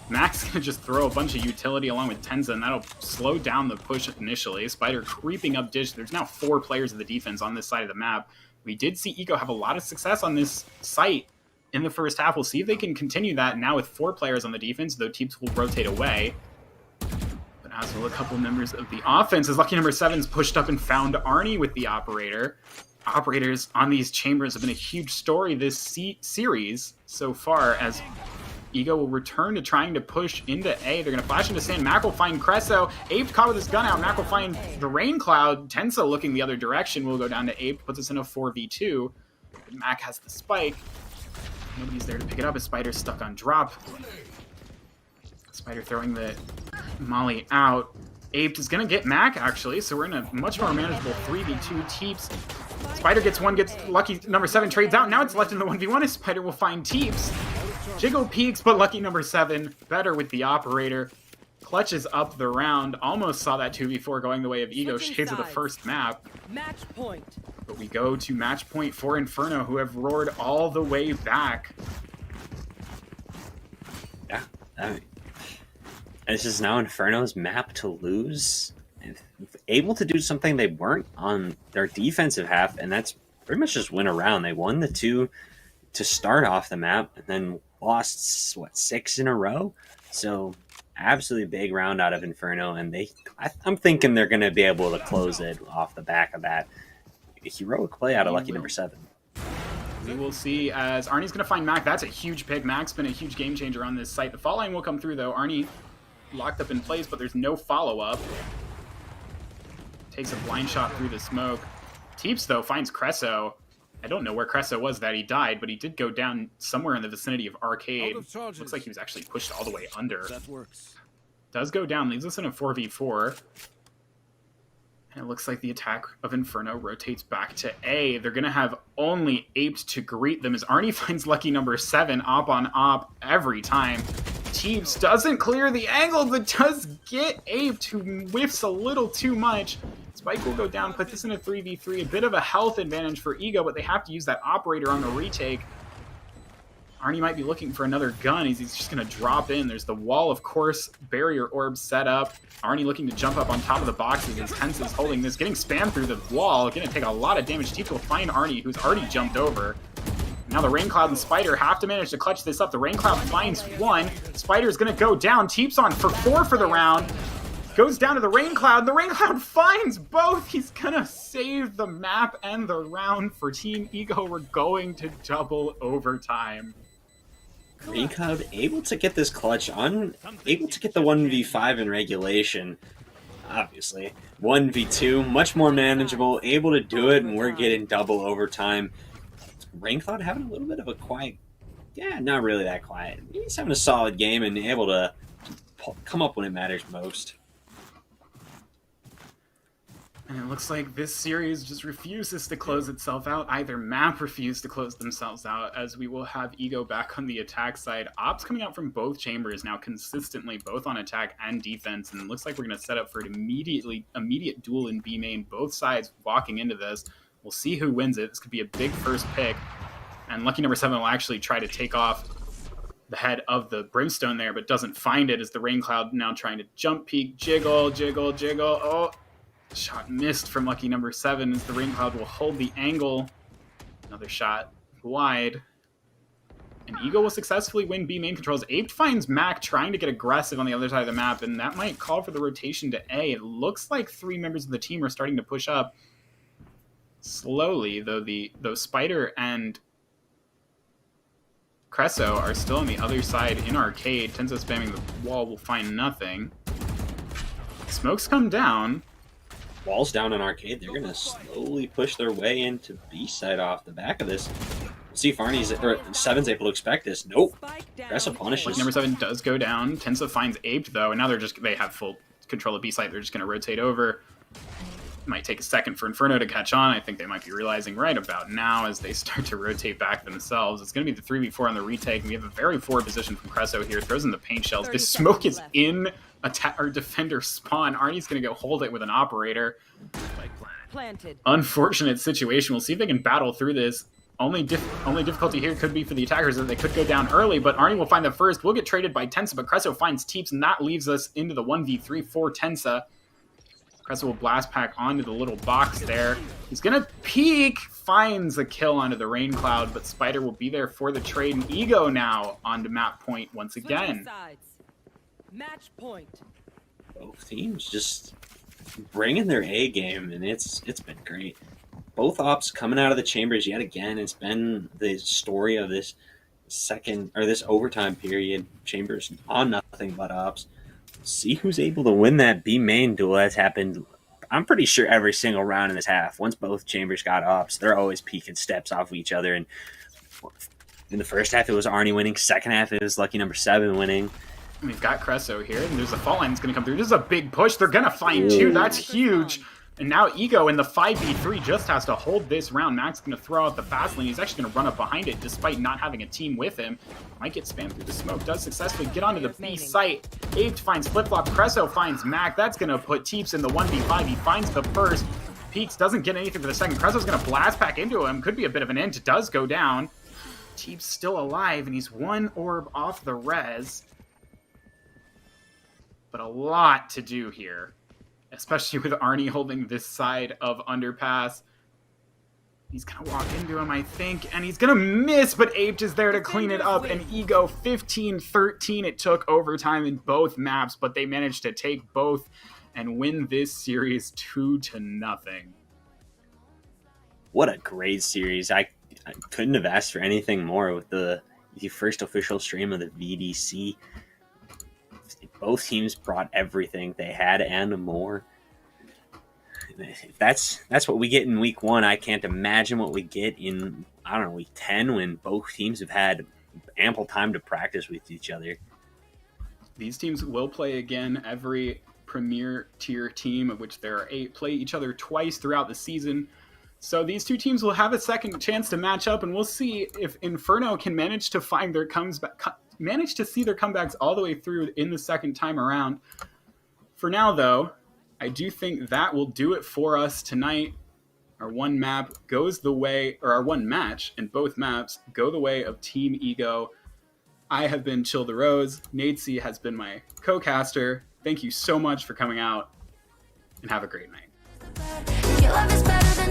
Max going to just throw a bunch of utility along with Tenza, and that'll slow down the push initially. Spider creeping up dish. There's now 4 players of the defense on this side of the map. We did see Ego have a lot of success on this site in the first half. We'll see if they can continue that now with 4 players on the defense, though teams will rotate away. But as will a couple members of the offense, as lucky number 7's pushed up and found Arnie with the operator. Operators on these chambers have been a huge story this series so far, as Ego will return to trying to push into A. They're going to flash into sand. Mac will find Cresso. Ape caught with his gun out. Mac will find the Raincloud. Tensa looking the other direction will go down to Ape. Puts us in a 4v2. But Mac has the spike. Nobody's there to pick it up as Spider's stuck on drop. Spider throwing the molly out. Ape is going to get Mac, actually, so we're in a much more manageable 3v2 Teeps. Spider gets one, gets lucky number 7 trades out. Now it's left in the 1v1 as Spider will find Teeps. Jiggle peaks, but lucky number 7 better with the operator. Clutches up the round. Almost saw that 2v4 going the way of Ego. Shades of the first map. Match point. But we go to match point for Inferno, who have roared all the way back. Yeah, this is now Inferno's map to lose. Able to do something they weren't on their defensive half, and that's pretty much just win around. They won the 2 to start off the map, and then lost, 6 in a row? So, absolutely big round out of Inferno, and I'm thinking they're going to be able to close it off the back of that heroic play out of lucky number 7. We will see as Arnie's going to find Mac. That's a huge pick. Mac's been a huge game changer on this site. The fall line will come through, though. Arnie locked up in place, but there's no follow-up. Takes a blind shot through the smoke. Teeps, though, finds Cresso. I don't know where Cresso was that he died, but he did go down somewhere in the vicinity of Arcade. Looks like he was actually pushed all the way under. That works. Does go down, leaves us in a 4v4. And it looks like the attack of Inferno rotates back to A. They're going to have only Aped to greet them as Arnie finds lucky number 7 op on op every time. Teeps doesn't clear the angle, but does get Aped, who whiffs a little too much. Spike will go down, put this in a 3v3. A bit of a health advantage for Ego, but they have to use that operator on the retake. Arnie might be looking for another gun. He's just going to drop in. There's the wall, of course, barrier orb set up. Arnie looking to jump up on top of the boxes as Tensa's holding this, getting spammed through the wall. Going to take a lot of damage. Teeps will find Arnie, who's already jumped over. Now the Raincloud and Spider have to manage to clutch this up. The Raincloud finds 1. Spider's going to go down. Teeps on for 4 for the round. Goes down to the Raincloud. The Raincloud finds both. He's going to save the map and the round for Team Ego. We're going to double overtime. Raincloud able to get this clutch on, able to get the 1v5 in regulation, obviously. 1v2, much more manageable, able to do it, and we're getting double overtime. Rain Cloud having a little bit of a quiet, yeah, not really that quiet. He's having a solid game and able to come up when it matters most. And it looks like this series just refuses to close itself out. Either map refuse to close themselves out, as we will have Ego back on the attack side. Ops coming out from both chambers now consistently, both on attack and defense. And it looks like we're going to set up for an immediate duel in B main. Both sides walking into this. We'll see who wins it. This could be a big first pick. And lucky number 7 will actually try to take off the head of the Brimstone there, but doesn't find it as the Rain Cloud now trying to jump peek, jiggle. Oh, shot missed from lucky number 7 as the Rain Cloud will hold the angle. Another shot wide. And Ego will successfully win B main controls. Ape finds Mac trying to get aggressive on the other side of the map, and that might call for the rotation to A. It looks like 3 members of the team are starting to push up slowly, though Spider and Cresso are still on the other side in Arcade. Tenso spamming the wall will find nothing. Smokes come down. Wall's down in Arcade. They're going to slowly push their way into B side off the back of this. We'll see if Arnie's or 7's able to expect this. Nope. Cresso punishes. Like number 7 does go down. Tenso finds Aped though, and now they have full control of B side. They're just going to rotate over. Might take a second for Inferno to catch on. I think they might be realizing right about now as they start to rotate back themselves. It's going to be the 3v4 on the retake, and we have a very forward position from Cresso here. Throws in the paint shells. This smoke is in attack or defender spawn. Arnie's going to go hold it with an operator. Planted. Unfortunate situation. We'll see if they can battle through this. Only difficulty here could be for the attackers that they could go down early, but Arnie will find the first. We'll get traded by Tensa, but Cresso finds Teeps, and that leaves us into the 1v3 for Tensa. Cresso will blast pack onto the little box there. He's going to peek, finds a kill onto the Rain Cloud, but Spider will be there for the trade. And Ego now onto map point once again. Match point. Both teams just bringing their A game, and it's been great. Both ops coming out of the chambers yet again. It's been the story of this this overtime period. Chambers on nothing but ops. See who's able to win that B main duel. That's happened, I'm pretty sure, every single round in this half. Once both chambers got ops, they're always peeking steps off of each other. And in the first half, it was Arnie winning. Second half, it was lucky number 7 winning. We've got Cresso here, and there's a fault line that's going to come through. This is a big push. They're going to find 2. That's huge. And now Ego in the 5v3 just has to hold this round. Mac's going to throw out the fast lane. He's actually going to run up behind it despite not having a team with him. Might get spammed through the smoke. Does successfully get onto the B site. Ape finds Flip-Flop. Cresso finds Mac. That's going to put Teeps in the 1v5. He finds the first. Peaks doesn't get anything for the second. Cresso's going to blast back into him. Could be a bit of an end. Does go down. Teeps still alive, and he's 1 orb off the res. But a lot to do here, especially with Arnie holding this side of Underpass. He's going to walk into him, I think, and he's going to miss, but Aped is there to clean it up, and Ego 15-13. It took overtime in both maps, but they managed to take both and win this series 2-0. What a great series. I couldn't have asked for anything more with the first official stream of the VDC. Both teams brought everything they had and more. If that's what we get in week 1, I can't imagine what we get in, I don't know, week 10, when both teams have had ample time to practice with each other. These teams will play again. Every premier tier team, of which there are 8, play each other twice throughout the season. So these two teams will have a second chance to match up, and we'll see if Inferno can manage to find their manage to see their comebacks all the way through in the second time around. For now, though, I do think that will do it for us tonight. Our one map goes the way, or our one match and both maps go the way of Team Ego. I have been Chill the Rose. Nadesy has been my co-caster. Thank you so much for coming out, and have a great night. Your love is better than